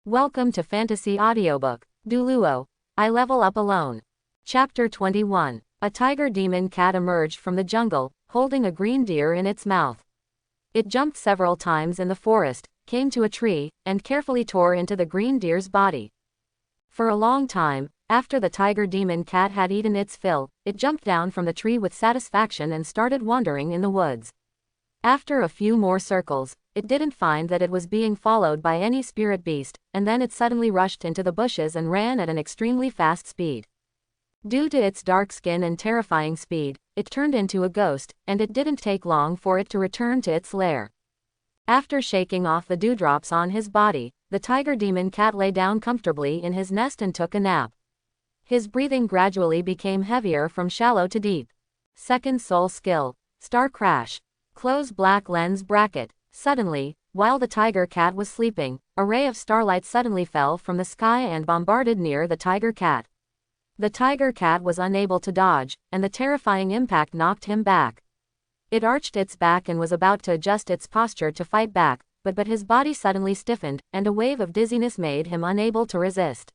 Welcome to Fantasy Audiobook, Douluo. I Level Up Alone. Chapter 21. A tiger demon cat emerged from the jungle, holding a green deer in its mouth. It jumped several times in the forest, came to a tree, and carefully tore into the green deer's body. For a long time, after the tiger demon cat had eaten its fill, it jumped down from the tree with satisfaction and started wandering in the woods. After a few more circles, it didn't find that it was being followed by any spirit beast, and then it suddenly rushed into the bushes and ran at an extremely fast speed. Due to its dark skin and terrifying speed, it turned into a ghost, and it didn't take long for it to return to its lair. After shaking off the dewdrops on his body, the tiger demon cat lay down comfortably in his nest and took a nap. His breathing gradually became heavier from shallow to deep. Second soul skill, Star Crash. Close black lens bracket. Suddenly, while the tiger cat was sleeping, a ray of starlight suddenly fell from the sky and bombarded near the tiger cat. The tiger cat was unable to dodge, and the terrifying impact knocked him back. It arched its back and was about to adjust its posture to fight back, but his body suddenly stiffened, and a wave of dizziness made him unable to resist.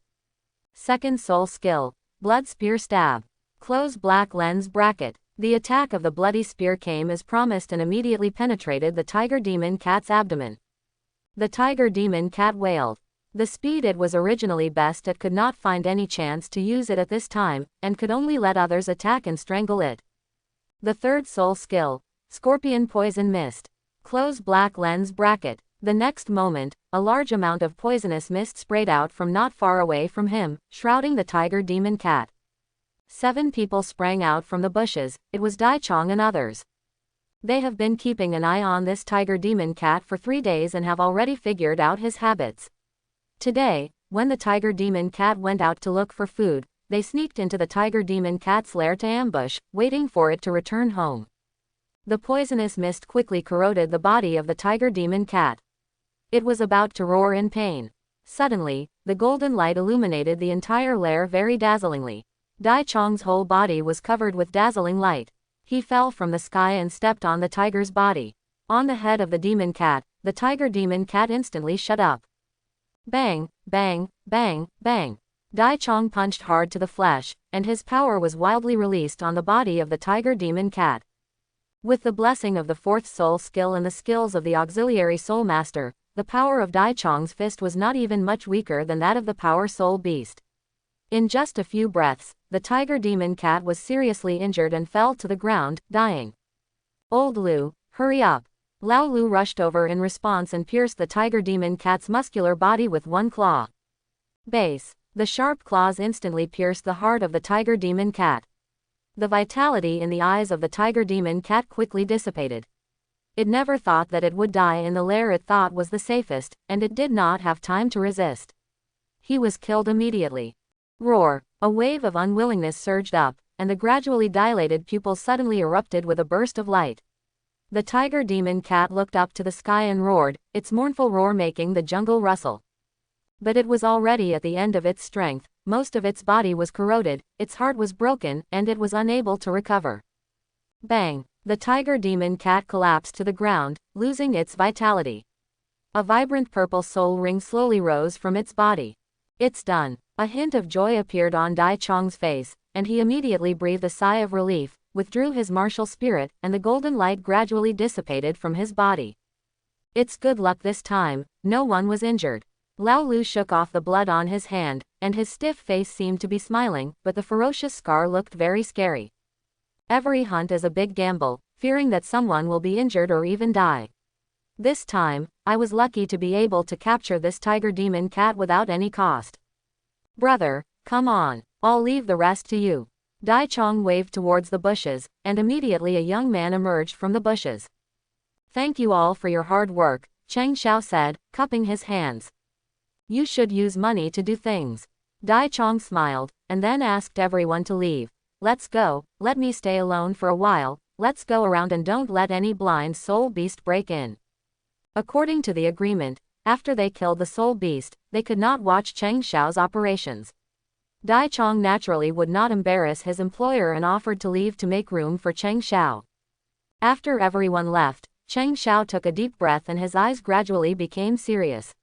Second soul skill, Blood Spear Stab. Close black lens bracket. The attack of the bloody spear came as promised and immediately penetrated the tiger demon cat's abdomen. The tiger demon cat wailed. The speed it was originally best at could not find any chance to use it at this time, and could only let others attack and strangle it. The third soul skill, Scorpion Poison Mist. Close black lens bracket. The next moment, a large amount of poisonous mist sprayed out from not far away from him, shrouding the tiger demon cat. 7 people sprang out from the bushes. It was Dai Chong and others. They have been keeping an eye on this tiger demon cat for 3 days and have already figured out his habits. Today, when the tiger demon cat went out to look for food, they sneaked into the tiger demon cat's lair to ambush, waiting for it to return home. The poisonous mist quickly corroded the body of the tiger demon cat. It was about to roar in pain. Suddenly, the golden light illuminated the entire lair very dazzlingly. Dai Chong's whole body was covered with dazzling light. He fell from the sky and stepped on the tiger's body. On the head of the demon cat, the tiger demon cat instantly shut up. Bang, bang, bang, bang. Dai Chong punched hard to the flesh, and his power was wildly released on the body of the tiger demon cat. With the blessing of the fourth soul skill and the skills of the auxiliary soul master, the power of Dai Chong's fist was not even much weaker than that of the power soul beast. In just a few breaths, the tiger demon cat was seriously injured and fell to the ground, dying. Old Lu, hurry up. Lao Lu rushed over in response and pierced the tiger demon cat's muscular body with one claw. Base. The sharp claws instantly pierced the heart of the tiger demon cat. The vitality in the eyes of the tiger demon cat quickly dissipated. It never thought that it would die in the lair it thought was the safest, and it did not have time to resist. He was killed immediately. Roar! A wave of unwillingness surged up, and the gradually dilated pupils suddenly erupted with a burst of light. The tiger demon cat looked up to the sky and roared, its mournful roar making the jungle rustle. But it was already at the end of its strength, most of its body was corroded, its heart was broken, and it was unable to recover. Bang! The tiger demon cat collapsed to the ground, losing its vitality. A vibrant purple soul ring slowly rose from its body. It's done. A hint of joy appeared on Dai Chong's face, and he immediately breathed a sigh of relief, withdrew his martial spirit, and the golden light gradually dissipated from his body. It's good luck this time, no one was injured. Lao Lu shook off the blood on his hand, and his stiff face seemed to be smiling, but the ferocious scar looked very scary. Every hunt is a big gamble, fearing that someone will be injured or even die. This time, I was lucky to be able to capture this tiger demon cat without any cost. Brother, come on, I'll leave the rest to you. Dai Chong waved towards the bushes, and immediately a young man emerged from the bushes. Thank you all for your hard work, Cheng Xiao said, cupping his hands. You should use money to do things. Dai Chong smiled, and then asked everyone to leave. Let's go, let me stay alone for a while, let's go around and don't let any blind soul beast break in. According to the agreement, after they killed the soul beast, they could not watch Cheng Xiao's operations. Dai Chong naturally would not embarrass his employer and offered to leave to make room for Cheng Xiao. After everyone left, Cheng Xiao took a deep breath and his eyes gradually became serious.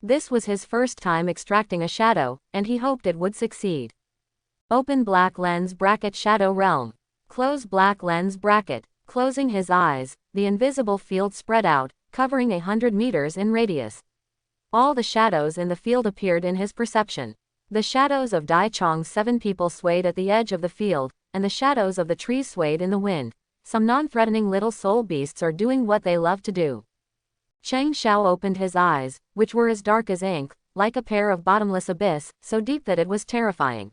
This was his first time extracting a shadow, and he hoped it would succeed. Open black lens bracket shadow realm. Close black lens bracket. Closing his eyes, the invisible field spread out, covering 100 meters in radius. All the shadows in the field appeared in his perception. The shadows of Dai Chong's 7 people swayed at the edge of the field, and the shadows of the trees swayed in the wind. Some non-threatening little soul beasts are doing what they love to do. Chang Xiao opened his eyes, which were as dark as ink, like a pair of bottomless abyss, so deep that it was terrifying.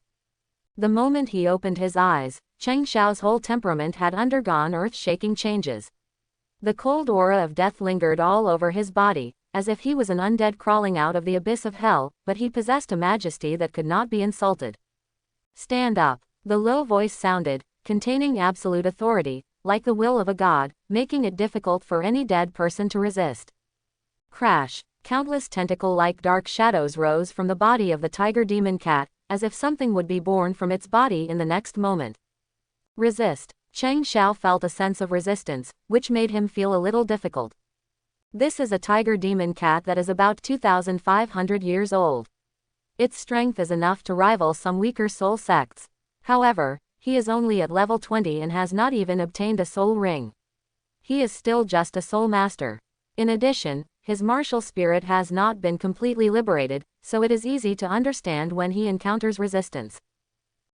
The moment he opened his eyes, Chang Xiao's whole temperament had undergone earth-shaking changes. The cold aura of death lingered all over his body, as if he was an undead crawling out of the abyss of hell, but he possessed a majesty that could not be insulted. Stand up. The low voice sounded, containing absolute authority, like the will of a god, making it difficult for any dead person to resist. Crash. Countless tentacle-like dark shadows rose from the body of the tiger demon cat, as if something would be born from its body in the next moment. Resist. Chang Xiao felt a sense of resistance, which made him feel a little difficult. This is a tiger demon cat that is about 2,500 years old. Its strength is enough to rival some weaker soul sects. However, he is only at level 20 and has not even obtained a soul ring. He is still just a soul master. In addition, his martial spirit has not been completely liberated, so it is easy to understand when he encounters resistance.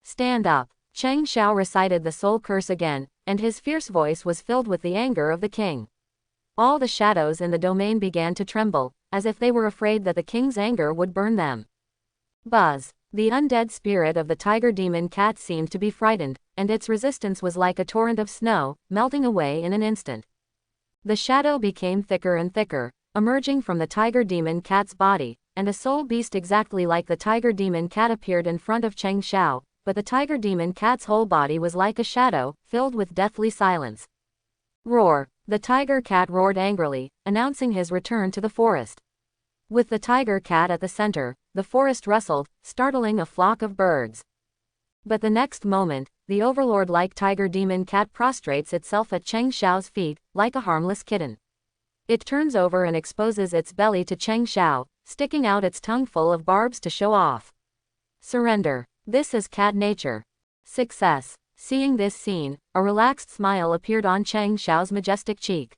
Stand up. Chang Xiao recited the soul curse again, and his fierce voice was filled with the anger of the king. All the shadows in the domain began to tremble, as if they were afraid that the king's anger would burn them. Buzz. The undead spirit of the tiger demon cat seemed to be frightened, and its resistance was like a torrent of snow, melting away in an instant. The shadow became thicker and thicker, emerging from the tiger demon cat's body, and a soul beast exactly like the tiger demon cat appeared in front of Chang Xiao, but the tiger demon cat's whole body was like a shadow, filled with deathly silence. Roar. The tiger cat roared angrily, announcing his return to the forest. With the tiger cat at the center, the forest rustled, startling a flock of birds. But the next moment, the overlord-like tiger demon cat prostrates itself at Chang Xiao's feet, like a harmless kitten. It turns over and exposes its belly to Chang Xiao, sticking out its tongue full of barbs to show off. Surrender. This is cat nature. Success. Seeing this scene, a relaxed smile appeared on Chang Xiao's majestic cheek.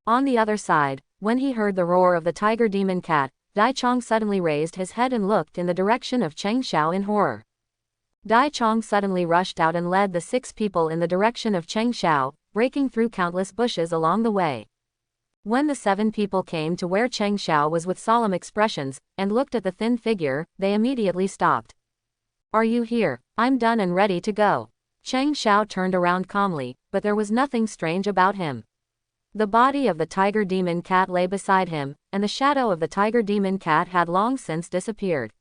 On the other side, when he heard the roar of the tiger demon cat, Dai Chong suddenly raised his head and looked in the direction of Chang Xiao in horror. Dai Chong suddenly rushed out and led the 6 people in the direction of Chang Xiao, breaking through countless bushes along the way. When the 7 people came to where Chang Xiao was with solemn expressions, and looked at the thin figure, they immediately stopped. Are you here? I'm done and ready to go. Chang Xiao turned around calmly, but there was nothing strange about him. The body of the tiger demon cat lay beside him, and the shadow of the tiger demon cat had long since disappeared.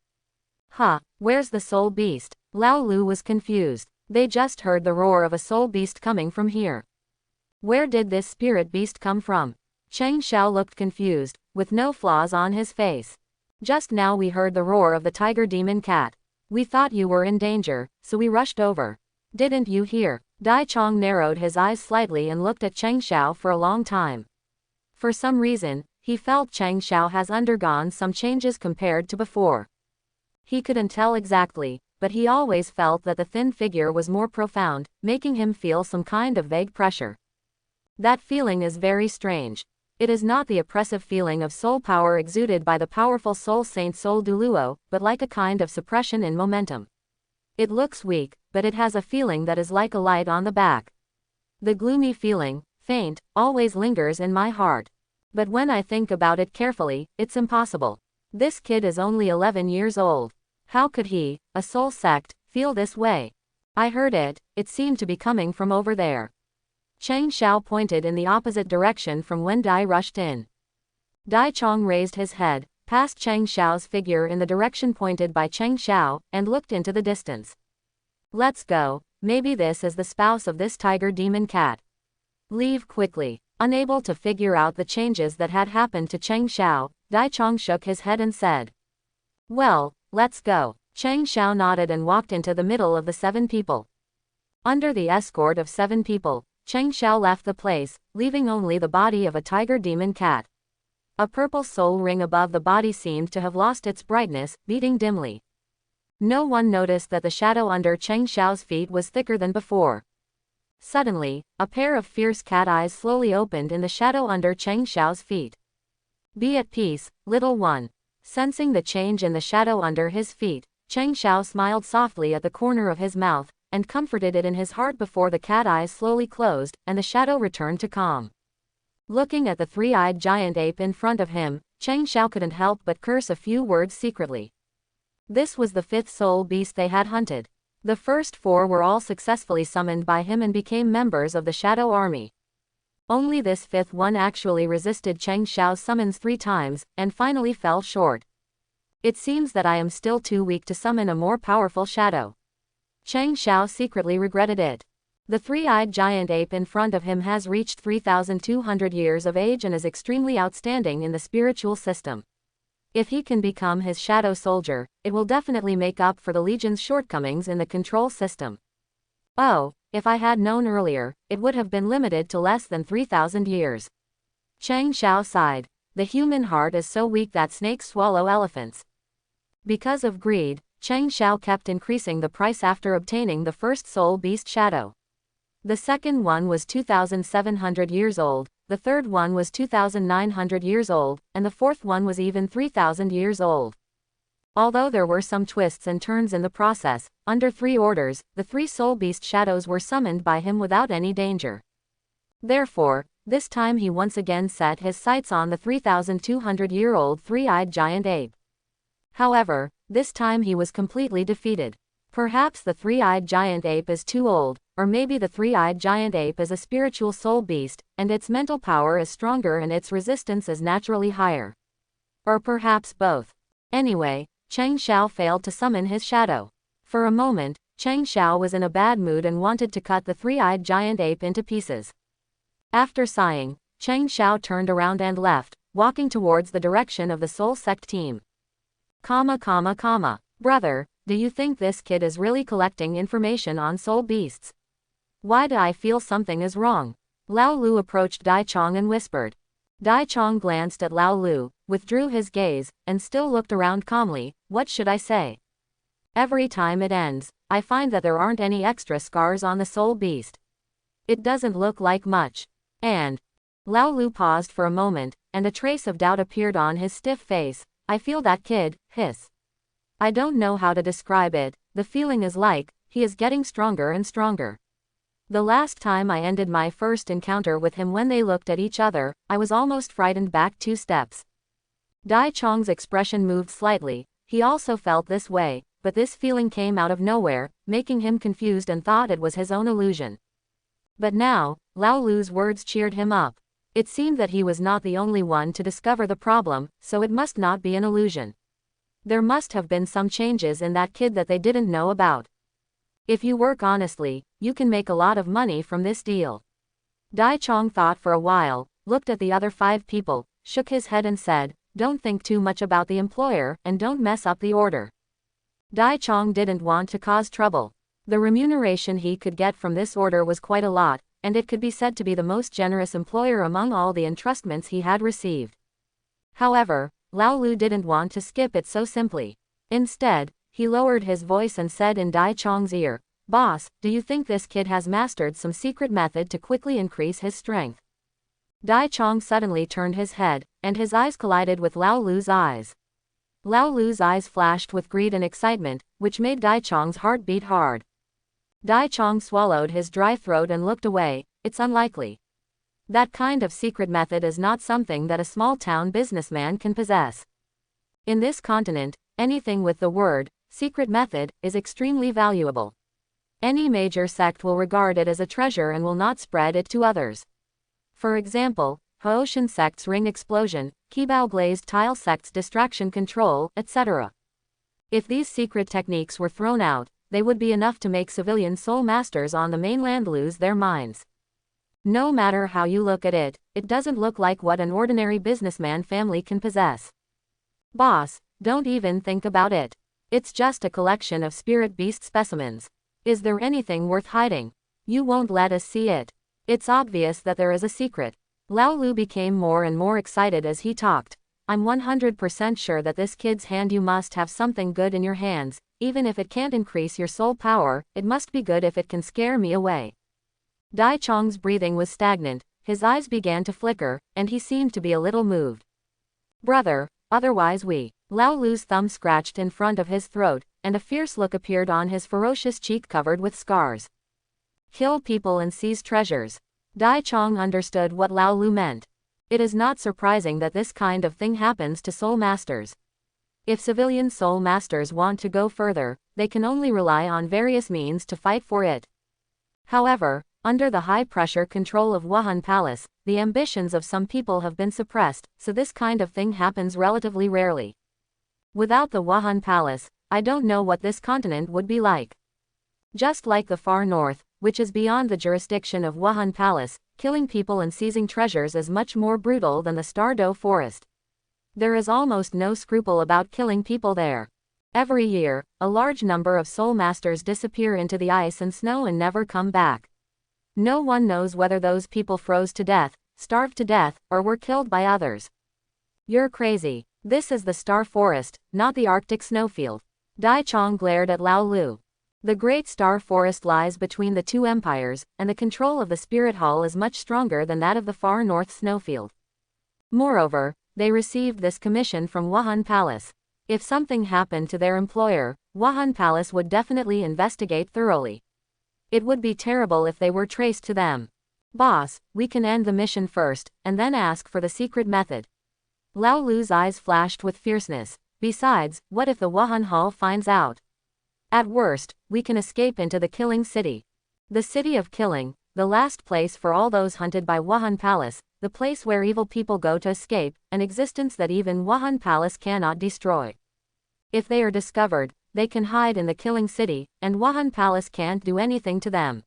Huh, where's the soul beast? Lao Lu was confused. They just heard the roar of a soul beast coming from here. Where did this spirit beast come from? Chang Xiao looked confused, with no flaws on his face. Just now we heard the roar of the tiger demon cat. We thought you were in danger, so we rushed over. Didn't you hear? Dai Chong narrowed his eyes slightly and looked at Chang Xiao for a long time. For some reason, he felt Chang Xiao has undergone some changes compared to before. He couldn't tell exactly, but he always felt that the thin figure was more profound, making him feel some kind of vague pressure. That feeling is very strange. It is not the oppressive feeling of soul power exuded by the powerful soul saint Soul Douluo, but like a kind of suppression in momentum. It looks weak, but it has a feeling that is like a light on the back. The gloomy feeling, faint, always lingers in my heart. But when I think about it carefully, it's impossible. This kid is only 11 years old. How could he, a soul sect, feel this way? I heard it, it seemed to be coming from over there. Chang Xiao pointed in the opposite direction from when Dai rushed in. Dai Chong raised his head, past Chang Xiao's figure in the direction pointed by Chang Xiao, and looked into the distance. Let's go, maybe this is the spouse of this tiger demon cat. Leave quickly. Unable to figure out the changes that had happened to Chang Xiao, Dai Chong shook his head and said. Well, let's go. Chang Xiao nodded and walked into the middle of the 7 people. Under the escort of 7 people, Chang Xiao left the place, leaving only the body of a tiger demon cat. A purple soul ring above the body seemed to have lost its brightness, beating dimly. No one noticed that the shadow under Cheng Xiao's feet was thicker than before. Suddenly, a pair of fierce cat eyes slowly opened in the shadow under Cheng Xiao's feet. Be at peace, little one. Sensing the change in the shadow under his feet, Cheng Xiao smiled softly at the corner of his mouth, and comforted it in his heart before the cat eyes slowly closed, and the shadow returned to calm. Looking at the three-eyed giant ape in front of him, Cheng Xiao couldn't help but curse a few words secretly. This was the fifth soul beast they had hunted. The first four were all successfully summoned by him and became members of the Shadow Army. Only this fifth one actually resisted Cheng Xiao's summons 3 times, and finally fell short. It seems that I am still too weak to summon a more powerful shadow. Cheng Xiao secretly regretted it. The three-eyed giant ape in front of him has reached 3,200 years of age and is extremely outstanding in the spiritual system. If he can become his shadow soldier, it will definitely make up for the Legion's shortcomings in the control system. Oh, if I had known earlier, it would have been limited to less than 3,000 years. Cheng Xiao sighed. The human heart is so weak that snakes swallow elephants. Because of greed, Cheng Xiao kept increasing the price after obtaining the first soul beast shadow. The second one was 2,700 years old, the third one was 2,900 years old, and the fourth one was even 3,000 years old. Although there were some twists and turns in the process, under 3 orders, the 3 soul beast shadows were summoned by him without any danger. Therefore, this time he once again set his sights on the 3,200-year-old three-eyed giant ape. However, this time he was completely defeated. Perhaps the three-eyed giant ape is too old, or maybe the three-eyed giant ape is a spiritual soul beast, and its mental power is stronger and its resistance is naturally higher. Or perhaps both. Anyway, Cheng Xiao failed to summon his shadow. For a moment, Cheng Xiao was in a bad mood and wanted to cut the three-eyed giant ape into pieces. After sighing, Cheng Xiao turned around and left, walking towards the direction of the Soul Sect team. Brother, do you think this kid is really collecting information on soul beasts? Why do I feel something is wrong? Lao Lu approached Dai Chong and whispered. Dai Chong glanced at Lao Lu, withdrew his gaze, and still looked around calmly. What should I say? Every time it ends, I find that there aren't any extra scars on the soul beast. It doesn't look like much. And Lao Lu paused for a moment, and a trace of doubt appeared on his stiff face. I feel that kid, hiss. I don't know how to describe it, the feeling is like, he is getting stronger and stronger. The last time I ended my first encounter with him when they looked at each other, I was almost frightened back 2 steps. Dai Chong's expression moved slightly, he also felt this way, but this feeling came out of nowhere, making him confused and thought it was his own illusion. But now, Lao Lu's words cheered him up. It seemed that he was not the only one to discover the problem, so it must not be an illusion. There must have been some changes in that kid that they didn't know about. If you work honestly, you can make a lot of money from this deal. Dai Chong thought for a while, looked at the other 5 people, shook his head and said, don't think too much about the employer, and don't mess up the order. Dai Chong didn't want to cause trouble. The remuneration he could get from this order was quite a lot, and it could be said to be the most generous employer among all the entrustments he had received. However, Lao Lu didn't want to skip it so simply. Instead, he lowered his voice and said in Dai Chong's ear, Boss, do you think this kid has mastered some secret method to quickly increase his strength? Dai Chong suddenly turned his head, and his eyes collided with Lao Lu's eyes. Lao Lu's eyes flashed with greed and excitement, which made Dai Chong's heart beat hard. Dai Chong swallowed his dry throat and looked away. It's unlikely. That kind of secret method is not something that a small-town businessman can possess. In this continent, anything with the word secret method is extremely valuable. Any major sect will regard it as a treasure and will not spread it to others. For example, Haoshan sect's ring explosion, Qibao glazed tile sect's distraction control, etc. If these secret techniques were thrown out, they would be enough to make civilian soul masters on the mainland lose their minds. No matter how you look at it, it doesn't look like what an ordinary businessman family can possess. Boss, don't even think about it. It's just a collection of spirit beast specimens. Is there anything worth hiding? You won't let us see it. It's obvious that there is a secret. Lao Lu became more and more excited as he talked. I'm 100% sure that this kid's hand you must have something good in your hands, even if it can't increase your soul power, it must be good if it can scare me away. Dai Chong's breathing was stagnant, his eyes began to flicker, and he seemed to be a little moved. Brother, otherwise we. Lao Lu's thumb scratched in front of his throat, and a fierce look appeared on his ferocious cheek covered with scars. Kill people and seize treasures. Dai Chong understood what Lao Lu meant. It is not surprising that this kind of thing happens to soul masters. If civilian soul masters want to go further, they can only rely on various means to fight for it. However, under the high-pressure control of Wuhan Palace, the ambitions of some people have been suppressed, so this kind of thing happens relatively rarely. Without the Wuhan Palace, I don't know what this continent would be like. Just like the far north, which is beyond the jurisdiction of Wuhan Palace, killing people and seizing treasures is much more brutal than the Stardow Forest. There is almost no scruple about killing people there. Every year, a large number of soul masters disappear into the ice and snow and never come back. No one knows whether those people froze to death, starved to death, or were killed by others. You're crazy. This is the Star Forest, not the Arctic snowfield. Dai Chong glared at Lao Lu. The Great Star Forest lies between the two empires, and the control of the Spirit Hall is much stronger than that of the far north snowfield. Moreover, they received this commission from Wuhan Palace. If something happened to their employer, Wuhan Palace would definitely investigate thoroughly. It would be terrible if they were traced to them. Boss, we can end the mission first, and then ask for the secret method. Lao Lu's eyes flashed with fierceness. Besides, what if the Wuhan Hall finds out? At worst, we can escape into the Killing City. The City of Killing, the last place for all those hunted by Wuhan Palace, the place where evil people go to escape, an existence that even Wuhan Palace cannot destroy. If they are discovered, they can hide in the Killing City, and Wuhan Palace can't do anything to them.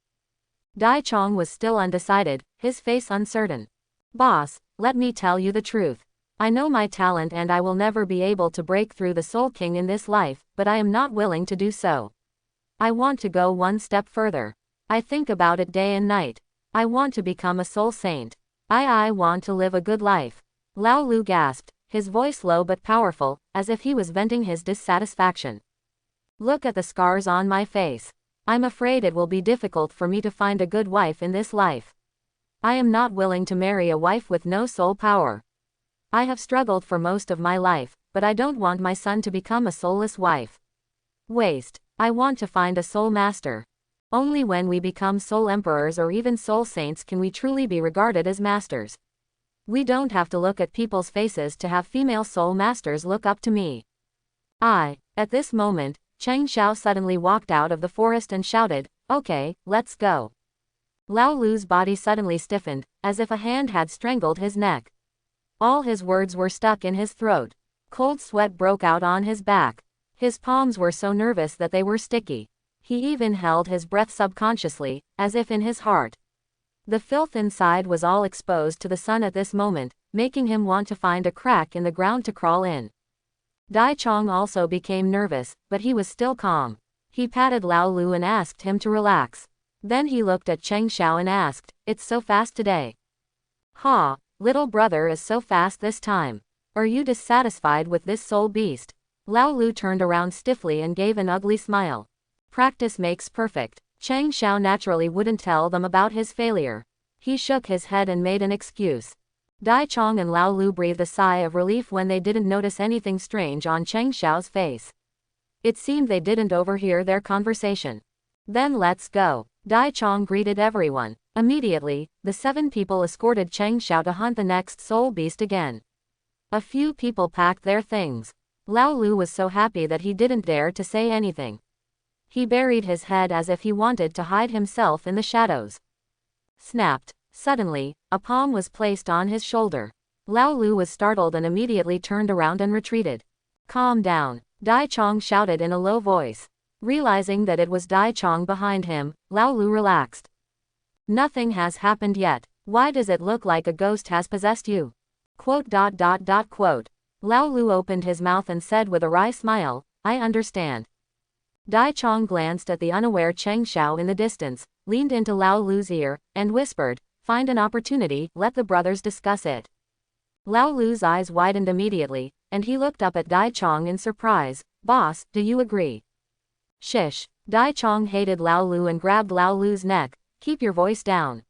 Dai Chong was still undecided, his face uncertain. Boss, let me tell you the truth. I know my talent and I will never be able to break through the Soul King in this life, but I am not willing to do so. I want to go one step further. I think about it day and night. I want to become a soul saint. I want to live a good life. Lao Lu gasped, his voice low but powerful, as if he was venting his dissatisfaction. Look at the scars on my face. I'm afraid it will be difficult for me to find a good wife in this life. I am not willing to marry a wife with no soul power. I have struggled for most of my life, but I don't want my son to become a soulless wife. Waste. I want to find a soul master. Only when we become soul emperors or even soul saints can we truly be regarded as masters. We don't have to look at people's faces to have female soul masters look up to me. At this moment, Cheng Xiao suddenly walked out of the forest and shouted, "Okay, let's go." Lao Lu's body suddenly stiffened, as if a hand had strangled his neck. All his words were stuck in his throat. Cold sweat broke out on his back. His palms were so nervous that they were sticky. He even held his breath subconsciously, as if in his heart. The filth inside was all exposed to the sun at this moment, making him want to find a crack in the ground to crawl in. Dai Chong also became nervous, but he was still calm. He patted Lao Lu and asked him to relax. Then he looked at Cheng Xiao and asked, "It's so fast today?" "Ha, little brother is so fast this time. Are you dissatisfied with this soul beast?" Lao Lu turned around stiffly and gave an ugly smile. Practice makes perfect. Cheng Xiao naturally wouldn't tell them about his failure. He shook his head and made an excuse. Dai Chong and Lao Lu breathed a sigh of relief when they didn't notice anything strange on Cheng Xiao's face. It seemed they didn't overhear their conversation. "Then let's go." Dai Chong greeted everyone. Immediately, the 7 people escorted Cheng Xiao to hunt the next soul beast again. A few people packed their things. Lao Lu was so happy that he didn't dare to say anything. He buried his head as if he wanted to hide himself in the shadows. Snapped. Suddenly, a palm was placed on his shoulder. Lao Lu was startled and immediately turned around and retreated. "Calm down," Dai Chong shouted in a low voice. Realizing that it was Dai Chong behind him, Lao Lu relaxed. "Nothing has happened yet. Why does it look like a ghost has possessed you?" Quote. Lao Lu opened his mouth and said with a wry smile, "I understand." Dai Chong glanced at the unaware Cheng Xiao in the distance, leaned into Lao Lu's ear, and whispered, find an opportunity, let the brothers discuss it. Lao Lu's eyes widened immediately, and he looked up at Dai Chong in surprise. Boss, do you agree? Shish. Dai Chong hated Lao Lu and grabbed Lao Lu's neck. Keep your voice down.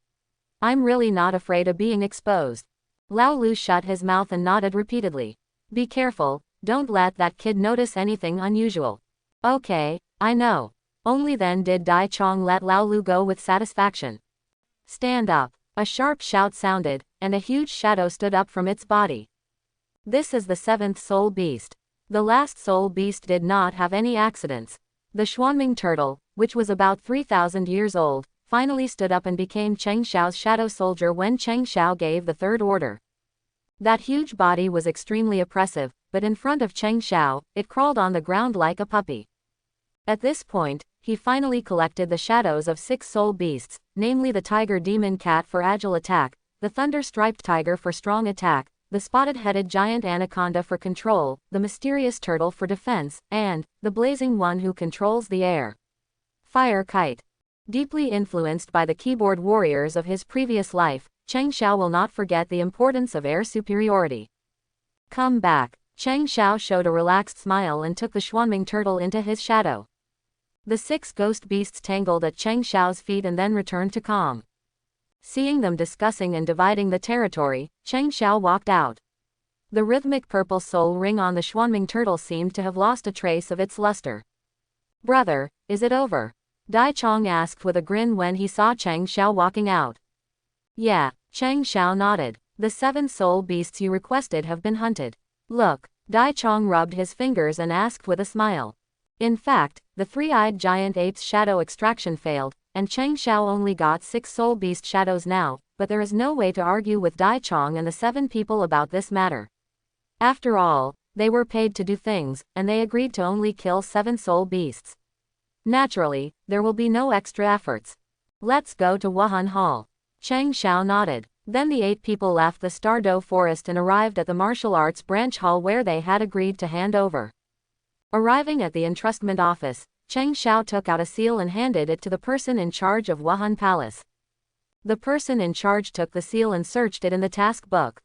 I'm really not afraid of being exposed. Lao Lu shut his mouth and nodded repeatedly. Be careful, don't let that kid notice anything unusual. Okay, I know. Only then did Dai Chong let Lao Lu go with satisfaction. Stand up. A sharp shout sounded, and a huge shadow stood up from its body. This is the seventh soul beast. The last soul beast did not have any accidents. The Xuanming turtle, which was about 3,000 years old, finally stood up and became Cheng Xiao's shadow soldier when Cheng Xiao gave the third order. That huge body was extremely oppressive, but in front of Cheng Xiao, it crawled on the ground like a puppy. At this point, he finally collected the shadows of 6 soul beasts, namely the tiger demon cat for agile attack, the thunder-striped tiger for strong attack, the spotted-headed giant anaconda for control, the mysterious turtle for defense, and the blazing one who controls the air. Fire Kite. Deeply influenced by the keyboard warriors of his previous life, Cheng Xiao will not forget the importance of air superiority. Come back. Cheng Xiao showed a relaxed smile and took the Xuanming turtle into his shadow. The 6 ghost beasts tangled at Cheng Xiao's feet and then returned to calm. Seeing them discussing and dividing the territory, Cheng Xiao walked out. The rhythmic purple soul ring on the Xuanming turtle seemed to have lost a trace of its luster. Brother, is it over? Dai Chong asked with a grin when he saw Cheng Xiao walking out. Yeah, Cheng Xiao nodded. The 7 soul beasts you requested have been hunted. Look, Dai Chong rubbed his fingers and asked with a smile. In fact, the 3-eyed giant ape's shadow extraction failed, and Cheng Xiao only got 6 soul beast shadows now, but there is no way to argue with Dai Chong and the 7 people about this matter. After all, they were paid to do things, and they agreed to only kill 7 soul beasts. Naturally, there will be no extra efforts. Let's go to Wuhan Hall. Cheng Xiao nodded. Then the 8 people left the Douluo forest and arrived at the martial arts branch hall where they had agreed to hand over. Arriving at the entrustment office, Cheng Xiao took out a seal and handed it to the person in charge of Wuhan Palace. The person in charge took the seal and searched it in the task book.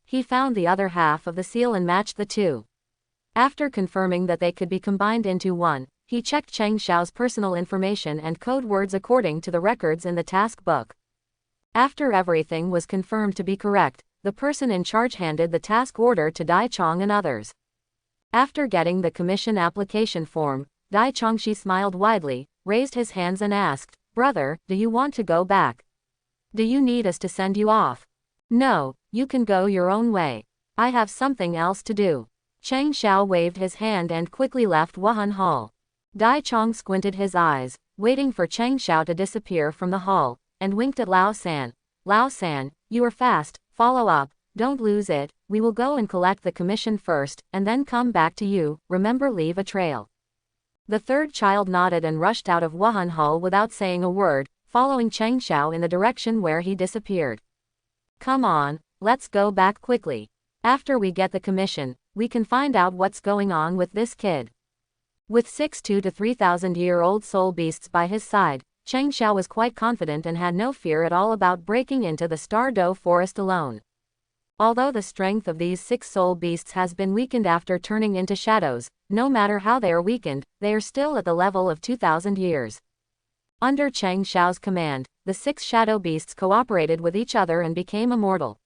He found the other half of the seal and matched the two. After confirming that they could be combined into one, he checked Cheng Xiao's personal information and code words according to the records in the task book. After everything was confirmed to be correct, the person in charge handed the task order to Dai Chong and others. After getting the commission application form, Dai Chongxi smiled widely, raised his hands and asked, Brother, do you want to go back? Do you need us to send you off? No, you can go your own way. I have something else to do. Cheng Xiao waved his hand and quickly left Wuhan Hall. Dai Chong squinted his eyes, waiting for Cheng Xiao to disappear from the hall, and winked at Lao San. Lao San, you are fast, follow up, don't lose it, we will go and collect the commission first, and then come back to you, remember leave a trail. The third child nodded and rushed out of Wuhan Hall without saying a word, following Cheng Xiao in the direction where he disappeared. Come on, let's go back quickly. After we get the commission, we can find out what's going on with this kid. With 6,200 to 3,000-year-old soul beasts by his side, Cheng Xiao was quite confident and had no fear at all about breaking into the Douluo forest alone. Although the strength of these 6 soul beasts has been weakened after turning into shadows, no matter how they are weakened, they are still at the level of 2,000 years. Under Cheng Xiao's command, the 6 shadow beasts cooperated with each other and became immortal.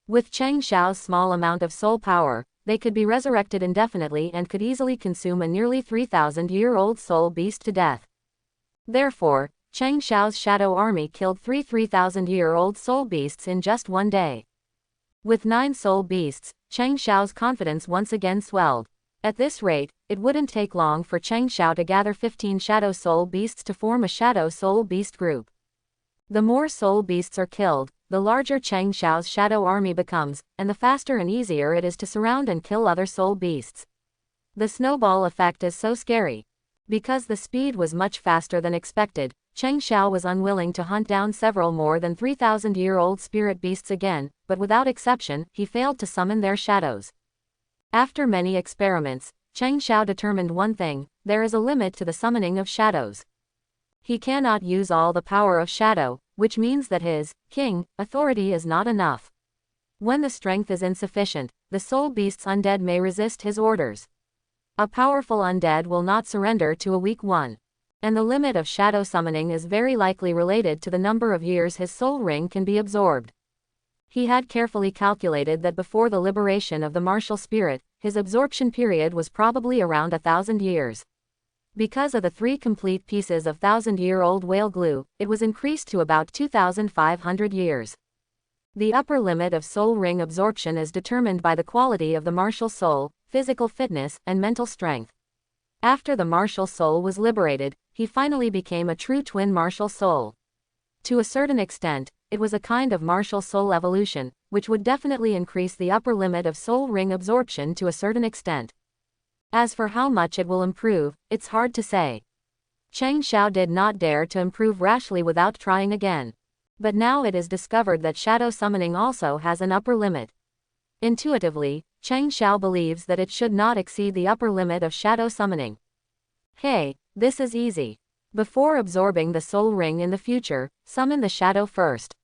With Cheng Xiao's small amount of soul power, they could be resurrected indefinitely and could easily consume a nearly 3,000-year-old soul beast to death. Therefore, Cheng Xiao's shadow army killed 3 3,000-year-old soul beasts in just one day. With 9 soul beasts, Cheng Xiao's confidence once again swelled. At this rate, it wouldn't take long for Cheng Xiao to gather 15 shadow soul beasts to form a shadow soul beast group. The more soul beasts are killed, the larger Cheng Xiao's shadow army becomes, and the faster and easier it is to surround and kill other soul beasts. The snowball effect is so scary. Because the speed was much faster than expected, Cheng Xiao was unwilling to hunt down several more than 3,000-year-old spirit beasts again, but without exception, he failed to summon their shadows. After many experiments, Cheng Xiao determined one thing: there is a limit to the summoning of shadows. He cannot use all the power of shadow, which means that his king authority is not enough. When the strength is insufficient, the soul beast's undead may resist his orders. A powerful undead will not surrender to a weak one. And the limit of shadow summoning is very likely related to the number of years his soul ring can be absorbed. He had carefully calculated that before the liberation of the martial spirit, his absorption period was probably around 1,000 years. Because of the 3 complete pieces of 1,000-year-old whale glue, it was increased to about 2,500 years. The upper limit of soul ring absorption is determined by the quality of the martial soul, physical fitness, and mental strength. After the martial soul was liberated, he finally became a true twin martial soul. To a certain extent, it was a kind of martial soul evolution, which would definitely increase the upper limit of soul ring absorption to a certain extent. As for how much it will improve, it's hard to say. Chang Xiao did not dare to improve rashly without trying again. But now it is discovered that shadow summoning also has an upper limit. Intuitively, Chang Xiao believes that it should not exceed the upper limit of shadow summoning. Hey, this is easy. Before absorbing the soul ring in the future, summon the shadow first.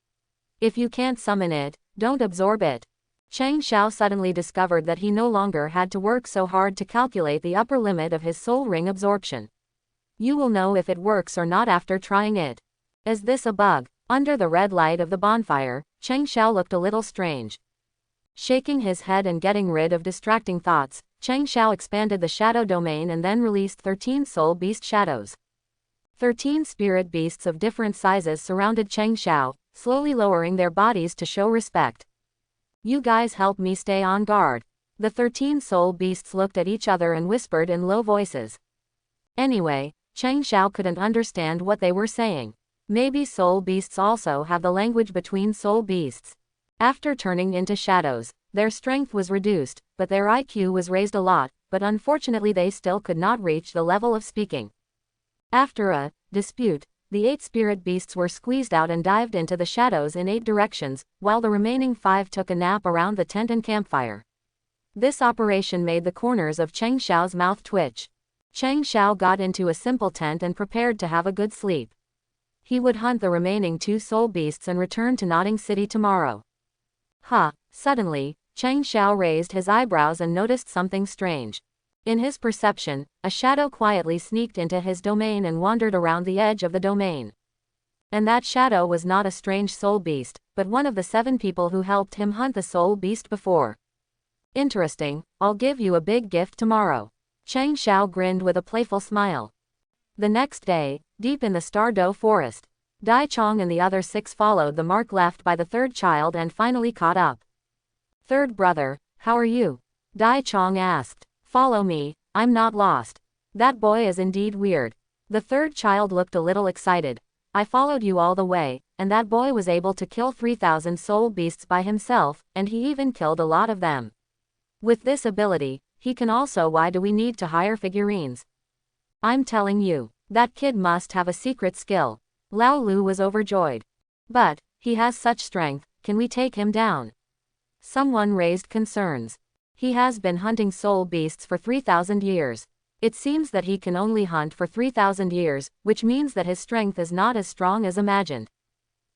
If you can't summon it, don't absorb it. Chang Xiao suddenly discovered that he no longer had to work so hard to calculate the upper limit of his soul ring absorption. You will know if it works or not after trying it. Is this a bug? Under the red light of the bonfire, Chang Xiao looked a little strange. Shaking his head and getting rid of distracting thoughts, Chang Xiao expanded the shadow domain and then released 13 soul beast shadows. 13 spirit beasts of different sizes surrounded Chang Xiao, slowly lowering their bodies to show respect. You guys help me stay on guard. The 13 soul beasts looked at each other and whispered in low voices. Anyway, Chang Xiao couldn't understand what they were saying. Maybe soul beasts also have the language between soul beasts. After turning into shadows, their strength was reduced, but their IQ was raised a lot, but unfortunately they still could not reach the level of speaking. After a dispute, the 8 spirit beasts were squeezed out and dived into the shadows in 8 directions, while the remaining 5 took a nap around the tent and campfire. This operation made the corners of Chang Xiao's mouth twitch. Chang Xiao got into a simple tent and prepared to have a good sleep. He would hunt the remaining 2 soul beasts and return to Nodding City tomorrow. Suddenly, Chang Xiao raised his eyebrows and noticed something strange. In his perception, a shadow quietly sneaked into his domain and wandered around the edge of the domain. And that shadow was not a strange soul beast, but one of the 7 people who helped him hunt the soul beast before. Interesting, I'll give you a big gift tomorrow. Chang Xiao grinned with a playful smile. The next day, deep in the Stardow forest, Dai Chong and the other 6 followed the mark left by the 3rd child and finally caught up. "Third brother, how are you?" Dai Chong asked. "Follow me, I'm not lost. That boy is indeed weird." The 3rd child looked a little excited. "I followed you all the way, and that boy was able to kill 3,000 soul beasts by himself, and he even killed a lot of them. With this ability, he can also. Why do we need to hire figurines? I'm telling you, that kid must have a secret skill." Lao Lu was overjoyed. "But, he has such strength, can we take him down?" Someone raised concerns. "He has been hunting soul beasts for 3,000 years. It seems that he can only hunt for 3,000 years, which means that his strength is not as strong as imagined."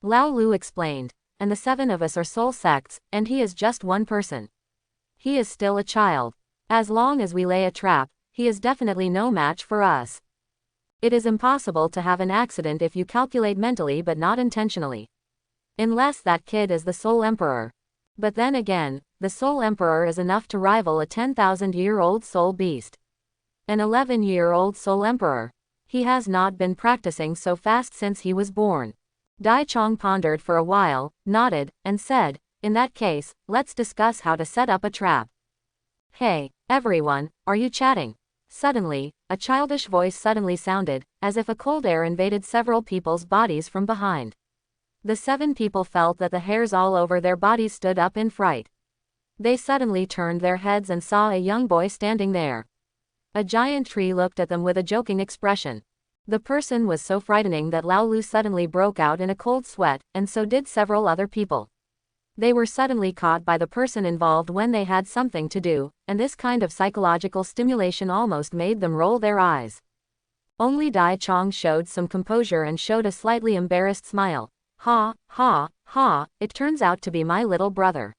Lao Lu explained. "And the 7 of us are soul sects, and he is just one person. He is still a child. As long as we lay a trap, he is definitely no match for us. It is impossible to have an accident if you calculate mentally but not intentionally. Unless that kid is the Soul Emperor. But then again, the Soul Emperor is enough to rival a 10,000-year-old soul beast. An 11-year-old Soul Emperor. He has not been practicing so fast since he was born." Dai Chong pondered for a while, nodded, and said, "In that case, let's discuss how to set up a trap." "Hey, everyone, are you chatting?" Suddenly, a childish voice suddenly sounded, as if a cold air invaded several people's bodies from behind. The 7 people felt that the hairs all over their bodies stood up in fright. They suddenly turned their heads and saw a young boy standing there. A giant tree looked at them with a joking expression. The person was so frightening that Lao Lu suddenly broke out in a cold sweat, and so did several other people. They were suddenly caught by the person involved when they had something to do, and this kind of psychological stimulation almost made them roll their eyes. Only Dai Chong showed some composure and showed a slightly embarrassed smile. Ha, ha, ha, it turns out to be my little brother.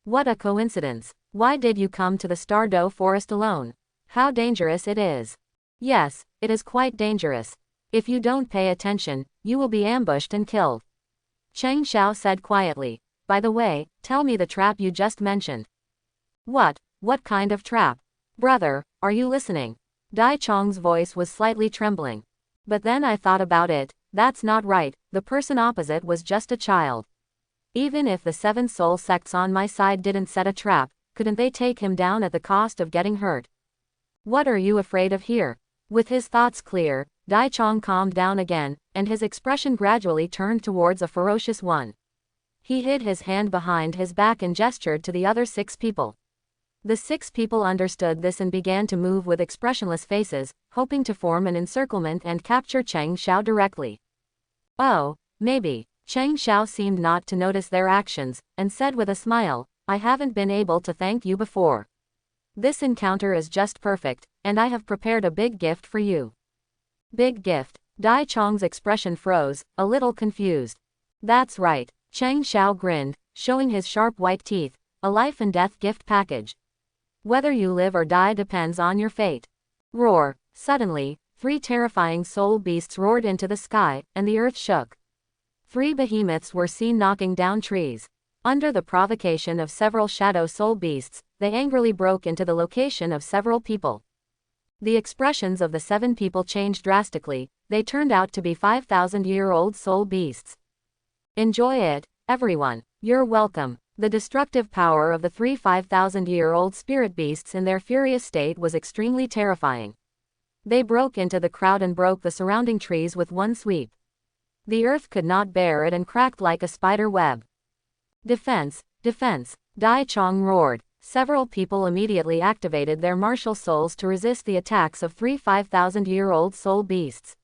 What a coincidence. Why did you come to the Stardew Forest alone? How dangerous it is. Yes, it is quite dangerous. If you don't pay attention, you will be ambushed and killed. Cheng Xiao said quietly. By the way, tell me the trap you just mentioned. What kind of trap? Brother, are you listening? Dai Chong's voice was slightly trembling. But then I thought about it, that's not right, the person opposite was just a child. Even if the 7 soul sects on my side didn't set a trap, couldn't they take him down at the cost of getting hurt? What are you afraid of here? With his thoughts clear, Dai Chong calmed down again, and his expression gradually turned towards a ferocious one. He hid his hand behind his back and gestured to the other 6 people. The 6 people understood this and began to move with expressionless faces, hoping to form an encirclement and capture Cheng Xiao directly. Oh, maybe. Cheng Xiao seemed not to notice their actions, and said with a smile, I haven't been able to thank you before. This encounter is just perfect, and I have prepared a big gift for you. Big gift. Dai Chong's expression froze, a little confused. That's right. Cheng Xiao grinned, showing his sharp white teeth, a life and death gift package. Whether you live or die depends on your fate. Roar. Suddenly, 3 terrifying soul beasts roared into the sky, and the earth shook. 3 behemoths were seen knocking down trees. Under the provocation of several shadow soul beasts, they angrily broke into the location of several people. The expressions of the 7 people changed drastically, they turned out to be 5,000-year-old soul beasts. Enjoy it, everyone. You're welcome. The destructive power of the 3 5,000-year-old spirit beasts in their furious state was extremely terrifying. They broke into the crowd and broke the surrounding trees with one sweep. The earth could not bear it and cracked like a spider web. Defense, defense, Dai Chong roared. Several people immediately activated their martial souls to resist the attacks of 3 5,000-year-old soul beasts.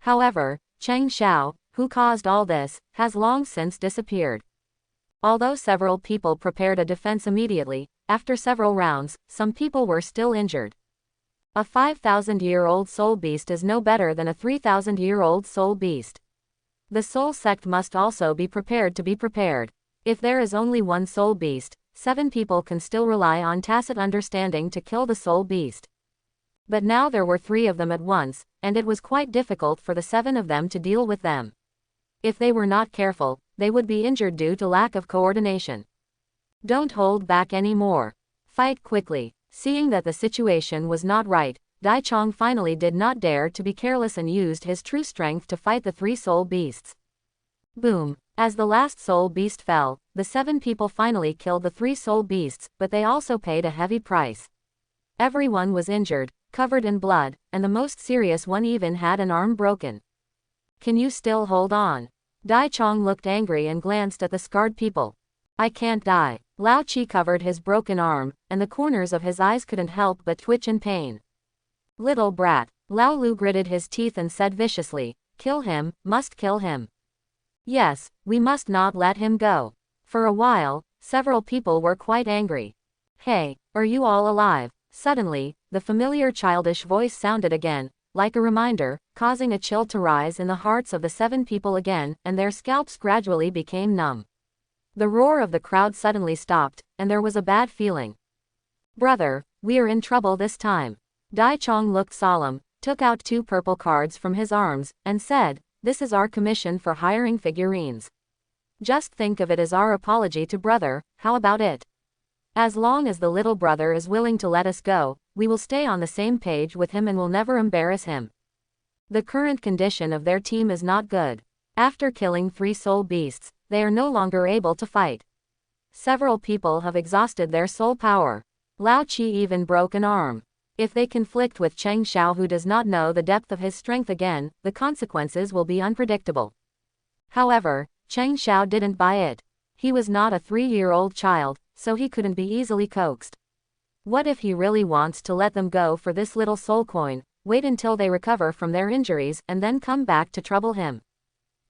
However, Cheng Xiao, who caused all this, has long since disappeared. Although several people prepared a defense immediately, after several rounds, some people were still injured. A 5,000-year-old soul beast is no better than a 3,000-year-old soul beast. The soul sect must also be prepared to be prepared. If there is only one soul beast, 7 people can still rely on tacit understanding to kill the soul beast. But now there were 3 of them at once, and it was quite difficult for the 7 of them to deal with them. If they were not careful, they would be injured due to lack of coordination. Don't hold back anymore. Fight quickly. Seeing that the situation was not right, Dai Chong finally did not dare to be careless and used his true strength to fight the 3 soul beasts. Boom. As the last soul beast fell, the 7 people finally killed the 3 soul beasts, but they also paid a heavy price. Everyone was injured, covered in blood, and the most serious one even had an arm broken. Can you still hold on? Dai Chong looked angry and glanced at the scarred people. I can't die. Lao Chi covered his broken arm, and the corners of his eyes couldn't help but twitch in pain. Little brat. Lao Lu gritted his teeth and said viciously, kill him, must kill him. Yes, we must not let him go. For a while, several people were quite angry. Hey, are you all alive? Suddenly, the familiar childish voice sounded again, like a reminder, causing a chill to rise in the hearts of the 7 people again, and their scalps gradually became numb. The roar of the crowd suddenly stopped, and there was a bad feeling. Brother, we are in trouble this time. Dai Chong looked solemn, took out 2 purple cards from his arms, and said, this is our commission for hiring figurines. Just think of it as our apology to brother, how about it? As long as the little brother is willing to let us go, we will stay on the same page with him and will never embarrass him. The current condition of their team is not good. After killing 3 soul beasts, they are no longer able to fight. Several people have exhausted their soul power. Lao Chi even broke an arm. If they conflict with Cheng Xiao who does not know the depth of his strength again, the consequences will be unpredictable. However, Cheng Xiao didn't buy it. He was not a 3-year-old child, so he couldn't be easily coaxed. What if he really wants to let them go for this little soul coin, wait until they recover from their injuries and then come back to trouble him?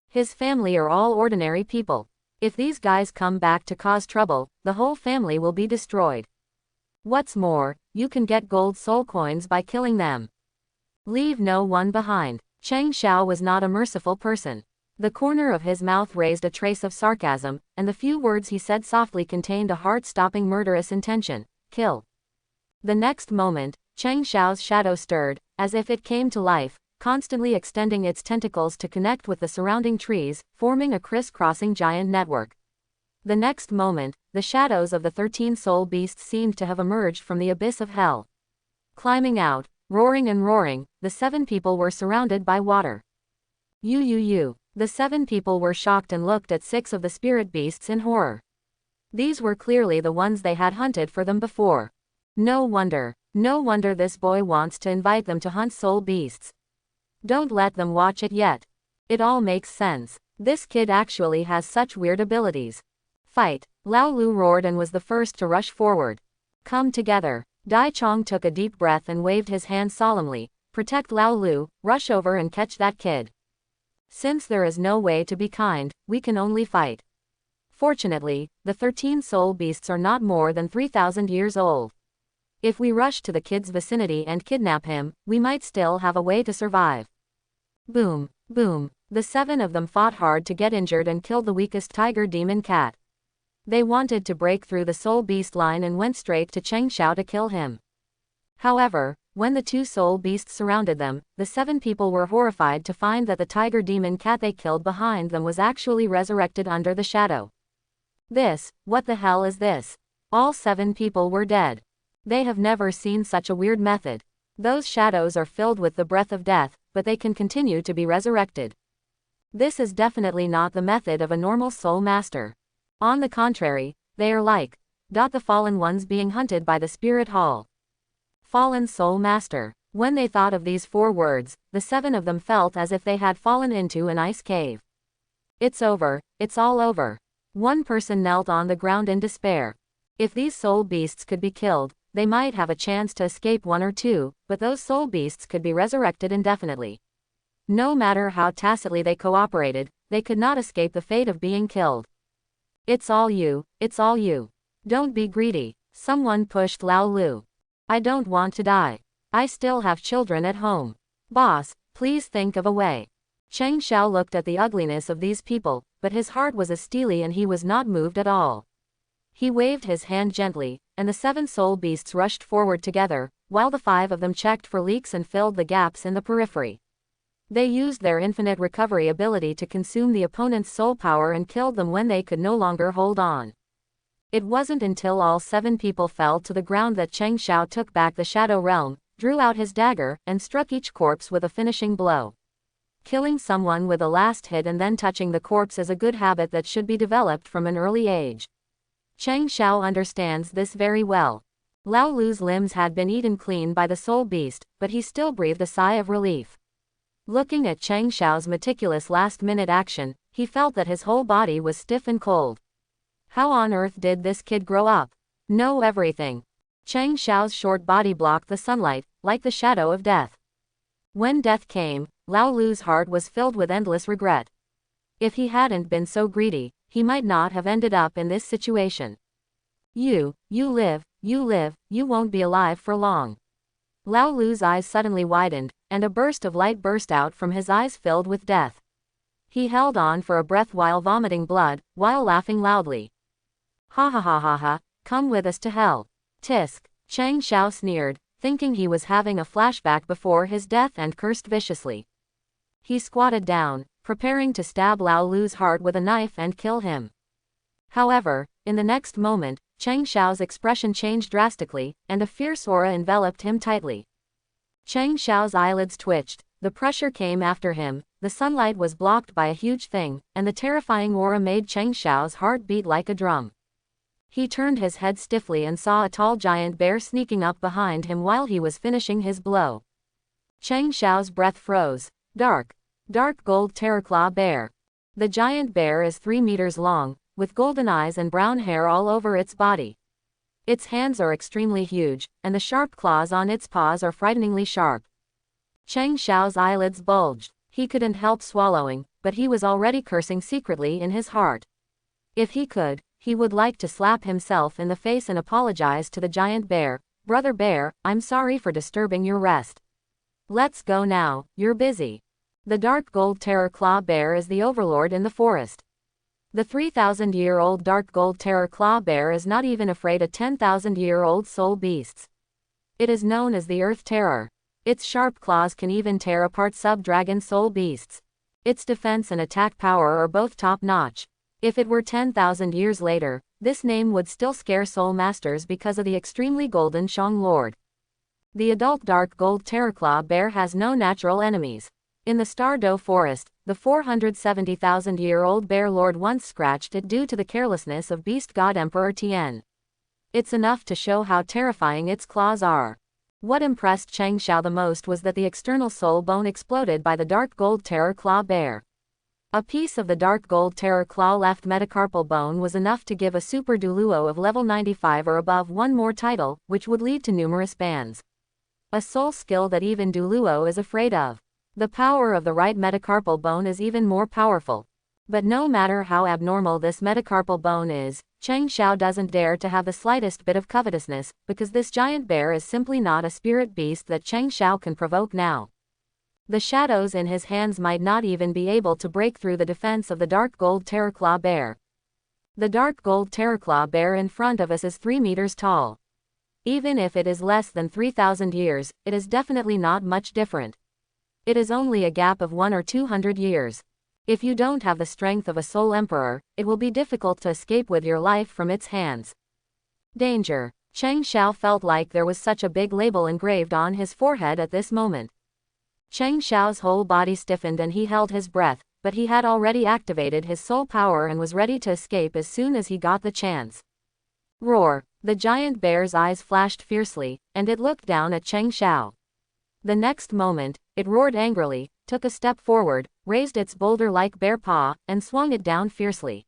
His family are all ordinary people. If these guys come back to cause trouble, the whole family will be destroyed. What's more, you can get gold soul coins by killing them. Leave no one behind. Cheng Xiao was not a merciful person. The corner of his mouth raised a trace of sarcasm, and the few words he said softly contained a heart-stopping murderous intention. Kill. The next moment, Chang Xiao's shadow stirred, as if it came to life, constantly extending its tentacles to connect with the surrounding trees, forming a criss-crossing giant network. The next moment, the shadows of the 13 soul beasts seemed to have emerged from the abyss of hell. Climbing out, roaring and roaring, the 7 people were surrounded by water. You. The 7 people were shocked and looked at 6 of the spirit beasts in horror. These were clearly the ones they had hunted for them before. No wonder this boy wants to invite them to hunt soul beasts. Don't let them watch it yet. It all makes sense. This kid actually has such weird abilities. Fight! Lao Lu roared and was the first to rush forward. Come together. Dai Chong took a deep breath and waved his hand solemnly. Protect Lao Lu, rush over and catch that kid. Since there is no way to be kind, we can only fight. Fortunately, the 13 soul beasts are not more than 3,000 years old. If we rush to the kid's vicinity and kidnap him, we might still have a way to survive. Boom, boom. The 7 of them fought hard to get injured and killed the weakest tiger demon cat. They wanted to break through the soul beast line and went straight to Cheng Xiao to kill him. However, when the 2 soul beasts surrounded them, the 7 people were horrified to find that the tiger demon cat they killed behind them was actually resurrected under the shadow. What the hell is this? All 7 people were dead. They have never seen such a weird method. Those shadows are filled with the breath of death, but they can continue to be resurrected. This is definitely not the method of a normal soul master. On the contrary, they are like the fallen ones being hunted by the spirit hall. Fallen soul master. When they thought of these 4 words, the 7 of them felt as if they had fallen into an ice cave. It's over, it's all over. One person knelt on the ground in despair. If these soul beasts could be killed, they might have a chance to escape 1 or 2, but those soul beasts could be resurrected indefinitely. No matter how tacitly they cooperated, they could not escape the fate of being killed. It's all you. Don't be greedy. Someone pushed Lao Lu. I don't want to die. I still have children at home. Boss, please think of a way. Cheng Xiao looked at the ugliness of these people, but his heart was as steely and he was not moved at all. He waved his hand gently, and the 7 soul beasts rushed forward together, while the 5 of them checked for leaks and filled the gaps in the periphery. They used their infinite recovery ability to consume the opponent's soul power and killed them when they could no longer hold on. It wasn't until all 7 people fell to the ground that Cheng Xiao took back the Shadow Realm, drew out his dagger, and struck each corpse with a finishing blow. Killing someone with a last hit and then touching the corpse is a good habit that should be developed from an early age. Cheng Xiao understands this very well. Lao Lu's limbs had been eaten clean by the soul beast, but he still breathed a sigh of relief. Looking at Cheng Xiao's meticulous last-minute action, he felt that his whole body was stiff and cold. How on earth did this kid grow up? Know everything. Cheng Xiao's short body blocked the sunlight, like the shadow of death. When death came, Lao Lu's heart was filled with endless regret. If he hadn't been so greedy, he might not have ended up in this situation. You live, you won't be alive for long. Lao Lu's eyes suddenly widened, and a burst of light burst out from his eyes filled with death. He held on for a breath while vomiting blood, while laughing loudly. Ha, come with us to hell. Tisk. Cheng Xiao sneered, thinking he was having a flashback before his death and cursed viciously. He squatted down, preparing to stab Lao Lu's heart with a knife and kill him. However, in the next moment, Cheng Xiao's expression changed drastically, and a fierce aura enveloped him tightly. Cheng Xiao's eyelids twitched, the pressure came after him, the sunlight was blocked by a huge thing, and the terrifying aura made Cheng Xiao's heart beat like a drum. He turned his head stiffly and saw a tall giant bear sneaking up behind him while he was finishing his blow. Cheng Xiao's breath froze. Dark gold terraclaw bear. The giant bear is 3 meters long, with golden eyes and brown hair all over its body. Its hands are extremely huge, and the sharp claws on its paws are frighteningly sharp. Cheng Xiao's eyelids bulged. He couldn't help swallowing, but he was already cursing secretly in his heart. If he could, he would like to slap himself in the face and apologize to the giant bear. Brother bear, I'm sorry for disturbing your rest. Let's go now, you're busy. The dark gold terror claw bear is the overlord in the forest. The 3,000-year-old dark gold terror claw bear is not even afraid of 10,000-year-old soul beasts. It is known as the earth terror. Its sharp claws can even tear apart sub-dragon soul beasts. Its defense and attack power are both top-notch. If it were 10,000 years later, this name would still scare soul masters because of the extremely golden Shang Lord. The adult dark gold terrorclaw bear has no natural enemies. In the Stardow Forest, the 470,000-year-old bear lord once scratched it due to the carelessness of beast god Emperor Tien. It's enough to show how terrifying its claws are. What impressed Cheng Xiao the most was that the external soul bone exploded by the dark gold terror claw bear. A piece of the dark gold terror claw left metacarpal bone was enough to give a super Douluo of level 95 or above one more title, which would lead to numerous bans. A soul skill that even Douluo is afraid of. The power of the right metacarpal bone is even more powerful. But no matter how abnormal this metacarpal bone is, Cheng Xiao doesn't dare to have the slightest bit of covetousness, because this giant bear is simply not a spirit beast that Cheng Xiao can provoke now. The shadows in his hands might not even be able to break through the defense of the dark gold terrorclaw bear. The dark gold terrorclaw bear in front of us is 3 meters tall. Even if it is less than 3,000 years, it is definitely not much different. It is only a gap of 100 or 200 years. If you don't have the strength of a soul emperor, it will be difficult to escape with your life from its hands. Danger. Cheng Xiao felt like there was such a big label engraved on his forehead at this moment. Cheng Xiao's whole body stiffened and he held his breath, but he had already activated his soul power and was ready to escape as soon as he got the chance. Roar. The giant bear's eyes flashed fiercely, and it looked down at Cheng Xiao. The next moment, it roared angrily, took a step forward, raised its boulder-like bear paw, and swung it down fiercely.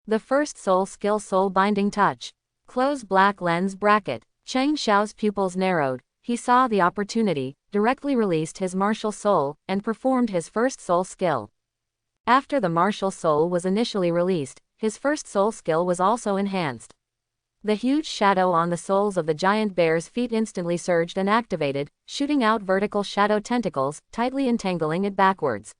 The first soul skill, soul binding touch. Close black lens bracket. Cheng Xiao's pupils narrowed. He saw the opportunity, directly released his martial soul, and performed his first soul skill. After the martial soul was initially released, his first soul skill was also enhanced. The huge shadow on the soles of the giant bear's feet instantly surged and activated, shooting out vertical shadow tentacles, tightly entangling it backwards.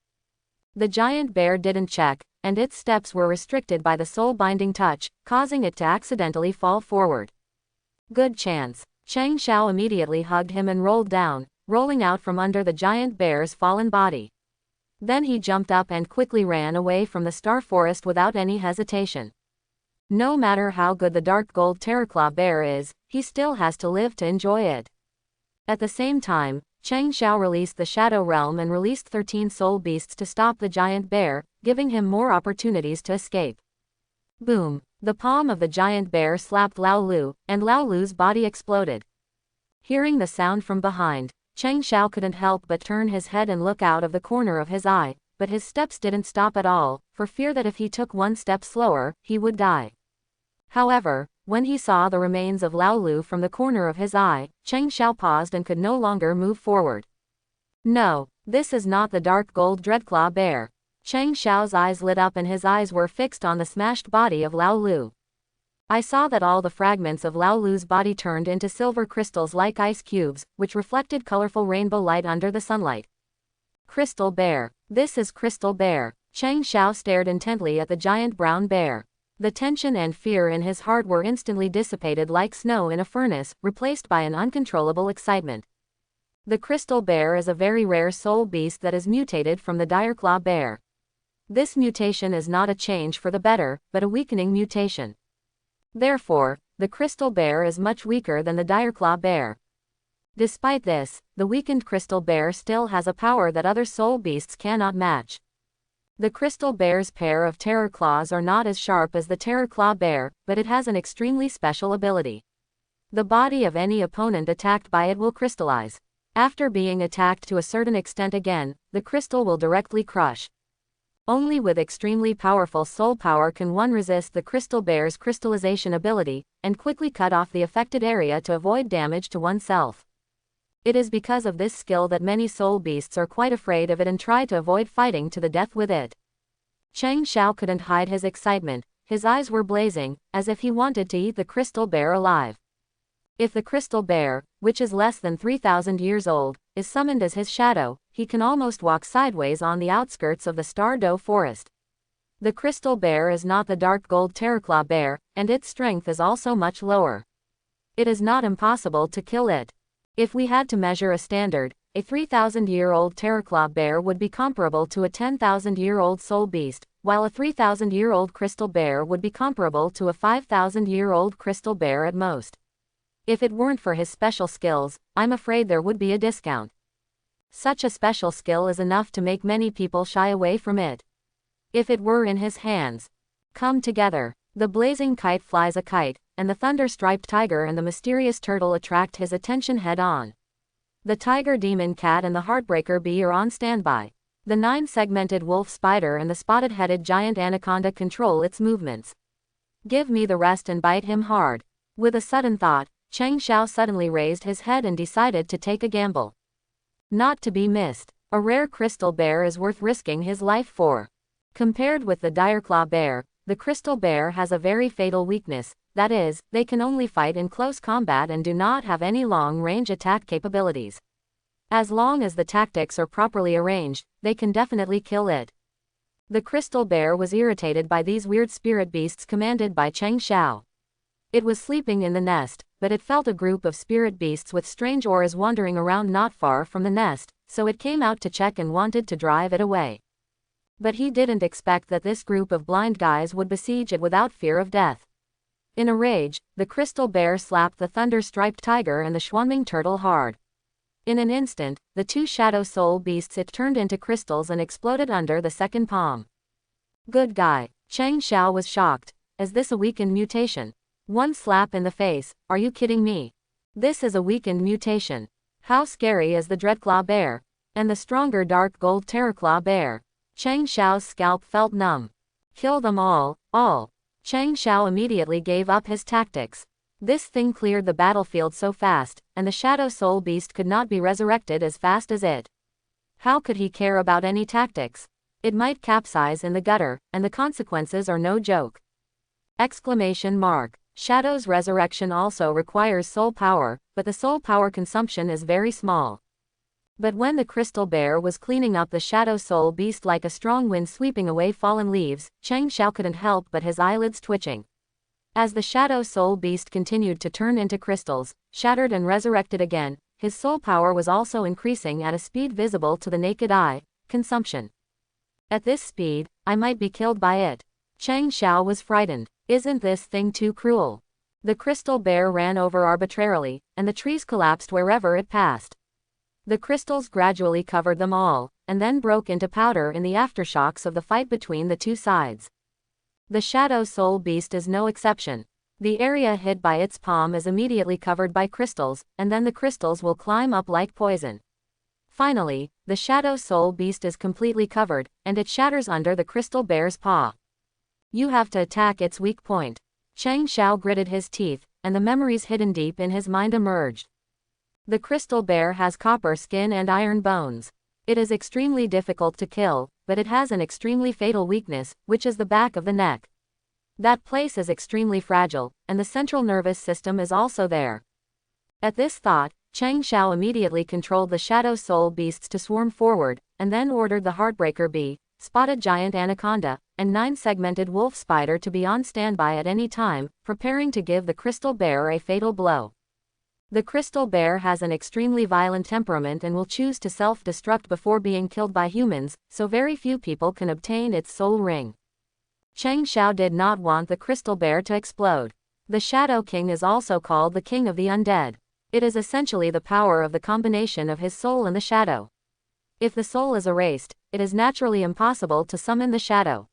The giant bear didn't check, and its steps were restricted by the soul-binding touch, causing it to accidentally fall forward. Good chance. Cheng Xiao immediately hugged him and rolled down, rolling out from under the giant bear's fallen body. Then he jumped up and quickly ran away from the Star Forest without any hesitation. No matter how good the dark gold terrorclaw bear is, he still has to live to enjoy it. At the same time, Cheng Xiao released the Shadow Realm and released 13 soul beasts to stop the giant bear, giving him more opportunities to escape. Boom! The palm of the giant bear slapped Lao Lu, and Lao Lu's body exploded. Hearing the sound from behind, Cheng Xiao couldn't help but turn his head and look out of the corner of his eye, but his steps didn't stop at all, for fear that if he took one step slower, he would die. However, when he saw the remains of Lao Lu from the corner of his eye, Cheng Xiao paused and could no longer move forward. No, this is not the dark gold dreadclaw bear. Cheng Xiao's eyes lit up and his eyes were fixed on the smashed body of Lao Lu. I saw that all the fragments of Lao Lu's body turned into silver crystals like ice cubes, which reflected colorful rainbow light under the sunlight. Crystal bear. This is Crystal bear. Cheng Xiao stared intently at the giant brown bear. The tension and fear in his heart were instantly dissipated like snow in a furnace, replaced by an uncontrollable excitement. The crystal bear is a very rare soul beast that is mutated from the Direclaw bear. This mutation is not a change for the better, but a weakening mutation. Therefore, the crystal bear is much weaker than the Direclaw bear. Despite this, the weakened crystal bear still has a power that other soul beasts cannot match. The crystal bear's pair of terror claws are not as sharp as the terror claw bear, but it has an extremely special ability. The body of any opponent attacked by it will crystallize. After being attacked to a certain extent again, the crystal will directly crush. Only with extremely powerful soul power can one resist the crystal bear's crystallization ability, and quickly cut off the affected area to avoid damage to oneself. It is because of this skill that many soul beasts are quite afraid of it and try to avoid fighting to the death with it. Cheng Xiao couldn't hide his excitement, his eyes were blazing, as if he wanted to eat the crystal bear alive. If the crystal bear, which is less than 3,000 years old, is summoned as his shadow, he can almost walk sideways on the outskirts of the Douluo forest. The crystal bear is not the dark gold terraclaw bear, and its strength is also much lower. It is not impossible to kill it. If we had to measure a standard, a 3,000-year-old terraclaw bear would be comparable to a 10,000-year-old soul beast, while a 3,000-year-old crystal bear would be comparable to a 5,000-year-old crystal bear at most. If it weren't for his special skills, I'm afraid there would be a discount. Such a special skill is enough to make many people shy away from it. If it were in his hands. Come together. The blazing kite flies a kite, and the thunder-striped tiger and the mysterious turtle attract his attention head-on. The tiger demon cat and the heartbreaker bee are on standby. The 9-segmented wolf spider and the spotted-headed giant anaconda control its movements. Give me the rest and bite him hard. With a sudden thought, Cheng Xiao suddenly raised his head and decided to take a gamble. Not to be missed. A rare crystal bear is worth risking his life for. Compared with the Direclaw bear, the crystal bear has a very fatal weakness, that is, they can only fight in close combat and do not have any long-range attack capabilities. As long as the tactics are properly arranged, they can definitely kill it. The crystal bear was irritated by these weird spirit beasts commanded by Cheng Xiao. It was sleeping in the nest, but it felt a group of spirit beasts with strange auras wandering around not far from the nest, so it came out to check and wanted to drive it away. But he didn't expect that this group of blind guys would besiege it without fear of death. In a rage, the crystal bear slapped the thunder-striped tiger and the Xuanming turtle hard. In an instant, the two shadow soul beasts it turned into crystals and exploded under the second palm. Good guy. Cheng Xiao was shocked. Is this a weakened mutation? One slap in the face. Are you kidding me? This is a weakened mutation. How scary is the Dreadclaw bear? And the stronger dark gold terraclaw bear? Cheng Xiao's scalp felt numb. Kill them all. Cheng Xiao immediately gave up his tactics. This thing cleared the battlefield so fast, and the shadow soul beast could not be resurrected as fast as it. How could he care about any tactics? It might capsize in the gutter, and the consequences are no joke. Exclamation mark. Shadow's resurrection also requires soul power, but the soul power consumption is very small. But when the crystal bear was cleaning up the shadow soul beast like a strong wind sweeping away fallen leaves, Cheng Xiao couldn't help but his eyelids twitching. As the shadow soul beast continued to turn into crystals, shattered and resurrected again, his soul power was also increasing at a speed visible to the naked eye. Consumption. At this speed, I might be killed by it. Cheng Xiao was frightened. Isn't this thing too cruel? The crystal bear ran over arbitrarily, and the trees collapsed wherever it passed. The crystals gradually covered them all, and then broke into powder in the aftershocks of the fight between the two sides. The shadow soul beast is no exception. The area hit by its palm is immediately covered by crystals, and then the crystals will climb up like poison. Finally, the shadow soul beast is completely covered, and it shatters under the crystal bear's paw. You have to attack its weak point. Cheng Xiao gritted his teeth, and the memories hidden deep in his mind emerged. The crystal bear has copper skin and iron bones. It is extremely difficult to kill, but it has an extremely fatal weakness, which is the back of the neck. That place is extremely fragile, and the central nervous system is also there. At this thought, Cheng Xiao immediately controlled the shadow soul beasts to swarm forward, and then ordered the heartbreaker bee, spotted giant anaconda, and 9-segmented wolf spider to be on standby at any time, preparing to give the crystal bear a fatal blow. The crystal bear has an extremely violent temperament and will choose to self-destruct before being killed by humans, so very few people can obtain its soul ring. Cheng Xiao did not want the crystal bear to explode. The Shadow King is also called the King of the Undead. It is essentially the power of the combination of his soul and the shadow. If the soul is erased, it is naturally impossible to summon the shadow.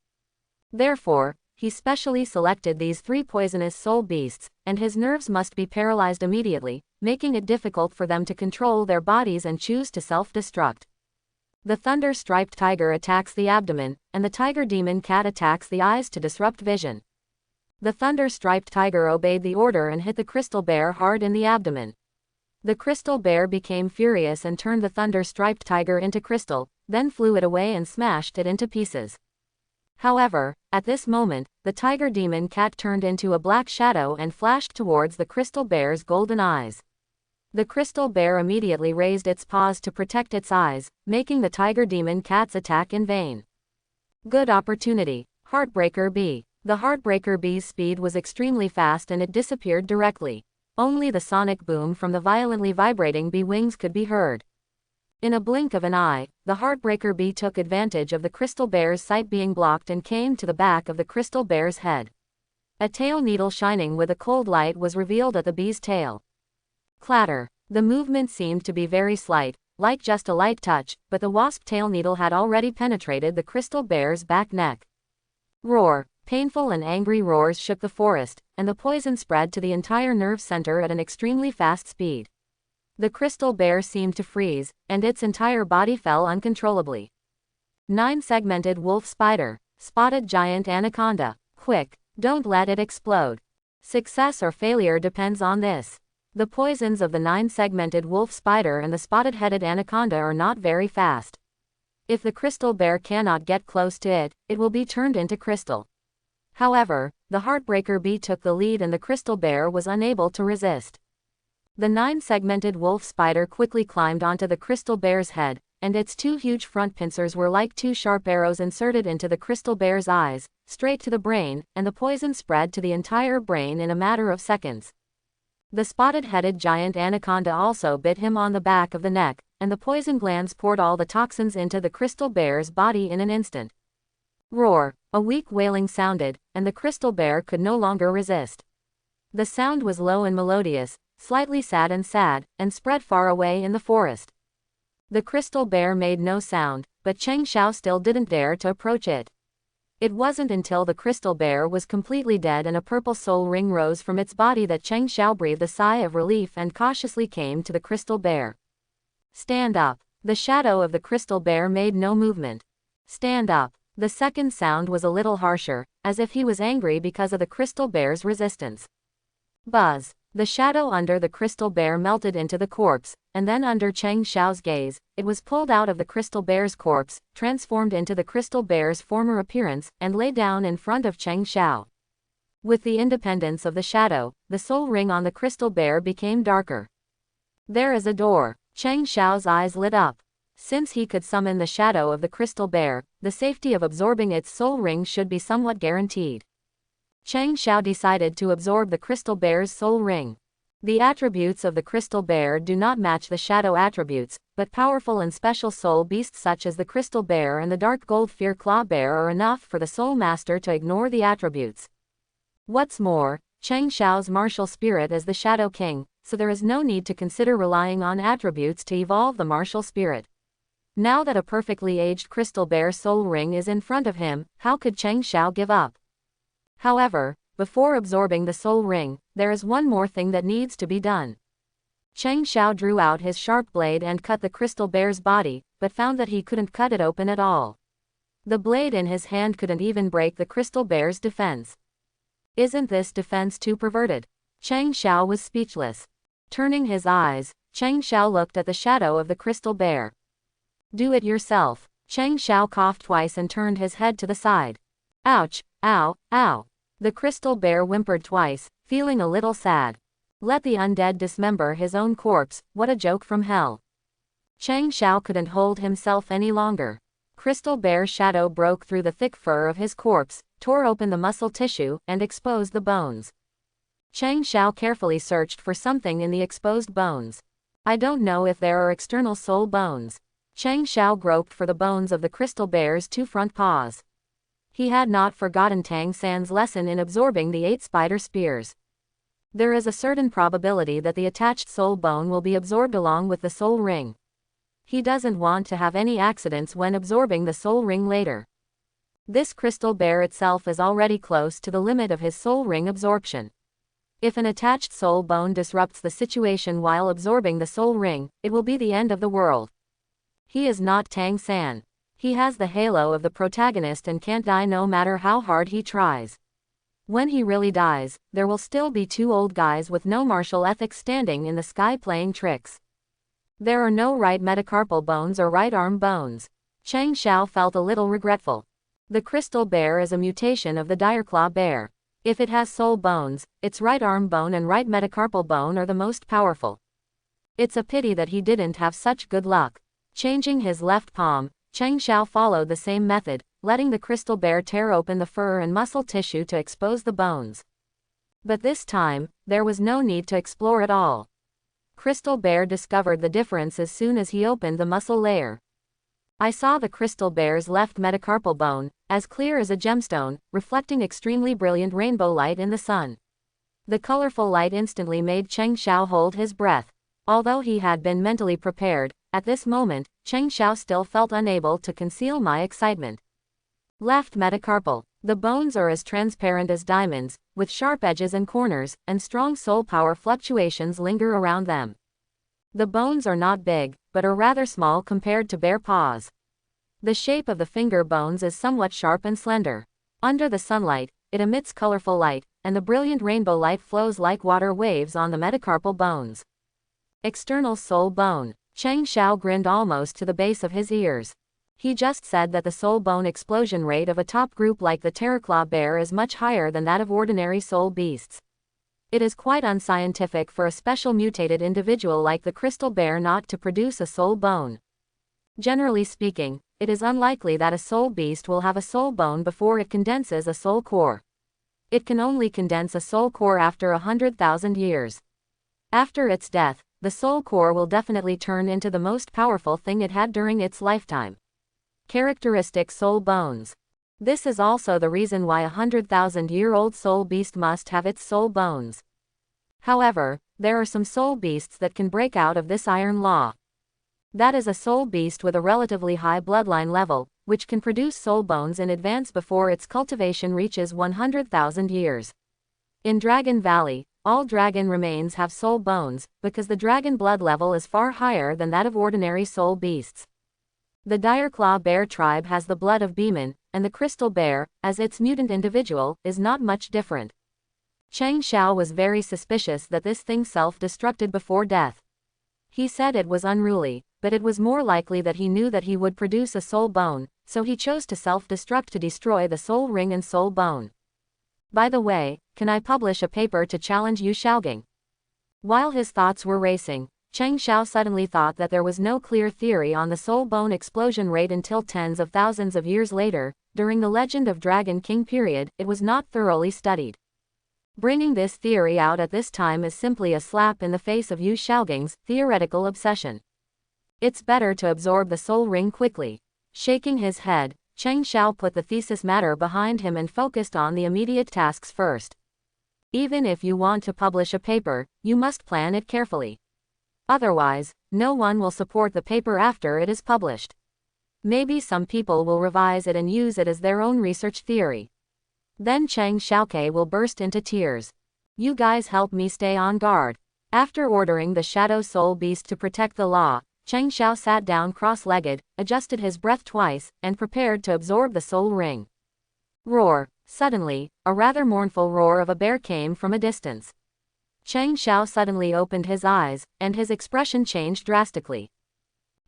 Therefore, he specially selected these 3 poisonous soul beasts, and his nerves must be paralyzed immediately, making it difficult for them to control their bodies and choose to self-destruct. The thunder-striped tiger attacks the abdomen, and the tiger demon cat attacks the eyes to disrupt vision. The thunder-striped tiger obeyed the order and hit the crystal bear hard in the abdomen. The crystal bear became furious and turned the thunder-striped tiger into crystal, then flew it away and smashed it into pieces. However, at this moment, the tiger demon cat turned into a black shadow and flashed towards the crystal bear's golden eyes. The crystal bear immediately raised its paws to protect its eyes, making the tiger demon cat's attack in vain. Good opportunity. Heartbreaker B. The Heartbreaker B's speed was extremely fast and it disappeared directly. Only the sonic boom from the violently vibrating bee wings could be heard. In a blink of an eye, the Heartbreaker Bee took advantage of the crystal bear's sight being blocked and came to the back of the crystal bear's head. A tail needle shining with a cold light was revealed at the bee's tail. Clatter. The movement seemed to be very slight, like just a light touch, but the wasp tail needle had already penetrated the crystal bear's back neck. Roar. Painful and angry roars shook the forest, and the poison spread to the entire nerve center at an extremely fast speed. The crystal bear seemed to freeze, and its entire body fell uncontrollably. 9-segmented wolf spider. Spotted giant anaconda. Quick, don't let it explode. Success or failure depends on this. The poisons of the 9-segmented wolf spider and the spotted-headed anaconda are not very fast. If the crystal bear cannot get close to it, it will be turned into crystal. However, the Heartbreaker Bee took the lead and the crystal bear was unable to resist. The 9-segmented wolf spider quickly climbed onto the crystal bear's head, and its 2 huge front pincers were like 2 sharp arrows inserted into the crystal bear's eyes, straight to the brain, and the poison spread to the entire brain in a matter of seconds. The spotted-headed giant anaconda also bit him on the back of the neck, and the poison glands poured all the toxins into the crystal bear's body in an instant. Roar. A weak wailing sounded, and the crystal bear could no longer resist. The sound was low and melodious, slightly sad, and spread far away in the forest. The crystal bear made no sound, but Cheng Xiao still didn't dare to approach it. It wasn't until the crystal bear was completely dead and a purple soul ring rose from its body that Cheng Xiao breathed a sigh of relief and cautiously came to the crystal bear. Stand up. The shadow of the crystal bear made no movement. Stand up. The second sound was a little harsher, as if he was angry because of the crystal bear's resistance. Buzz. The shadow under the crystal bear melted into the corpse, and then under Cheng Xiao's gaze, it was pulled out of the crystal bear's corpse, transformed into the crystal bear's former appearance, and lay down in front of Cheng Xiao. With the independence of the shadow, the soul ring on the crystal bear became darker. There is a door. Cheng Xiao's eyes lit up. Since he could summon the shadow of the crystal bear, the safety of absorbing its soul ring should be somewhat guaranteed. Cheng Xiao decided to absorb the crystal bear's soul ring. The attributes of the crystal bear do not match the shadow attributes, but powerful and special soul beasts such as the crystal bear and the dark gold fear claw bear are enough for the soul master to ignore the attributes. What's more, Cheng Xiao's martial spirit is the Shadow King, so there is no need to consider relying on attributes to evolve the martial spirit. Now that a perfectly aged crystal bear soul ring is in front of him, how could Cheng Xiao give up? However, before absorbing the soul ring, there is one more thing that needs to be done. Cheng Xiao drew out his sharp blade and cut the crystal bear's body, but found that he couldn't cut it open at all. The blade in his hand couldn't even break the crystal bear's defense. Isn't this defense too perverted? Cheng Xiao was speechless. Turning his eyes, Cheng Xiao looked at the shadow of the crystal bear. Do it yourself. Cheng Xiao coughed twice and turned his head to the side. Ouch, ow, ow. The crystal bear whimpered twice, feeling a little sad. Let the undead dismember his own corpse, what a joke from hell. Cheng Xiao couldn't hold himself any longer. Crystal bear's shadow broke through the thick fur of his corpse, tore open the muscle tissue, and exposed the bones. Cheng Xiao carefully searched for something in the exposed bones. I don't know if there are external soul bones. Cheng Xiao groped for the bones of the crystal bear's 2 front paws. He had not forgotten Tang San's lesson in absorbing the 8 spider spears. There is a certain probability that the attached soul bone will be absorbed along with the soul ring. He doesn't want to have any accidents when absorbing the soul ring later. This crystal bear itself is already close to the limit of his soul ring absorption. If an attached soul bone disrupts the situation while absorbing the soul ring, it will be the end of the world. He is not Tang San. He has the halo of the protagonist and can't die no matter how hard he tries. When he really dies, there will still be 2 old guys with no martial ethics standing in the sky playing tricks. There are no right metacarpal bones or right arm bones. Cheng Xiao felt a little regretful. The crystal bear is a mutation of the Direclaw bear. If it has soul bones, its right arm bone and right metacarpal bone are the most powerful. It's a pity that he didn't have such good luck. Changing his left palm, Cheng Xiao followed the same method, letting the crystal bear tear open the fur and muscle tissue to expose the bones. But this time, there was no need to explore at all. Crystal bear discovered the difference as soon as he opened the muscle layer. I saw the crystal bear's left metacarpal bone, as clear as a gemstone, reflecting extremely brilliant rainbow light in the sun. The colorful light instantly made Cheng Xiao hold his breath. Although he had been mentally prepared, at this moment, Cheng Xiao still felt unable to conceal my excitement. Left metacarpal. The bones are as transparent as diamonds, with sharp edges and corners, and strong soul power fluctuations linger around them. The bones are not big, but are rather small compared to bear paws. The shape of the finger bones is somewhat sharp and slender. Under the sunlight, it emits colorful light, and the brilliant rainbow light flows like water waves on the metacarpal bones. External soul bone. Cheng Xiao grinned almost to the base of his ears. He just said that the soul bone explosion rate of a top group like the Direclaw bear is much higher than that of ordinary soul beasts. It is quite unscientific for a special mutated individual like the crystal bear not to produce a soul bone. Generally speaking, it is unlikely that a soul beast will have a soul bone before it condenses a soul core. It can only condense a soul core after 100,000 years. After its death, the soul core will definitely turn into the most powerful thing it had during its lifetime. Characteristic soul bones. This is also the reason why a 100,000-year-old soul beast must have its soul bones. However, there are some soul beasts that can break out of this iron law. That is a soul beast with a relatively high bloodline level, which can produce soul bones in advance before its cultivation reaches 100,000 years. In Dragon Valley, all dragon remains have soul bones, because the dragon blood level is far higher than that of ordinary soul beasts. The Direclaw bear tribe has the blood of Beeman, and the crystal bear, as its mutant individual, is not much different. Cheng Xiao was very suspicious that this thing self-destructed before death. He said it was unruly, but it was more likely that he knew that he would produce a soul bone, so he chose to self-destruct to destroy the soul ring and soul bone. By the way, can I publish a paper to challenge Yu Shaogang? While his thoughts were racing, Cheng Xiao suddenly thought that there was no clear theory on the soul bone explosion rate until tens of thousands of years later. During the Legend of Dragon King period, it was not thoroughly studied. Bringing this theory out at this time is simply a slap in the face of Yu Shaogang's theoretical obsession. It's better to absorb the soul ring quickly. Shaking his head, Cheng Xiao put the thesis matter behind him and focused on the immediate tasks first. Even if you want to publish a paper, you must plan it carefully. Otherwise, no one will support the paper after it is published. Maybe some people will revise it and use it as their own research theory. Then Cheng Xiaoke will burst into tears. You guys help me stay on guard. After ordering the Shadow Soul Beast to protect the law, Cheng Xiao sat down cross-legged, adjusted his breath twice, and prepared to absorb the soul ring. Roar! Suddenly, a rather mournful roar of a bear came from a distance. Cheng Xiao suddenly opened his eyes, and his expression changed drastically.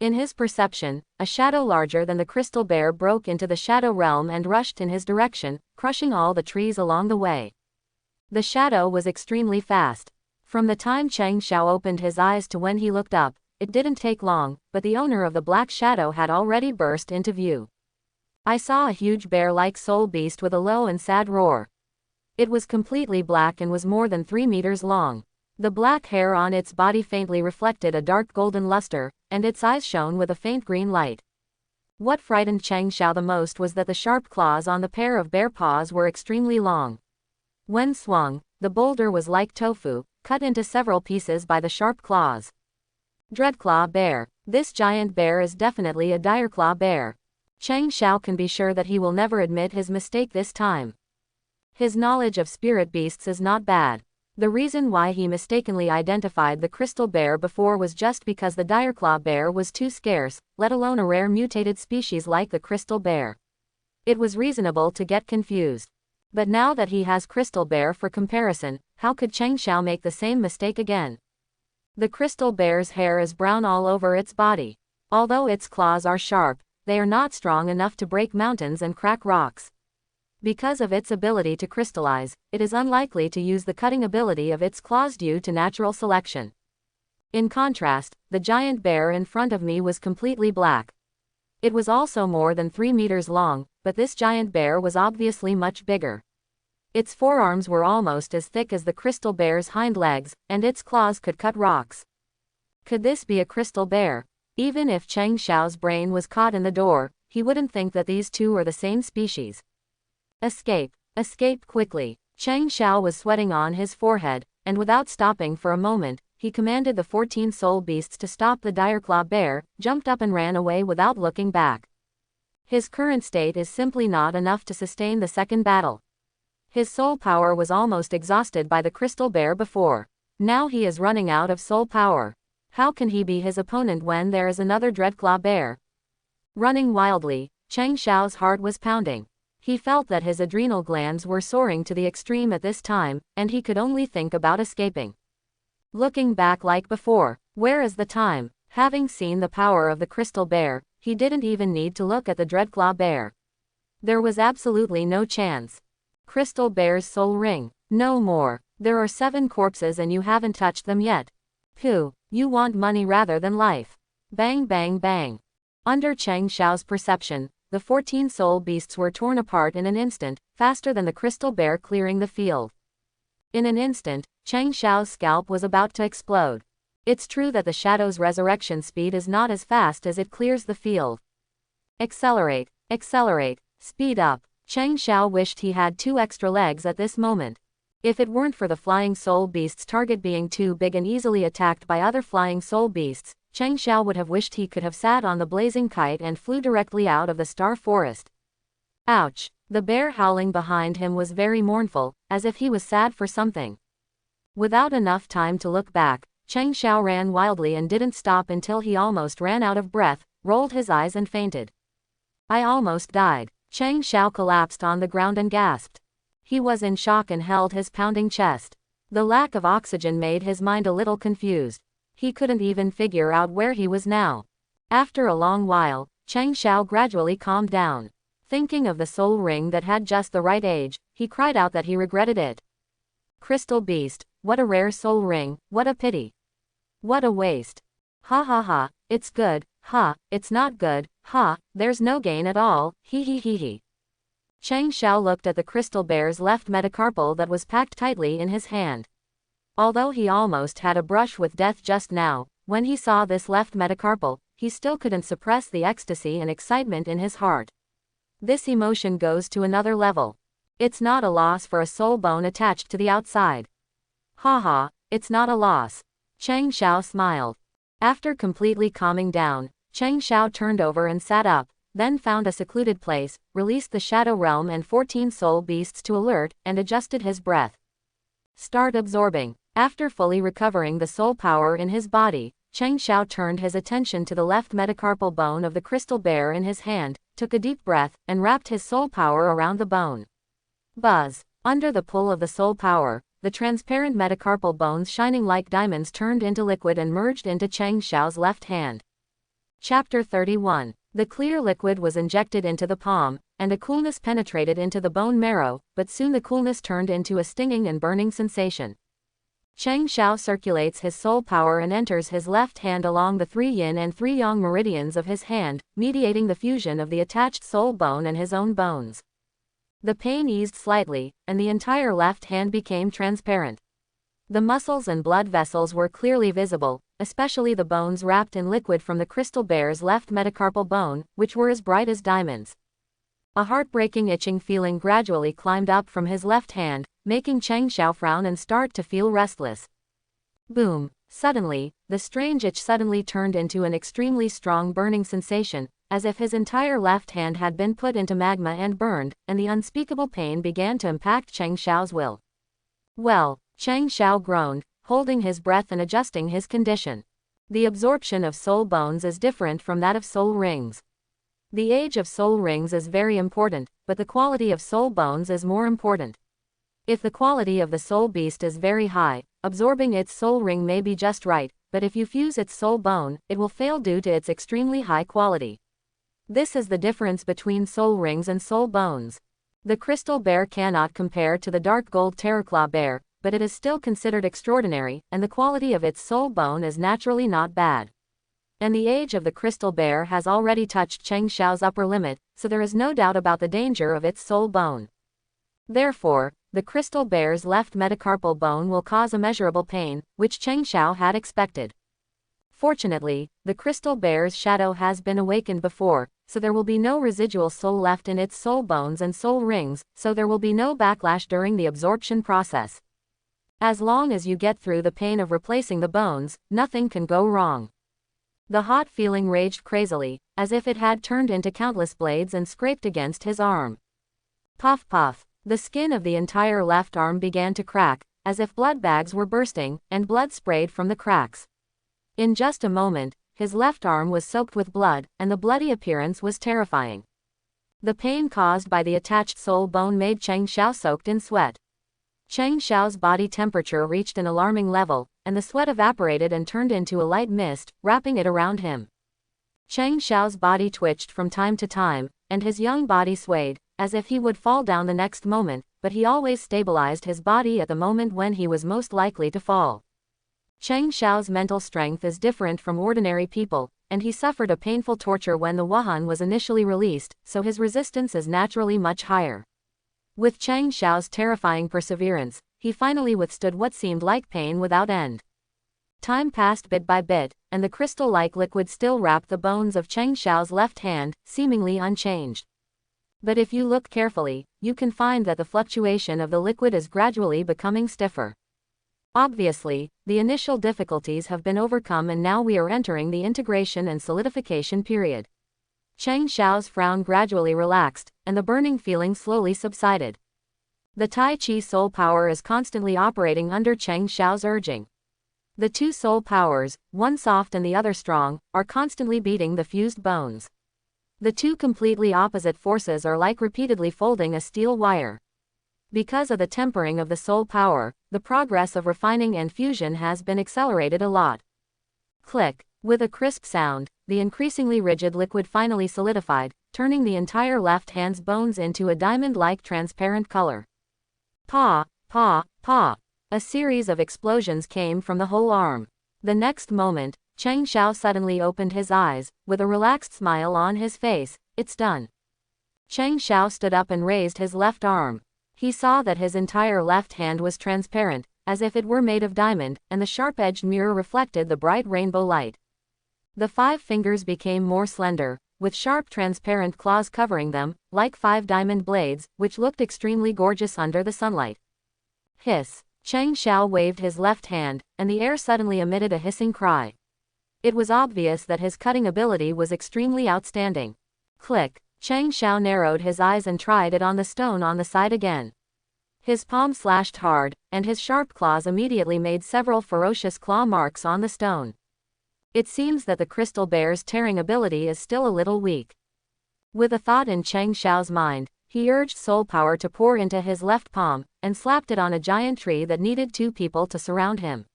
In his perception, a shadow larger than the crystal bear broke into the shadow realm and rushed in his direction, crushing all the trees along the way. The shadow was extremely fast. From the time Cheng Xiao opened his eyes to when he looked up, it didn't take long, but the owner of the black shadow had already burst into view. I saw a huge bear-like soul beast with a low and sad roar. It was completely black and was more than 3 meters long. The black hair on its body faintly reflected a dark golden luster, and its eyes shone with a faint green light. What frightened Cheng Xiao the most was that the sharp claws on the pair of bear paws were extremely long. When swung, the boulder was like tofu, cut into several pieces by the sharp claws. Dreadclaw bear. This giant bear is definitely a Direclaw bear. Cheng Xiao can be sure that he will never admit his mistake this time. His knowledge of spirit beasts is not bad. The reason why he mistakenly identified the crystal bear before was just because the Direclaw bear was too scarce, let alone a rare mutated species like the crystal bear. It was reasonable to get confused. But now that he has crystal bear for comparison, how could Cheng Xiao make the same mistake again? The crystal bear's hair is brown all over its body. Although its claws are sharp, they are not strong enough to break mountains and crack rocks. Because of its ability to crystallize, it is unlikely to use the cutting ability of its claws due to natural selection. In contrast, the giant bear in front of me was completely black. It was also more than 3 meters long, but this giant bear was obviously much bigger. Its forearms were almost as thick as the crystal bear's hind legs, and its claws could cut rocks. Could this be a crystal bear? Even if Cheng Xiao's brain was caught in the door, he wouldn't think that these two are the same species. Escape. Escape quickly. Cheng Xiao was sweating on his forehead, and without stopping for a moment, he commanded the 14 soul beasts to stop the Direclaw bear, jumped up and ran away without looking back. His current state is simply not enough to sustain the second battle. His soul power was almost exhausted by the crystal bear before. Now he is running out of soul power. How can he be his opponent when there is another Dreadclaw bear? Running wildly, Cheng Xiao's heart was pounding. He felt that his adrenal glands were soaring to the extreme at this time, and he could only think about escaping. Looking back like before, where is the time? Having seen the power of the crystal bear, he didn't even need to look at the Dreadclaw bear. There was absolutely no chance. Crystal bear's soul ring. No more. There are 7 corpses and you haven't touched them yet. Pooh, you want money rather than life. Bang bang bang. Under Cheng Xiao's perception, the 14 soul beasts were torn apart in an instant, faster than the crystal bear clearing the field. In an instant, Cheng Xiao's scalp was about to explode. It's true that the shadow's resurrection speed is not as fast as it clears the field. Accelerate, accelerate, speed up. Cheng Xiao wished he had 2 extra legs at this moment. If it weren't for the flying soul beast's target being too big and easily attacked by other flying soul beasts, Cheng Xiao would have wished he could have sat on the blazing kite and flew directly out of the star forest. Ouch! The bear howling behind him was very mournful, as if he was sad for something. Without enough time to look back, Cheng Xiao ran wildly and didn't stop until he almost ran out of breath, rolled his eyes and fainted. I almost died. Cheng Xiao collapsed on the ground and gasped. He was in shock and held his pounding chest. The lack of oxygen made his mind a little confused. He couldn't even figure out where he was now. After a long while, Cheng Xiao gradually calmed down. Thinking of the soul ring that had just the right age, he cried out that he regretted it. Crystal beast, what a rare soul ring, what a pity. What a waste. Ha ha ha, it's good, ha, it's not good, ha, there's no gain at all, he he he he. Cheng Xiao looked at the crystal bear's left metacarpal that was packed tightly in his hand. Although he almost had a brush with death just now, when he saw this left metacarpal, he still couldn't suppress the ecstasy and excitement in his heart. This emotion goes to another level. It's not a loss for a soul bone attached to the outside. Ha ha, it's not a loss. Cheng Xiao smiled. After completely calming down, Cheng Xiao turned over and sat up, then found a secluded place, released the shadow realm and 14 soul beasts to alert, and adjusted his breath. Start absorbing. After fully recovering the soul power in his body, Cheng Xiao turned his attention to the left metacarpal bone of the crystal bear in his hand, took a deep breath, and wrapped his soul power around the bone. Buzz! Under the pull of the soul power, the transparent metacarpal bones shining like diamonds turned into liquid and merged into Cheng Xiao's left hand. Chapter 31. The clear liquid was injected into the palm, and a coolness penetrated into the bone marrow, but soon the coolness turned into a stinging and burning sensation. Cheng Xiao circulates his soul power and enters his left hand along the 3 yin and 3 yang meridians of his hand, mediating the fusion of the attached soul bone and his own bones. The pain eased slightly, and the entire left hand became transparent. The muscles and blood vessels were clearly visible, especially the bones wrapped in liquid from the crystal bear's left metacarpal bone, which were as bright as diamonds. A heartbreaking itching feeling gradually climbed up from his left hand, making Cheng Xiao frown and start to feel restless. Boom! Suddenly, the strange itch suddenly turned into an extremely strong burning sensation, as if his entire left hand had been put into magma and burned, and the unspeakable pain began to impact Cheng Xiao's will. Well, Cheng Xiao groaned, holding his breath and adjusting his condition. The absorption of soul bones is different from that of soul rings. The age of soul rings is very important, but the quality of soul bones is more important. If the quality of the soul beast is very high, absorbing its soul ring may be just right, but if you fuse its soul bone, it will fail due to its extremely high quality. This is the difference between soul rings and soul bones. The crystal bear cannot compare to the dark gold terraclaw bear, but it is still considered extraordinary, and the quality of its soul bone is naturally not bad. And the age of the crystal bear has already touched Cheng Xiao's upper limit, so there is no doubt about the danger of its soul bone. Therefore, the crystal bear's left metacarpal bone will cause immeasurable pain, which Cheng Xiao had expected. Fortunately, the crystal bear's shadow has been awakened before, so there will be no residual soul left in its soul bones and soul rings, so there will be no backlash during the absorption process. As long as you get through the pain of replacing the bones, nothing can go wrong. The hot feeling raged crazily, as if it had turned into countless blades and scraped against his arm. Puff puff. The skin of the entire left arm began to crack, as if blood bags were bursting, and blood sprayed from the cracks. In just a moment, his left arm was soaked with blood, and the bloody appearance was terrifying. The pain caused by the attached soul bone made Cheng Xiao soaked in sweat. Cheng Xiao's body temperature reached an alarming level, and the sweat evaporated and turned into a light mist, wrapping it around him. Cheng Xiao's body twitched from time to time, and his young body swayed, as if he would fall down the next moment, but he always stabilized his body at the moment when he was most likely to fall. Cheng Xiao's mental strength is different from ordinary people, and he suffered a painful torture when the Wuhan was initially released, so his resistance is naturally much higher. With Cheng Xiao's terrifying perseverance, he finally withstood what seemed like pain without end. Time passed bit by bit, and the crystal-like liquid still wrapped the bones of Cheng Xiao's left hand, seemingly unchanged. But if you look carefully, you can find that the fluctuation of the liquid is gradually becoming stiffer. Obviously, the initial difficulties have been overcome and now we are entering the integration and solidification period. Cheng Xiao's frown gradually relaxed, and the burning feeling slowly subsided. The Tai Chi soul power is constantly operating under Cheng Xiao's urging. The two soul powers, one soft and the other strong, are constantly beating the fused bones. The two completely opposite forces are like repeatedly folding a steel wire. Because of the tempering of the soul power, the progress of refining and fusion has been accelerated a lot. Click. With a crisp sound, the increasingly rigid liquid finally solidified, turning the entire left hand's bones into a diamond-like transparent color. Pa, pa, pa. A series of explosions came from the whole arm. The next moment, Cheng Xiao suddenly opened his eyes, with a relaxed smile on his face. It's done. Cheng Xiao stood up and raised his left arm. He saw that his entire left hand was transparent, as if it were made of diamond, and the sharp-edged mirror reflected the bright rainbow light. The 5 fingers became more slender, with sharp transparent claws covering them, like 5 diamond blades, which looked extremely gorgeous under the sunlight. Hiss. Cheng Xiao waved his left hand, and the air suddenly emitted a hissing cry. It was obvious that his cutting ability was extremely outstanding. Click. Cheng Xiao narrowed his eyes and tried it on the stone on the side again. His palm slashed hard, and his sharp claws immediately made several ferocious claw marks on the stone. It seems that the crystal bear's tearing ability is still a little weak. With a thought in Cheng Xiao's mind, he urged soul power to pour into his left palm, and slapped it on a giant tree that needed 2 people to surround him.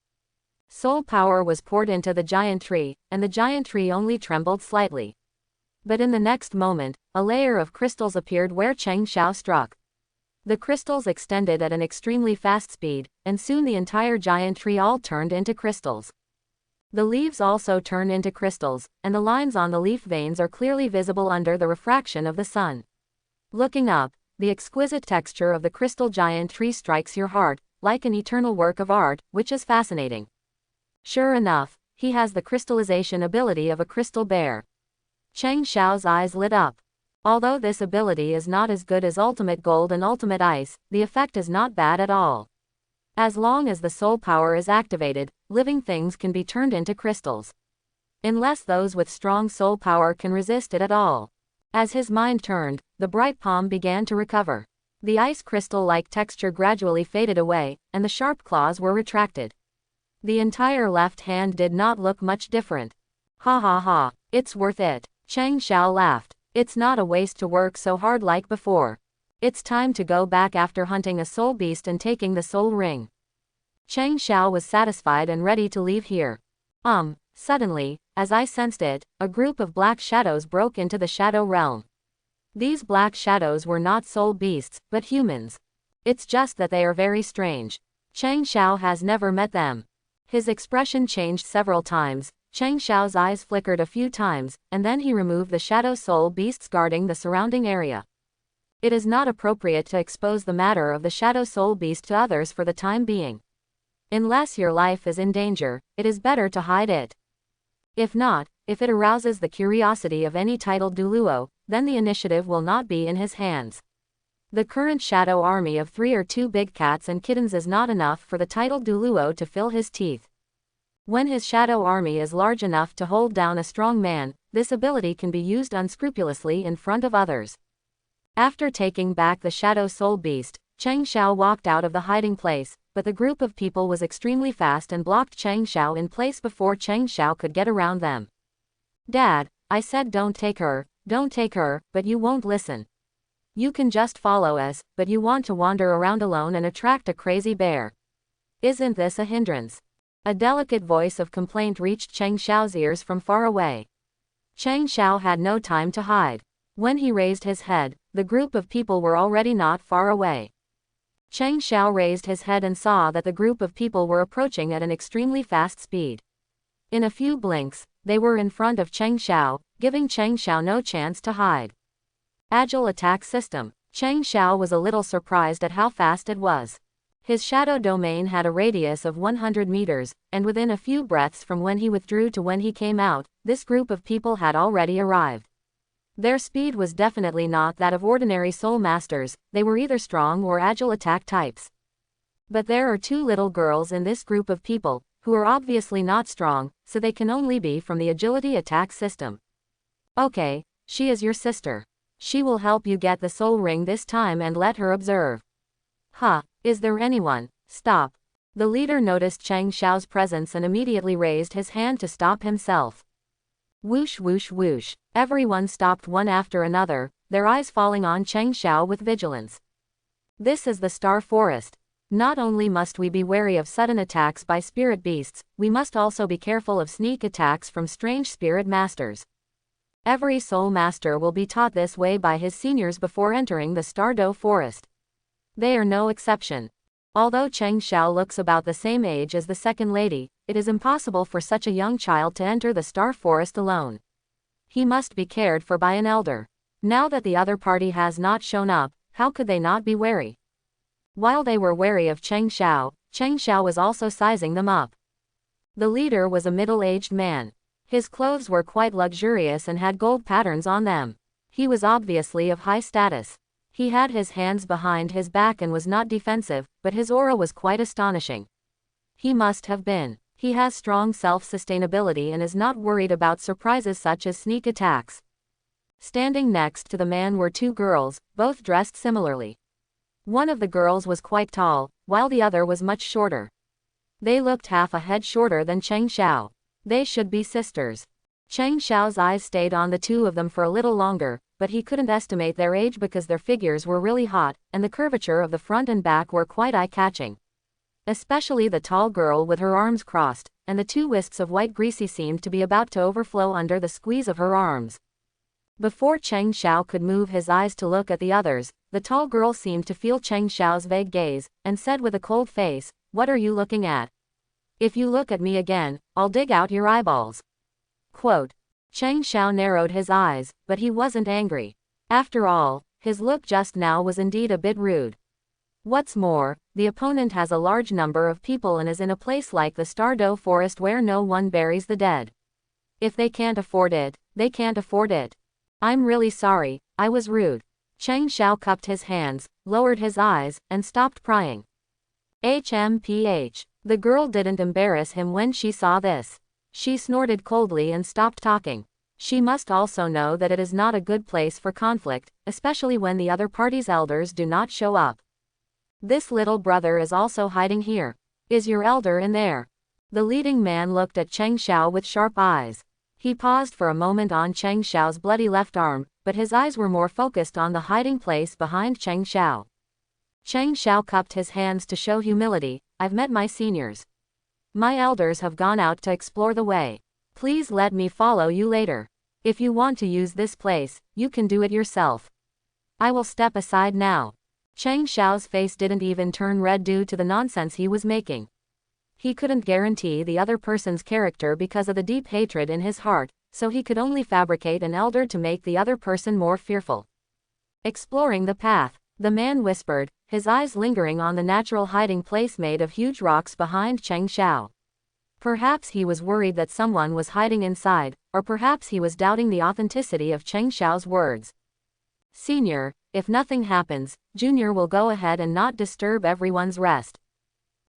Soul power was poured into the giant tree, and the giant tree only trembled slightly. But in the next moment, a layer of crystals appeared where Cheng Xiao struck. The crystals extended at an extremely fast speed, and soon the entire giant tree all turned into crystals. The leaves also turn into crystals, and the lines on the leaf veins are clearly visible under the refraction of the sun. Looking up, the exquisite texture of the crystal giant tree strikes your heart, like an eternal work of art, which is fascinating. Sure enough, he has the crystallization ability of a crystal bear. Cheng Xiao's eyes lit up. Although this ability is not as good as Ultimate Gold and Ultimate Ice, the effect is not bad at all. As long as the soul power is activated, living things can be turned into crystals. Unless those with strong soul power can resist it at all. As his mind turned, the bright palm began to recover. The ice crystal-like texture gradually faded away, and the sharp claws were retracted. The entire left hand did not look much different. Ha ha ha, it's worth it. Cheng Xiao laughed. It's not a waste to work so hard like before. It's time to go back after hunting a soul beast and taking the soul ring. Cheng Xiao was satisfied and ready to leave here. Suddenly, as I sensed it, a group of black shadows broke into the shadow realm. These black shadows were not soul beasts, but humans. It's just that they are very strange. Chang Xiao has never met them. His expression changed several times. Chang Xiao's eyes flickered a few times, and then he removed the shadow soul beasts guarding the surrounding area. It is not appropriate to expose the matter of the shadow soul beast to others for the time being. Unless your life is in danger, it is better to hide it. If not, if it arouses the curiosity of any titled Douluo, then the initiative will not be in his hands. The current shadow army of 3 or 2 big cats and kittens is not enough for the titled Douluo to fill his teeth. When his shadow army is large enough to hold down a strong man, this ability can be used unscrupulously in front of others. After taking back the shadow soul beast, Chang Xiao walked out of the hiding place, but the group of people was extremely fast and blocked Chang Xiao in place before Chang Xiao could get around them. Dad, I said don't take her, but you won't listen. You can just follow us, but you want to wander around alone and attract a crazy bear. Isn't this a hindrance? A delicate voice of complaint reached Chang Xiao's ears from far away. Chang Xiao had no time to hide. When he raised his head, the group of people were already not far away. Chang Xiao raised his head and saw that the group of people were approaching at an extremely fast speed. In a few blinks, they were in front of Chang Xiao, giving Chang Xiao no chance to hide. Agile attack system. Chang Xiao was a little surprised at how fast it was. His shadow domain had a radius of 100 meters, and within a few breaths from when he withdrew to when he came out, this group of people had already arrived. Their speed was definitely not that of ordinary soul masters, they were either strong or agile attack types. But there are 2 little girls in this group of people, who are obviously not strong, so they can only be from the agility attack system. Okay, she is your sister. She will help you get the soul ring this time and let her observe. Huh, is there anyone? Stop. The leader noticed Chang Xiao's presence and immediately raised his hand to stop himself. Whoosh whoosh whoosh. Everyone stopped one after another, their eyes falling on Chang Xiao with vigilance. This is the Star Forest. Not only must we be wary of sudden attacks by spirit beasts, we must also be careful of sneak attacks from strange spirit masters. Every soul master will be taught this way by his seniors before entering the Stardow Forest. They are no exception. Although Chang Xiao looks about the same age as the second lady, it is impossible for such a young child to enter the Star Forest alone. He must be cared for by an elder. Now that the other party has not shown up, how could they not be wary? While they were wary of Chang Xiao was also sizing them up. The leader was a middle-aged man. His clothes were quite luxurious and had gold patterns on them. He was obviously of high status. He had his hands behind his back and was not defensive, but his aura was quite astonishing. He must have been. He has strong self-sustainability and is not worried about surprises such as sneak attacks. Standing next to the man were 2 girls, both dressed similarly. One of the girls was quite tall, while the other was much shorter. They looked half a head shorter than Chang Xiao. They should be sisters. Chang Xiao's eyes stayed on the 2 of them for a little longer, but he couldn't estimate their age because their figures were really hot, and the curvature of the front and back were quite eye-catching. Especially the tall girl with her arms crossed, and the 2 wisps of white greasy seemed to be about to overflow under the squeeze of her arms. Before Chang Xiao could move his eyes to look at the others, the tall girl seemed to feel Chang Xiao's vague gaze, and said with a cold face, "What are you looking at? If you look at me again, I'll dig out your eyeballs." Quote. Chang Xiao narrowed his eyes, but he wasn't angry. After all, his look just now was indeed a bit rude. What's more, the opponent has a large number of people and is in a place like the Stardow Forest where no one buries the dead. If they can't afford it, they can't afford it. I'm really sorry, I was rude. Chang Xiao cupped his hands, lowered his eyes, and stopped prying. HMPH. The girl didn't embarrass him when she saw this. She snorted coldly and stopped talking. She must also know that it is not a good place for conflict, especially when the other party's elders do not show up. This little brother is also hiding here. Is your elder in there? The leading man looked at Chang Xiao with sharp eyes. He paused for a moment on Chang Xiao's bloody left arm, but his eyes were more focused on the hiding place behind Chang Xiao. Chang Xiao cupped his hands to show humility. I've met my seniors. My elders have gone out to explore the way. Please let me follow you later. If you want to use this place, you can do it yourself. I will step aside now. Cheng Xiao's face didn't even turn red due to the nonsense he was making. He couldn't guarantee the other person's character because of the deep hatred in his heart, so he could only fabricate an elder to make the other person more fearful. Exploring the path, the man whispered, his eyes lingering on the natural hiding place made of huge rocks behind Cheng Xiao. Perhaps he was worried that someone was hiding inside, or perhaps he was doubting the authenticity of Cheng Xiao's words. Senior, if nothing happens, Junior will go ahead and not disturb everyone's rest.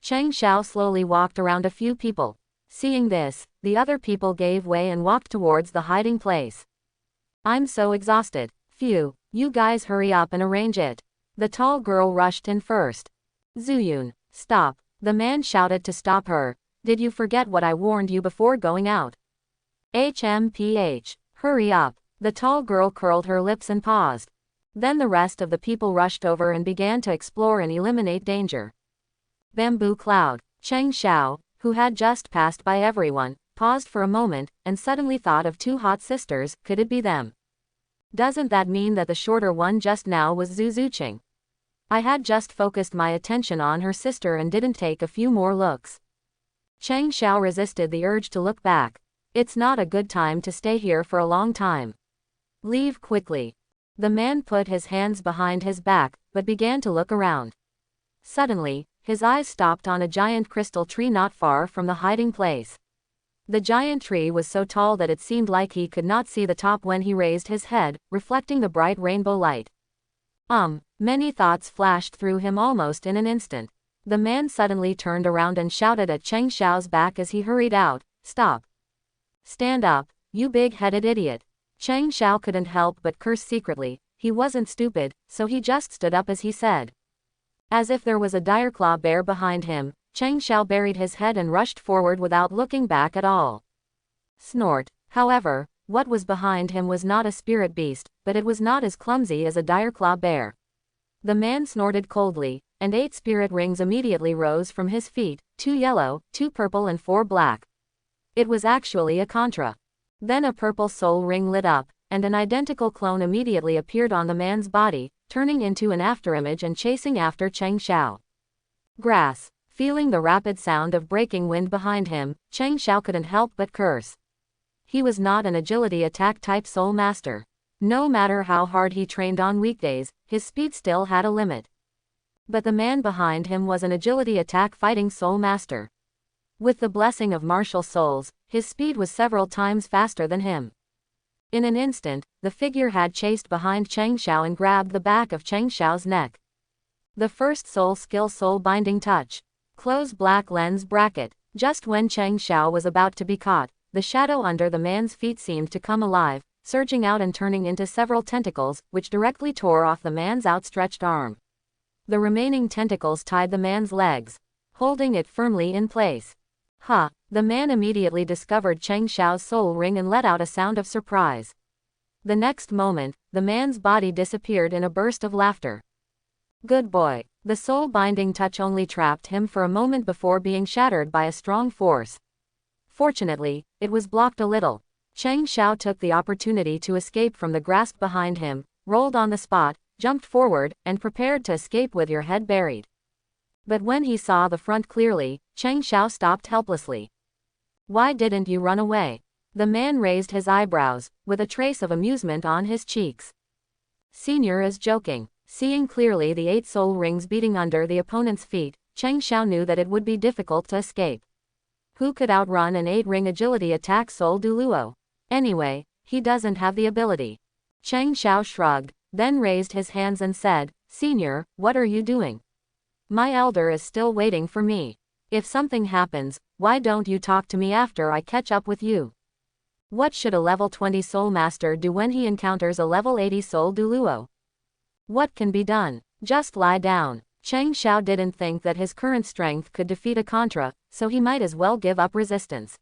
Cheng Xiao slowly walked around a few people. Seeing this, the other people gave way and walked towards the hiding place. I'm so exhausted. Phew, you guys hurry up and arrange it. The tall girl rushed in first. Zuyun, stop. The man shouted to stop her. Did you forget what I warned you before going out? HMPH, hurry up. The tall girl curled her lips and paused. Then the rest of the people rushed over and began to explore and eliminate danger. Bamboo Cloud. Cheng Xiao, who had just passed by everyone, paused for a moment, and suddenly thought of two hot sisters. Could it be them? Doesn't that mean that the shorter one just now was Zhu Zuqing? I had just focused my attention on her sister and didn't take a few more looks. Cheng Xiao resisted the urge to look back. It's not a good time to stay here for a long time. Leave quickly. The man put his hands behind his back, but began to look around. Suddenly, his eyes stopped on a giant crystal tree not far from the hiding place. The giant tree was so tall that it seemed like he could not see the top when he raised his head, reflecting the bright rainbow light. Many thoughts flashed through him almost in an instant. The man suddenly turned around and shouted at Cheng Xiao's back as he hurried out, "Stop! Stand up, you big-headed idiot!" Cheng Xiao couldn't help but curse secretly. He wasn't stupid, so he just stood up as he said. As if there was a dire claw bear behind him, Cheng Xiao buried his head and rushed forward without looking back at all. Snort. However, what was behind him was not a spirit beast, but it was not as clumsy as a dire claw bear. The man snorted coldly, and 8 spirit rings immediately rose from his feet, 2 yellow, 2 purple and 4 black. It was actually a contra. Then a purple soul ring lit up, and an identical clone immediately appeared on the man's body, turning into an afterimage and chasing after Cheng Xiao. Grass. Feeling the rapid sound of breaking wind behind him, Cheng Xiao couldn't help but curse. He was not an agility attack type soul master. No matter how hard he trained on weekdays, his speed still had a limit. But the man behind him was an agility attack fighting soul master. With the blessing of martial souls, his speed was several times faster than him. In an instant, the figure had chased behind Cheng Xiao and grabbed the back of Cheng Xiao's neck. The first soul skill soul binding touch. Close black lens bracket. Just when Cheng Xiao was about to be caught, the shadow under the man's feet seemed to come alive, surging out and turning into several tentacles, which directly tore off the man's outstretched arm. The remaining tentacles tied the man's legs, holding it firmly in place. The man immediately discovered Cheng Xiao's soul ring and let out a sound of surprise. The next moment, the man's body disappeared in a burst of laughter. Good boy. The soul binding touch only trapped him for a moment before being shattered by a strong force. Fortunately, it was blocked a little. Cheng Xiao took the opportunity to escape from the grasp behind him, rolled on the spot, jumped forward, and prepared to escape with your head buried. But when he saw the front clearly, Cheng Xiao stopped helplessly. Why didn't you run away? The man raised his eyebrows, with a trace of amusement on his cheeks. Senior is joking. Seeing clearly the 8 soul rings beating under the opponent's feet, Cheng Xiao knew that it would be difficult to escape. Who could outrun an 8-ring agility attack soul Douluo? Anyway, he doesn't have the ability. Cheng Xiao shrugged, then raised his hands and said, "Senior, what are you doing? My elder is still waiting for me. If something happens, why don't you talk to me after I catch up with you?" What should a level 20 soul master do when he encounters a level 80 soul Douluo? What can be done? Just lie down. Cheng Xiao didn't think that his current strength could defeat a contra, so he might as well give up resistance.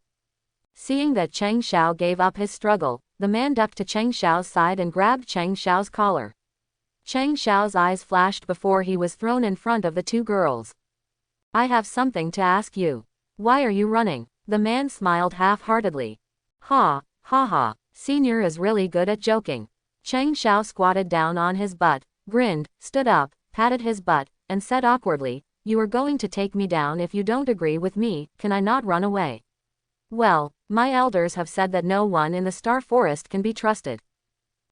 Seeing that Cheng Xiao gave up his struggle, the man ducked to Cheng Xiao's side and grabbed Cheng Xiao's collar. Cheng Xiao's eyes flashed before he was thrown in front of the 2 girls. "I have something to ask you. Why are you running?" The man smiled half-heartedly. Ha, ha ha, Senior is really good at joking. Cheng Xiao squatted down on his butt, grinned, stood up, patted his butt, and said awkwardly, you are going to take me down if you don't agree with me, can I not run away? Well, my elders have said that no one in the Star Forest can be trusted.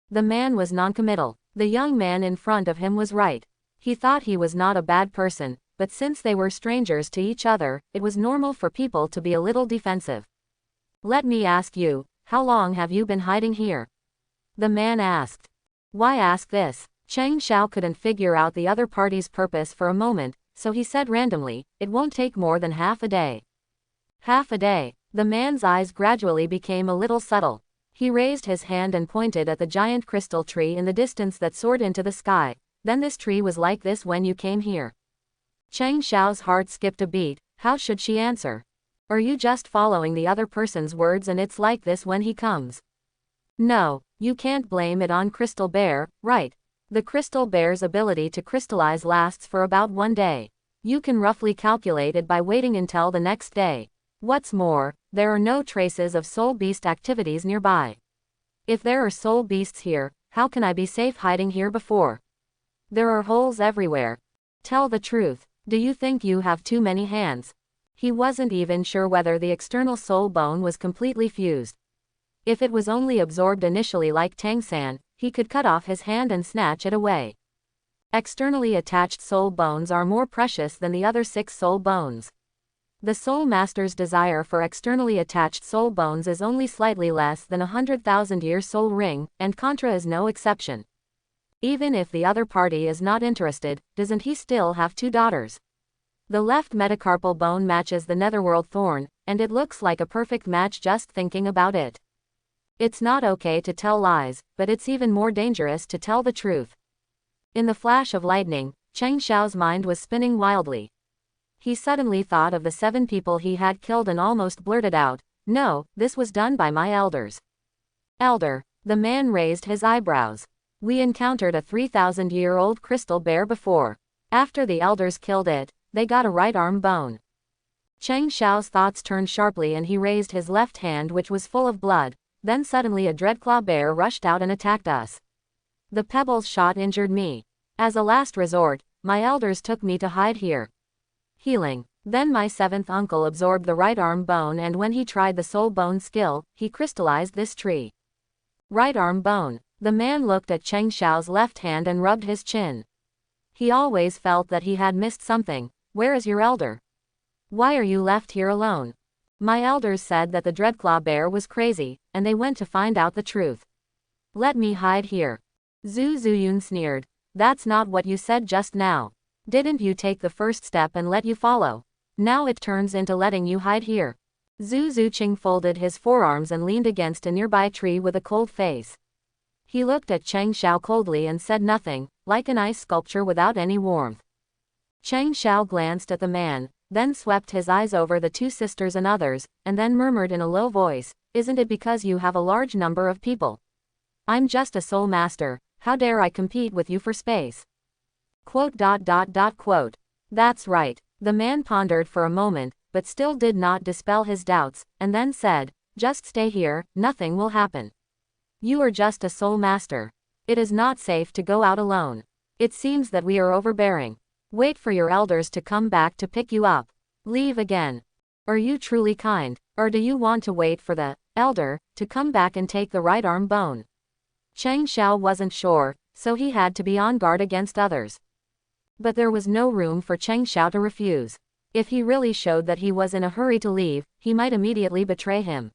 The man was noncommittal. The young man in front of him was right. He thought he was not a bad person, but since they were strangers to each other, it was normal for people to be a little defensive. Let me ask you, how long have you been hiding here? The man asked. Why ask this? Cheng Xiao couldn't figure out the other party's purpose for a moment, so he said randomly, it won't take more than half a day. Half a day. The man's eyes gradually became a little subtle. He raised his hand and pointed at the giant crystal tree in the distance that soared into the sky. Then this tree was like this when you came here. Cheng Xiao's heart skipped a beat. How should she answer? Are you just following the other person's words and it's like this when he comes? No, you can't blame it on Crystal Bear, right? The Crystal Bear's ability to crystallize lasts for about 1 day. You can roughly calculate it by waiting until the next day. What's more, there are no traces of soul beast activities nearby. If there are soul beasts here, how can I be safe hiding here before? There are holes everywhere. Tell the truth, do you think you have too many hands? He wasn't even sure whether the external soul bone was completely fused. If it was only absorbed initially like Tang-san, he could cut off his hand and snatch it away. Externally attached soul bones are more precious than the other 6 soul bones. The Soul Master's desire for externally attached soul bones is only slightly less than 100,000-year soul ring, and Contra is no exception. Even if the other party is not interested, doesn't he still have 2 daughters? The left metacarpal bone matches the netherworld thorn, and it looks like a perfect match just thinking about it. It's not okay to tell lies, but it's even more dangerous to tell the truth. In the flash of lightning, Cheng Xiao's mind was spinning wildly. He suddenly thought of the 7 people he had killed and almost blurted out, no, this was done by my elders. Elder. The man raised his eyebrows. We encountered a 3,000-year-old crystal bear before. After the elders killed it, they got a right arm bone. Cheng Xiao's thoughts turned sharply and he raised his left hand which was full of blood. Then suddenly a dreadclaw bear rushed out and attacked us. The pebbles shot injured me. As a last resort, my elders took me to hide here. Healing. Then my 7th uncle absorbed the right arm bone and when he tried the soul bone skill, he crystallized this tree. Right arm bone. The man looked at Cheng Xiao's left hand and rubbed his chin. He always felt that he had missed something. Where is your elder? Why are you left here alone? My elders said that the dreadclaw bear was crazy, and they went to find out the truth. Let me hide here. Zhu Zuyun sneered. That's not what you said just now. Didn't you take the first step and let you follow? Now it turns into letting you hide here. Zhu Zuqing folded his forearms and leaned against a nearby tree with a cold face. He looked at Cheng Xiao coldly and said nothing, like an ice sculpture without any warmth. Cheng Xiao glanced at the man, then swept his eyes over the 2 sisters and others, and then murmured in a low voice, isn't it because you have a large number of people? I'm just a soul master, how dare I compete with you for space? Quote. That's right. The man pondered for a moment, but still did not dispel his doubts, and then said, just stay here, nothing will happen. You are just a soul master. It is not safe to go out alone. It seems that we are overbearing. Wait for your elders to come back to pick you up. Leave again. Are you truly kind, or do you want to wait for the elder to come back and take the right arm bone? Cheng Xiao wasn't sure, so he had to be on guard against others. But there was no room for Cheng Xiao to refuse. If he really showed that he was in a hurry to leave, he might immediately betray him.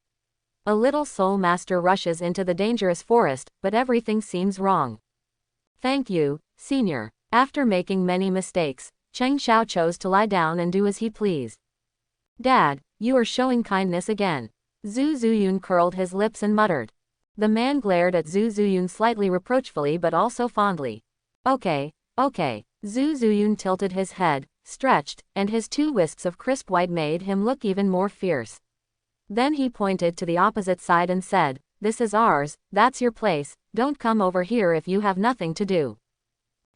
A little soul master rushes into the dangerous forest, but everything seems wrong. Thank you, Senior. After making many mistakes, Cheng Xiao chose to lie down and do as he pleased. Dad, you are showing kindness again. Zhu Zuyun curled his lips and muttered. The man glared at Zhu Zuyun slightly reproachfully but also fondly. Okay. Zhu Zuyun tilted his head, stretched, and his 2 wisps of crisp white made him look even more fierce. Then he pointed to the opposite side and said, this is ours, that's your place, don't come over here if you have nothing to do.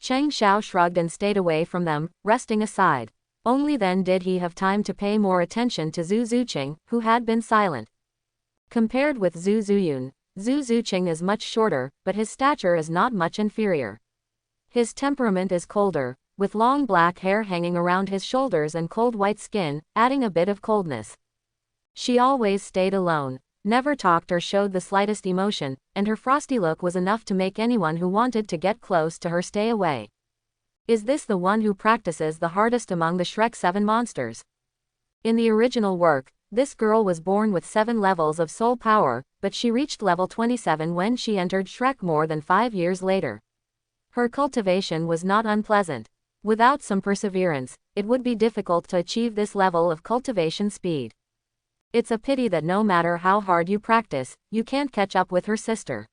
Cheng Xiao shrugged and stayed away from them, resting aside. Only then did he have time to pay more attention to Zhu Zuqing, who had been silent. Compared with Zhu Zuyun, Zhu Zuqing is much shorter, but his stature is not much inferior. His temperament is colder, with long black hair hanging around his shoulders and cold white skin, adding a bit of coldness. She always stayed alone, never talked or showed the slightest emotion, and her frosty look was enough to make anyone who wanted to get close to her stay away. Is this the one who practices the hardest among the Shrek 7 monsters? In the original work, this girl was born with 7 levels of soul power, but she reached level 27 when she entered Shrek more than 5 years later. Her cultivation was not unpleasant. Without some perseverance, it would be difficult to achieve this level of cultivation speed. It's a pity that no matter how hard you practice, you can't catch up with her sister.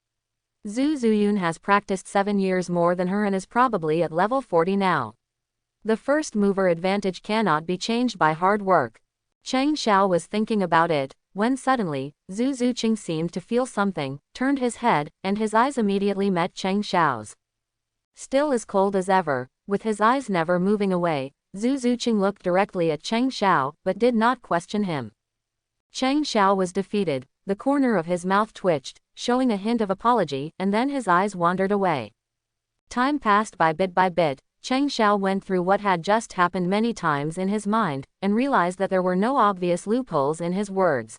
Zhu Zuyun has practiced 7 years more than her and is probably at level 40 now. The first mover advantage cannot be changed by hard work. Cheng Xiao was thinking about it, when suddenly, Zhu Zuqing seemed to feel something, turned his head, and his eyes immediately met Cheng Xiao's. Still as cold as ever, with his eyes never moving away, Zhu Zuqing looked directly at Cheng Xiao, but did not question him. Cheng Xiao was defeated, the corner of his mouth twitched, showing a hint of apology, and then his eyes wandered away. Time passed by bit, Cheng Xiao went through what had just happened many times in his mind, and realized that there were no obvious loopholes in his words.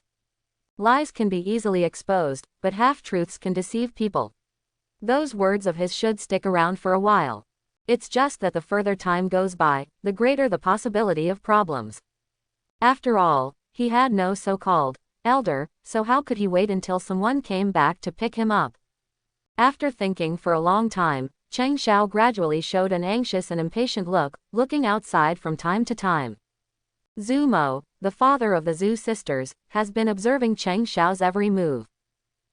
Lies can be easily exposed, but half-truths can deceive people. Those words of his should stick around for a while. It's just that the further time goes by, the greater the possibility of problems. After all, he had no so-called elder, so how could he wait until someone came back to pick him up? After thinking for a long time, Cheng Xiao gradually showed an anxious and impatient look, looking outside from time to time. Zhu Mo, the father of the Zhu sisters, has been observing Cheng Xiao's every move.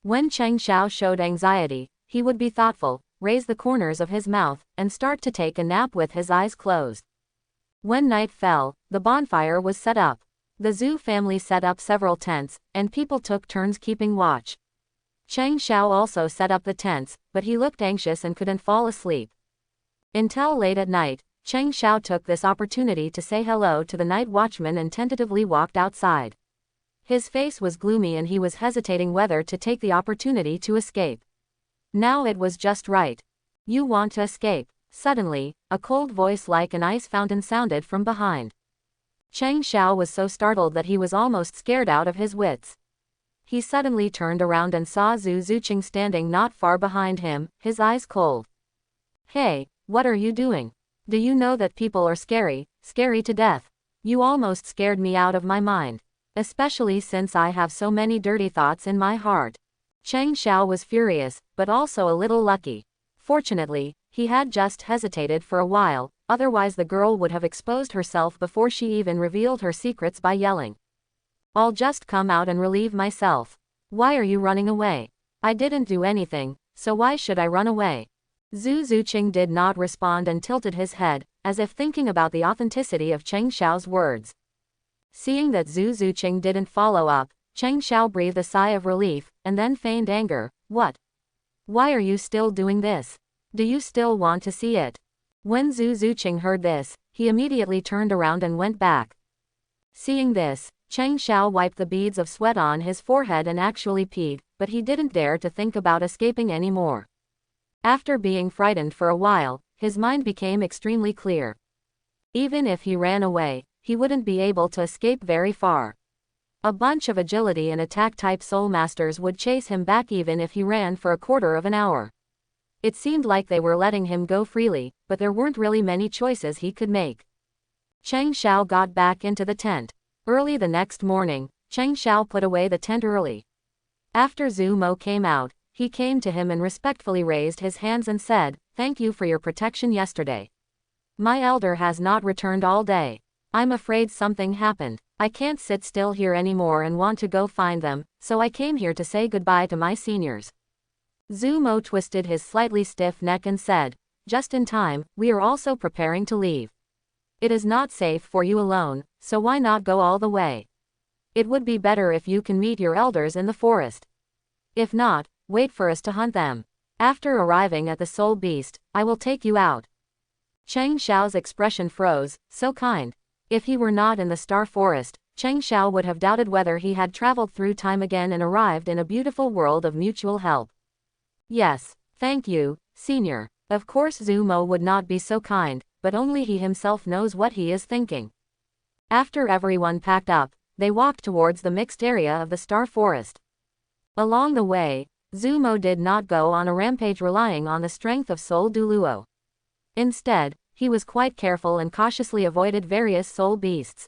When Cheng Xiao showed anxiety, he would be thoughtful, raise the corners of his mouth, and start to take a nap with his eyes closed. When night fell, the bonfire was set up. The Zhu family set up several tents, and people took turns keeping watch. Cheng Xiao also set up the tents, but he looked anxious and couldn't fall asleep. Until late at night, Cheng Xiao took this opportunity to say hello to the night watchman and tentatively walked outside. His face was gloomy and he was hesitating whether to take the opportunity to escape. Now it was just right. You want to escape? Suddenly, a cold voice like an ice fountain sounded from behind. Cheng Xiao was so startled that he was almost scared out of his wits. He suddenly turned around and saw Zhu Zuqing standing not far behind him, his eyes cold. Hey, what are you doing? Do you know that people are scary to death? You almost scared me out of my mind. Especially since I have so many dirty thoughts in my heart. Cheng Xiao was furious, but also a little lucky. Fortunately, he had just hesitated for a while, otherwise the girl would have exposed herself before she even revealed her secrets by yelling. I'll just come out and relieve myself. Why are you running away? I didn't do anything, so why should I run away? Zhu Zuqing did not respond and tilted his head, as if thinking about the authenticity of Cheng Xiao's words. Seeing that Zhu Zuqing didn't follow up, Cheng Xiao breathed a sigh of relief, and then feigned anger. What? Why are you still doing this? Do you still want to see it? When Zhu Zuqing heard this, he immediately turned around and went back. Seeing this, Cheng Xiao wiped the beads of sweat on his forehead and actually peed, but he didn't dare to think about escaping anymore. After being frightened for a while, his mind became extremely clear. Even if he ran away, he wouldn't be able to escape very far. A bunch of agility and attack-type soul masters would chase him back even if he ran for a quarter of an hour. It seemed like they were letting him go freely, but there weren't really many choices he could make. Cheng Xiao got back into the tent. Early the next morning, Cheng Xiao put away the tent early. After Zhu Mo came out, he came to him and respectfully raised his hands and said, "Thank you for your protection yesterday. My elder has not returned all day. I'm afraid something happened. I can't sit still here anymore and want to go find them, so I came here to say goodbye to my seniors." Zhu Mo twisted his slightly stiff neck and said, "Just in time, we are also preparing to leave. It is not safe for you alone, so why not go all the way? It would be better if you can meet your elders in the forest. If not, wait for us to hunt them. After arriving at the soul beast, I will take you out." Cheng Xiao's expression froze. So kind. If he were not in the Star Forest, Cheng Xiao would have doubted whether he had traveled through time again and arrived in a beautiful world of mutual help. Yes, thank you, senior. Of course Zumo would not be so kind, but only he himself knows what he is thinking. After everyone packed up, they walked towards the mixed area of the Star Forest. Along the way, Zumo did not go on a rampage relying on the strength of Soul Douluo. Instead, he was quite careful and cautiously avoided various soul beasts.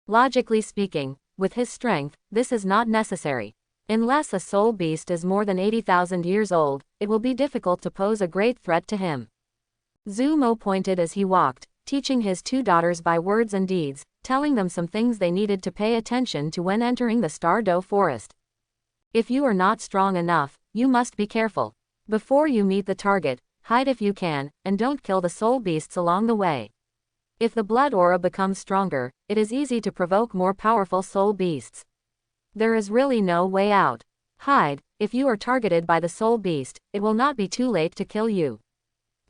Logically speaking, with his strength, this is not necessary. Unless a soul beast is more than 80,000 years old, it will be difficult to pose a great threat to him. Zumo pointed as he walked, teaching his two daughters by words and deeds, telling them some things they needed to pay attention to when entering the Star Forest. If you are not strong enough, you must be careful. Before you meet the target, hide if you can, and don't kill the soul beasts along the way. If the blood aura becomes stronger, it is easy to provoke more powerful soul beasts. There is really no way out. Hide. If you are targeted by the soul beast, it will not be too late to kill you.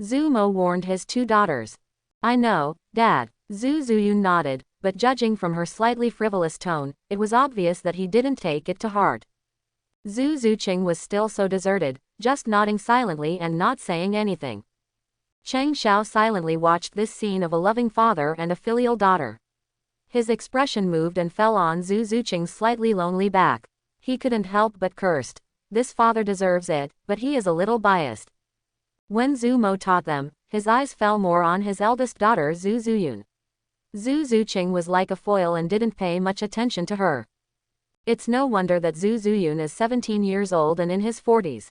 Zumo warned his two daughters. I know, Dad. Zhu Zuyun nodded, but judging from her slightly frivolous tone, it was obvious that he didn't take it to heart. Zhu Zuqing was still so deserted, just nodding silently and not saying anything. Cheng Xiao silently watched this scene of a loving father and a filial daughter. His expression moved and fell on Zhu Zuqing's slightly lonely back. He couldn't help but cursed. This father deserves it, but he is a little biased. When Zumo taught them, his eyes fell more on his eldest daughter Zhu Zuyun. Zhu Zuqing was like a foil and didn't pay much attention to her. It's no wonder that Zhu Zuyun is 17 years old and in his 40s.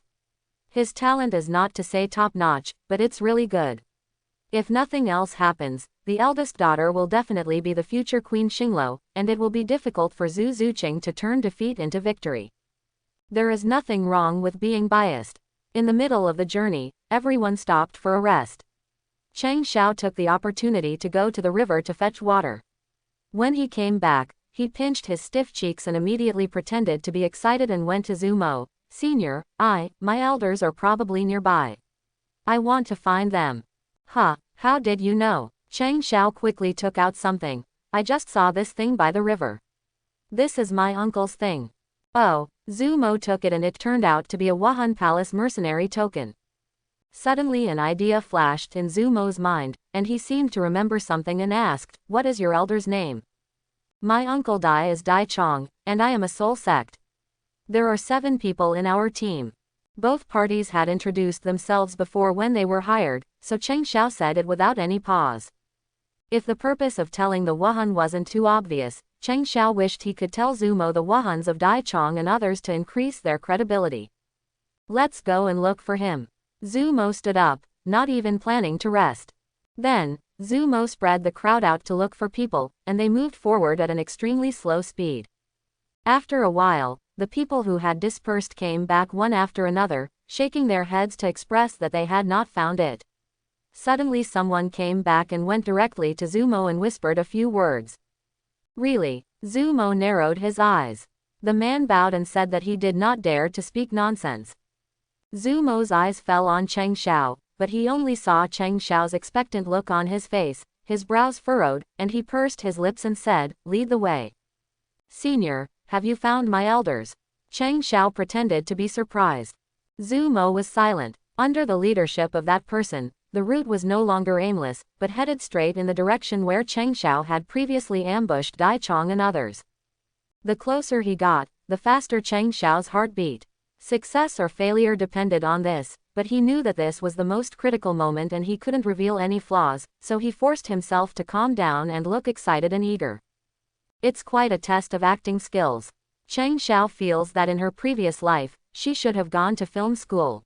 His talent is not to say top-notch, but it's really good. If nothing else happens, the eldest daughter will definitely be the future Queen Xinglo, and it will be difficult for Zhu Zuqing to turn defeat into victory. There is nothing wrong with being biased. In the middle of the journey, everyone stopped for a rest. Cheng Xiao took the opportunity to go to the river to fetch water. When he came back, he pinched his stiff cheeks and immediately pretended to be excited and went to Zumo. Senior, my elders are probably nearby. I want to find them. Huh, how did you know? Cheng Xiao quickly took out something. I just saw this thing by the river. This is my uncle's thing. Oh, Zumo took it and it turned out to be a Wuhan Palace mercenary token. Suddenly an idea flashed in Zumo's mind, and he seemed to remember something and asked, what is your elder's name? My uncle Dai is Dai Chong, and I am a soul sect. There are 7 people in our team. Both parties had introduced themselves before when they were hired, so Cheng Xiao said it without any pause. If the purpose of telling the Wuhan wasn't too obvious, Cheng Xiao wished he could tell Zumo the Wuhans of Dai Chong and others to increase their credibility. Let's go and look for him. Zumo stood up, not even planning to rest. Then, Zumo spread the crowd out to look for people, and they moved forward at an extremely slow speed. After a while, the people who had dispersed came back one after another, shaking their heads to express that they had not found it. Suddenly someone came back and went directly to Zumo and whispered a few words. Really? Zumo narrowed his eyes. The man bowed and said that he did not dare to speak nonsense. Zumo's eyes fell on Cheng Xiao, but he only saw Cheng Xiao's expectant look on his face, his brows furrowed, and he pursed his lips and said, lead the way. Senior, have you found my elders? Cheng Xiao pretended to be surprised. Zumo was silent. Under the leadership of that person, the route was no longer aimless, but headed straight in the direction where Cheng Xiao had previously ambushed Dai Chong and others. The closer he got, the faster Cheng Xiao's heart beat. Success or failure depended on this, but he knew that this was the most critical moment and he couldn't reveal any flaws, so he forced himself to calm down and look excited and eager. It's quite a test of acting skills. Cheng Xiao feels that in her previous life, she should have gone to film school.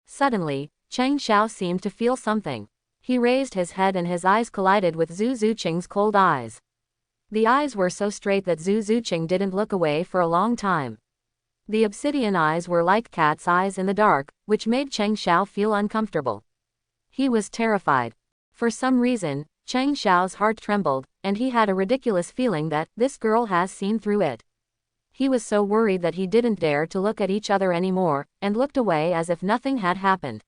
Suddenly, Cheng Xiao seemed to feel something. He raised his head and his eyes collided with Zhu Zuqing's cold eyes. The eyes were so straight that Zhu Zuqing didn't look away for a long time. The obsidian eyes were like cat's eyes in the dark, which made Cheng Xiao feel uncomfortable. He was terrified. For some reason, Cheng Xiao's heart trembled, and he had a ridiculous feeling that this girl has seen through it. He was so worried that he didn't dare to look at each other anymore, and looked away as if nothing had happened.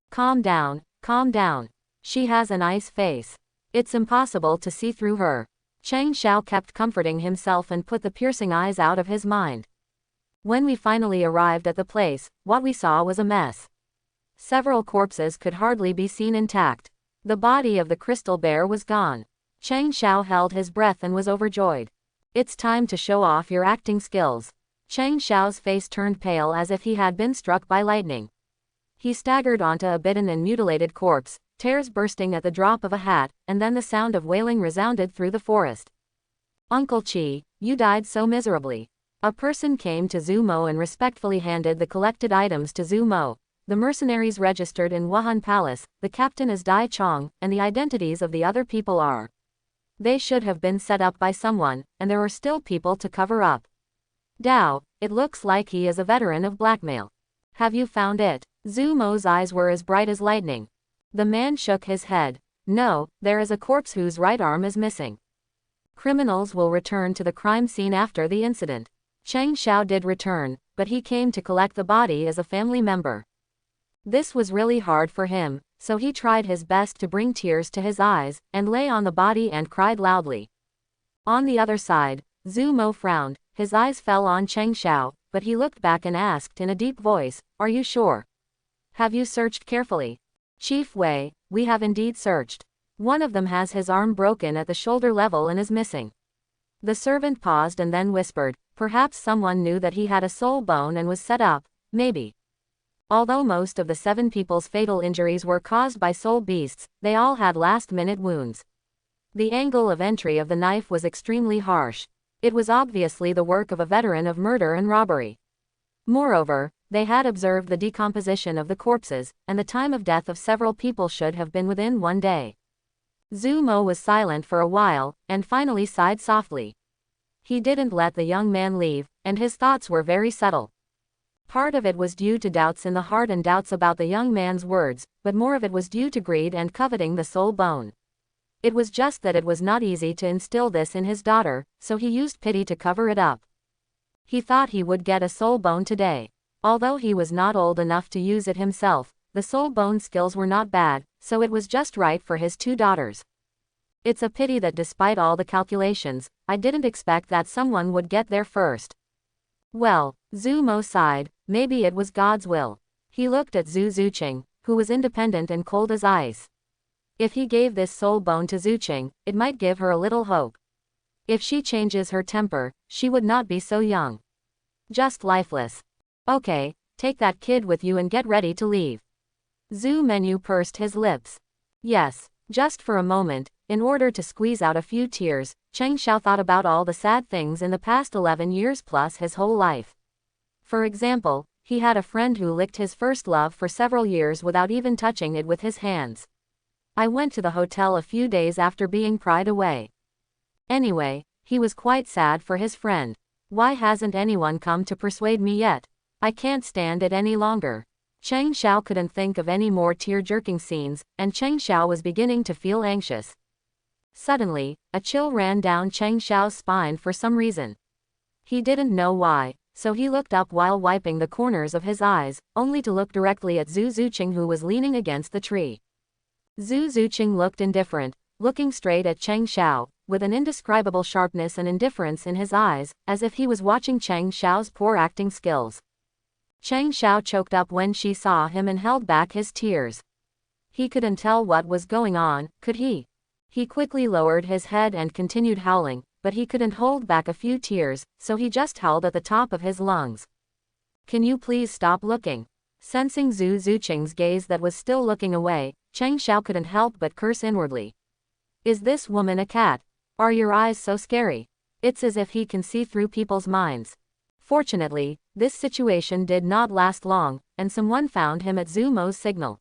Calm down, calm down. She has a nice face. It's impossible to see through her. Chang Xiao kept comforting himself and put the piercing eyes out of his mind. When we finally arrived at the place, what we saw was a mess. Several corpses could hardly be seen intact. The body of the crystal bear was gone. Chang Xiao held his breath and was overjoyed. It's time to show off your acting skills. Chang Xiao's face turned pale as if he had been struck by lightning. He staggered onto a bitten and mutilated corpse, tears bursting at the drop of a hat, and then the sound of wailing resounded through the forest. Uncle Chi, you died so miserably. A person came to Zhu Mo and respectfully handed the collected items to Zhu Mo. The mercenaries registered in Wuhan Palace, the captain is Dai Chong, and the identities of the other people are. They should have been set up by someone, and there are still people to cover up. Dao, it looks like he is a veteran of blackmail. Have you found it? Zhu Mo's eyes were as bright as lightning. The man shook his head. No, there is a corpse whose right arm is missing. Criminals will return to the crime scene after the incident. Chang Xiao did return, but he came to collect the body as a family member. This was really hard for him, so he tried his best to bring tears to his eyes, and lay on the body and cried loudly. On the other side, Zhu Mo frowned, his eyes fell on Chang Xiao, but he looked back and asked in a deep voice, "Are you sure? Have you searched carefully?" "Chief Wei, we have indeed searched. One of them has his arm broken at the shoulder level and is missing." The servant paused and then whispered, "Perhaps someone knew that he had a soul bone and was set up, maybe." Although most of the 7 people's fatal injuries were caused by soul beasts, they all had last-minute wounds. The angle of entry of the knife was extremely harsh. It was obviously the work of a veteran of murder and robbery. Moreover, they had observed the decomposition of the corpses, and the time of death of several people should have been within 1 day. Zhu Mo was silent for a while, and finally sighed softly. He didn't let the young man leave, and his thoughts were very subtle. Part of it was due to doubts in the heart and doubts about the young man's words, but more of it was due to greed and coveting the soul bone. It was just that it was not easy to instill this in his daughter, so he used pity to cover it up. He thought he would get a soul bone today. Although he was not old enough to use it himself, the soul bone skills were not bad, so it was just right for his 2 daughters. It's a pity that despite all the calculations, I didn't expect that someone would get there first. Well, Zhu Mo sighed, maybe it was God's will. He looked at Zhu Zuqing, who was independent and cold as ice. If he gave this soul bone to Zuqing, it might give her a little hope. If she changes her temper, she would not be so young. Just lifeless. Okay, take that kid with you and get ready to leave. Zhu Menu pursed his lips. Yes, just for a moment, in order to squeeze out a few tears, Chang Xiao thought about all the sad things in the past 11 years plus his whole life. For example, he had a friend who licked his first love for several years without even touching it with his hands. I went to the hotel a few days after being pried away. Anyway, he was quite sad for his friend. Why hasn't anyone come to persuade me yet? I can't stand it any longer. Chang Xiao couldn't think of any more tear-jerking scenes, and Chang Xiao was beginning to feel anxious. Suddenly, a chill ran down Chang Xiao's spine for some reason. He didn't know why, so he looked up while wiping the corners of his eyes, only to look directly at Zhu Zuqing who was leaning against the tree. Zhu Zuqing looked indifferent, looking straight at Chang Xiao, with an indescribable sharpness and indifference in his eyes, as if he was watching Chang Xiao's poor acting skills. Chang Xiao choked up when she saw him and held back his tears. He couldn't tell what was going on, could he? He quickly lowered his head and continued howling, but he couldn't hold back a few tears, so he just howled at the top of his lungs. Can you please stop looking? Sensing Zhu Zuqing's gaze that was still looking away, Chang Xiao couldn't help but curse inwardly. Is this woman a cat? Are your eyes so scary? It's as if he can see through people's minds. Fortunately, this situation did not last long, and someone found him at Zhu Mo's signal.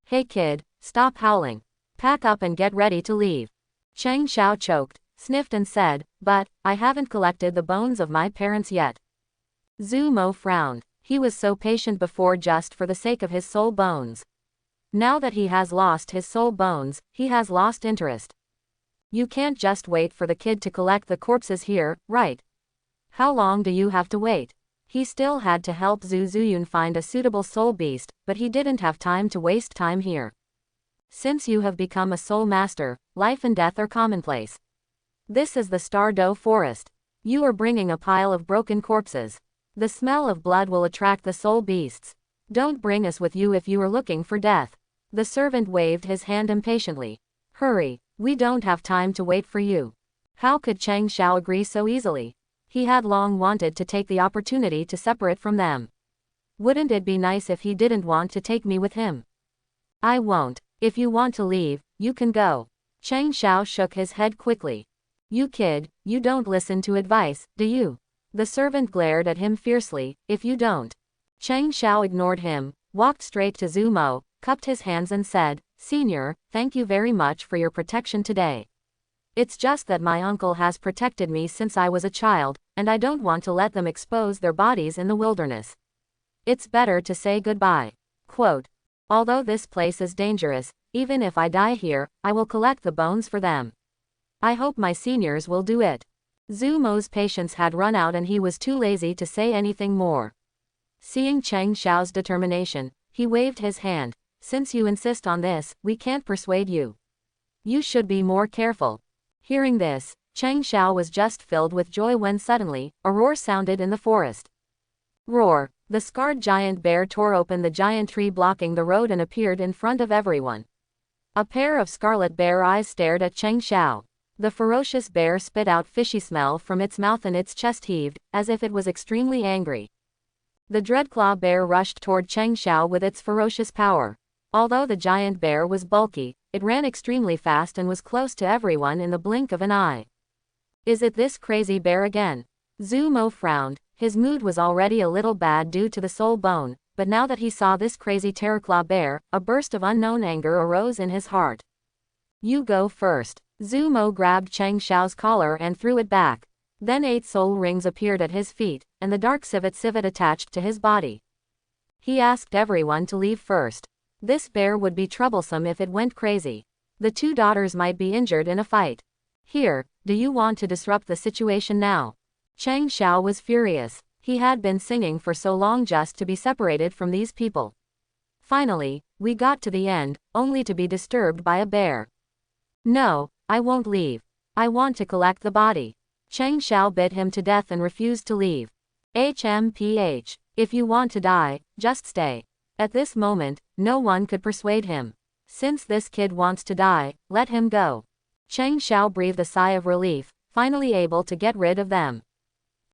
Hey kid, stop howling. Pack up and get ready to leave. Chang Xiao choked, sniffed and said, but, I haven't collected the bones of my parents yet. Zhu Mo frowned. He was so patient before just for the sake of his soul bones. Now that he has lost his soul bones, he has lost interest. You can't just wait for the kid to collect the corpses here, right? How long do you have to wait? He still had to help Zhu Zuyun find a suitable soul beast, but he didn't have time to waste time here. Since you have become a soul master, life and death are commonplace. This is the Stardew Forest. You are bringing a pile of broken corpses. The smell of blood will attract the soul beasts. Don't bring us with you if you are looking for death. The servant waved his hand impatiently. Hurry, we don't have time to wait for you. How could Chang Xiao agree so easily? He had long wanted to take the opportunity to separate from them. Wouldn't it be nice if he didn't want to take me with him? I won't. If you want to leave, you can go. Chang Xiao shook his head quickly. You kid, you don't listen to advice, do you? The servant glared at him fiercely. If you don't. Chang Xiao ignored him, walked straight to Zhu Mo, cupped his hands and said, Senior, thank you very much for your protection today. It's just that my uncle has protected me since I was a child, and I don't want to let them expose their bodies in the wilderness. It's better to say goodbye. Quote, although this place is dangerous, even if I die here, I will collect the bones for them. I hope my seniors will do it. Zhu Mo's patience had run out and he was too lazy to say anything more. Seeing Chang Xiao's determination, he waved his hand. Since you insist on this, we can't persuade you. You should be more careful. Hearing this, Chang Xiao was just filled with joy when suddenly, a roar sounded in the forest. Roar! The scarred giant bear tore open the giant tree blocking the road and appeared in front of everyone. A pair of scarlet bear eyes stared at Chang Xiao. The ferocious bear spit out fishy smell from its mouth and its chest heaved, as if it was extremely angry. The Dreadclaw bear rushed toward Chang Xiao with its ferocious power. Although the giant bear was bulky, it ran extremely fast and was close to everyone in the blink of an eye. Is it this crazy bear again? Zhu Mo frowned. His mood was already a little bad due to the soul bone, but now that he saw this crazy Terraclaw bear, a burst of unknown anger arose in his heart. You go first. Zhu Mo grabbed Chang Xiao's collar and threw it back. Then 8 soul rings appeared at his feet, and the dark civet attached to his body. He asked everyone to leave first. This bear would be troublesome if it went crazy. The 2 daughters might be injured in a fight. Here, do you want to disrupt the situation now? Chang Xiao was furious. He had been singing for so long just to be separated from these people. Finally, we got to the end, only to be disturbed by a bear. No, I won't leave. I want to collect the body. Chang Xiao bit him to death and refused to leave. HMPH. If you want to die, just stay. At this moment, no one could persuade him. Since this kid wants to die, let him go. Chang Xiao breathed a sigh of relief, finally able to get rid of them.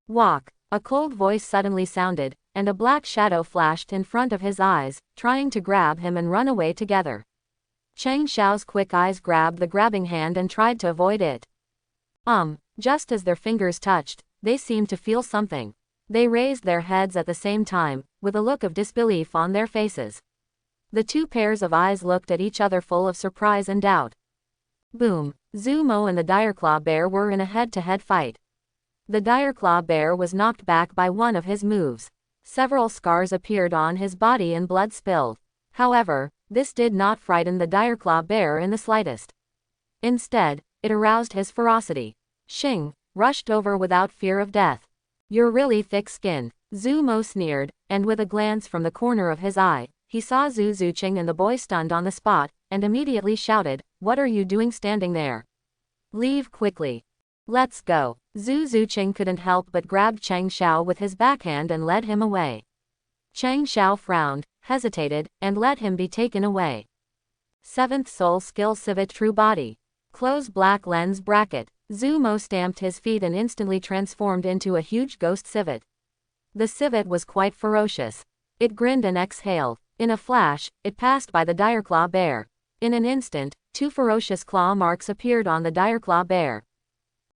Walk. A cold voice suddenly sounded, and a black shadow flashed in front of his eyes, trying to grab him and run away together. Chang Xiao's quick eyes grabbed the grabbing hand and tried to avoid it. Just as their fingers touched, they seemed to feel something. They raised their heads at the same time, with a look of disbelief on their faces. The 2 pairs of eyes looked at each other full of surprise and doubt. Boom! Zhu Mo and the Direclaw bear were in a head-to-head fight. The Direclaw bear was knocked back by one of his moves. Several scars appeared on his body and blood spilled. However, this did not frighten the Direclaw bear in the slightest. Instead, it aroused his ferocity. Xing rushed over without fear of death. You're really thick-skinned, Zhu Mo sneered, and with a glance from the corner of his eye, he saw Zhu Zuqing and the boy stunned on the spot, and immediately shouted, What are you doing standing there? Leave quickly. Let's go. Zhu Zuqing couldn't help but grabbed Chang Xiao with his backhand and led him away. Chang Xiao frowned, hesitated, and let him be taken away. 7th Soul Skill Civet True Body. Close black lens bracket. Zhu Mo stamped his feet and instantly transformed into a huge ghost civet. The civet was quite ferocious. It grinned and exhaled. In a flash, it passed by the Direclaw bear. In an instant, 2 ferocious claw marks appeared on the Direclaw bear.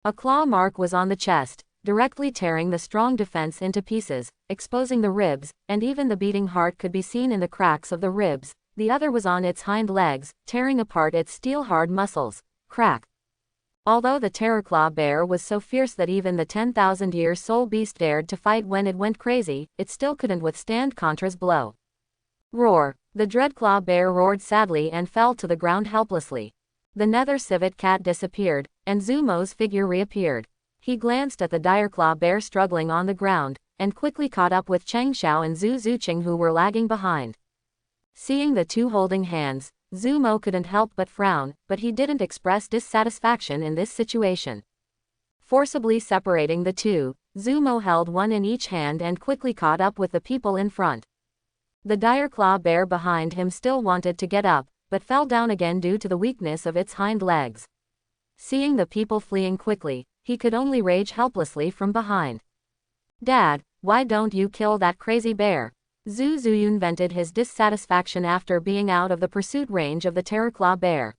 A claw mark was on the chest, directly tearing the strong defense into pieces, exposing the ribs, and even the beating heart could be seen in the cracks of the ribs. The other was on its hind legs, tearing apart its steel-hard muscles. Crack. Although the Terraclaw bear was so fierce that even the 10,000-year soul beast dared to fight when it went crazy, it still couldn't withstand Contra's blow. Roar! The Dreadclaw bear roared sadly and fell to the ground helplessly. The nether civet cat disappeared, and Zhu Mo's figure reappeared. He glanced at the Direclaw bear struggling on the ground, and quickly caught up with Chang Xiao and Zhu Zuqing who were lagging behind. Seeing the 2 holding hands, Zhu Mo couldn't help but frown, but he didn't express dissatisfaction in this situation. Forcibly separating the two, Zumo held one in each hand and quickly caught up with the people in front. The dire claw bear behind him still wanted to get up, but fell down again due to the weakness of its hind legs. Seeing the people fleeing quickly, he could only rage helplessly from behind. "Dad, why don't you kill that crazy bear?" Zhu Zuyun vented his dissatisfaction after being out of the pursuit range of the terror-claw bear.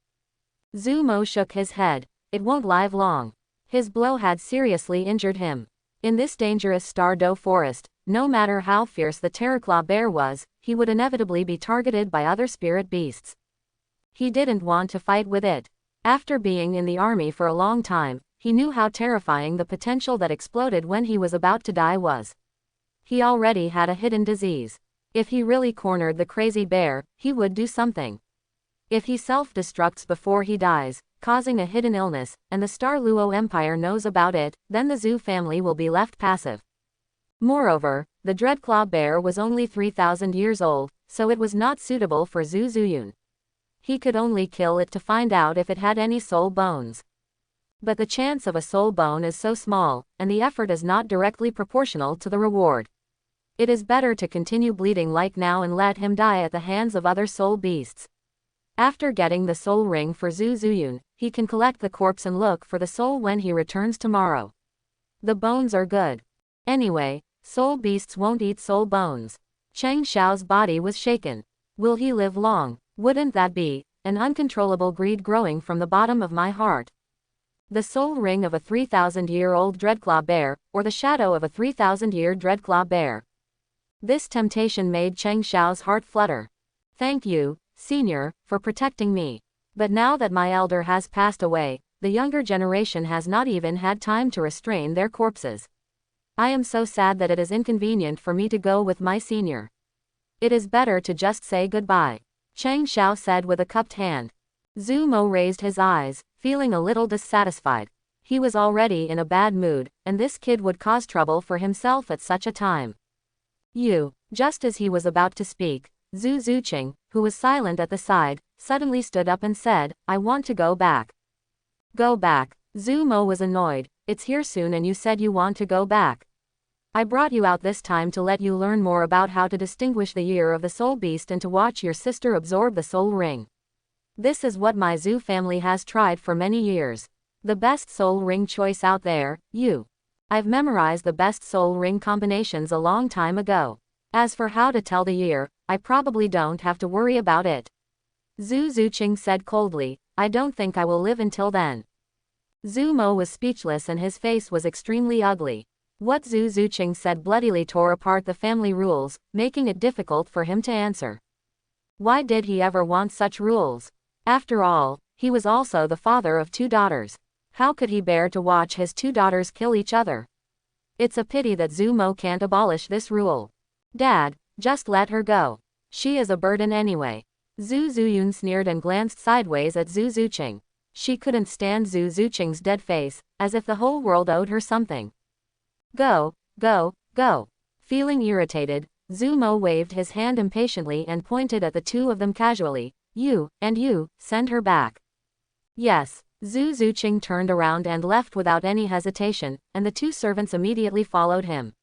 Zumo shook his head. It won't live long. His blow had seriously injured him. In this dangerous Star-Do forest, no matter how fierce the terror-claw bear was, he would inevitably be targeted by other spirit beasts. He didn't want to fight with it. After being in the army for a long time, he knew how terrifying the potential that exploded when he was about to die was. He already had a hidden disease. If he really cornered the crazy bear, he would do something. If he self-destructs before he dies, causing a hidden illness, and the Douluo Empire knows about it, then the Zhu family will be left passive. Moreover, the Dreadclaw bear was only 3,000 years old, so it was not suitable for Zhu Zuyun. He could only kill it to find out if it had any soul bones. But the chance of a soul bone is so small, and the effort is not directly proportional to the reward. It is better to continue bleeding like now and let him die at the hands of other soul beasts. After getting the soul ring for Zhu Zuyun, he can collect the corpse and look for the soul when he returns tomorrow. The bones are good. Anyway, soul beasts won't eat soul bones. Cheng Xiao's body was shaken. Will he live long? Wouldn't that be an uncontrollable greed growing from the bottom of my heart? The soul ring of a 3,000-year-old Dreadclaw bear, or the shadow of a 3,000-year Dreadclaw bear. This temptation made Cheng Xiao's heart flutter. Thank you, Senior, for protecting me. But now that my elder has passed away, the younger generation has not even had time to restrain their corpses. I am so sad that it is inconvenient for me to go with my senior. It is better to just say goodbye, Cheng Xiao said with a cupped hand. Zhu Mo raised his eyes, feeling a little dissatisfied. He was already in a bad mood, and this kid would cause trouble for himself at such a time. Just as he was about to speak, Zhu Zuqing, who was silent at the side, suddenly stood up and said, "I want to go back." Go back? Zhu Mo was annoyed. It's here soon and you said you want to go back. I brought you out this time to let you learn more about how to distinguish the year of the soul beast and to watch your sister absorb the soul ring. This is what my Zhu family has tried for many years. The best soul ring choice out there, I've memorized the best soul ring combinations a long time ago. As for how to tell the year, I probably don't have to worry about it. Zhu Zuqing said coldly, I don't think I will live until then. Zhu Mo was speechless and his face was extremely ugly. What Zhu Zuqing said bloodily tore apart the family rules, making it difficult for him to answer. Why did he ever want such rules? After all, he was also the father of 2 daughters. How could he bear to watch his 2 daughters kill each other? It's a pity that Zhu Mo can't abolish this rule. Dad, just let her go. She is a burden anyway. Zhu Zuyun sneered and glanced sideways at Zhu Zuqing. She couldn't stand Zhu Zuqing's dead face, as if the whole world owed her something. Go, go, go. Feeling irritated, Zhu Mo waved his hand impatiently and pointed at the 2 of them casually. You, send her back. Yes. Zhu Zuqing turned around and left without any hesitation, and the 2 servants immediately followed him.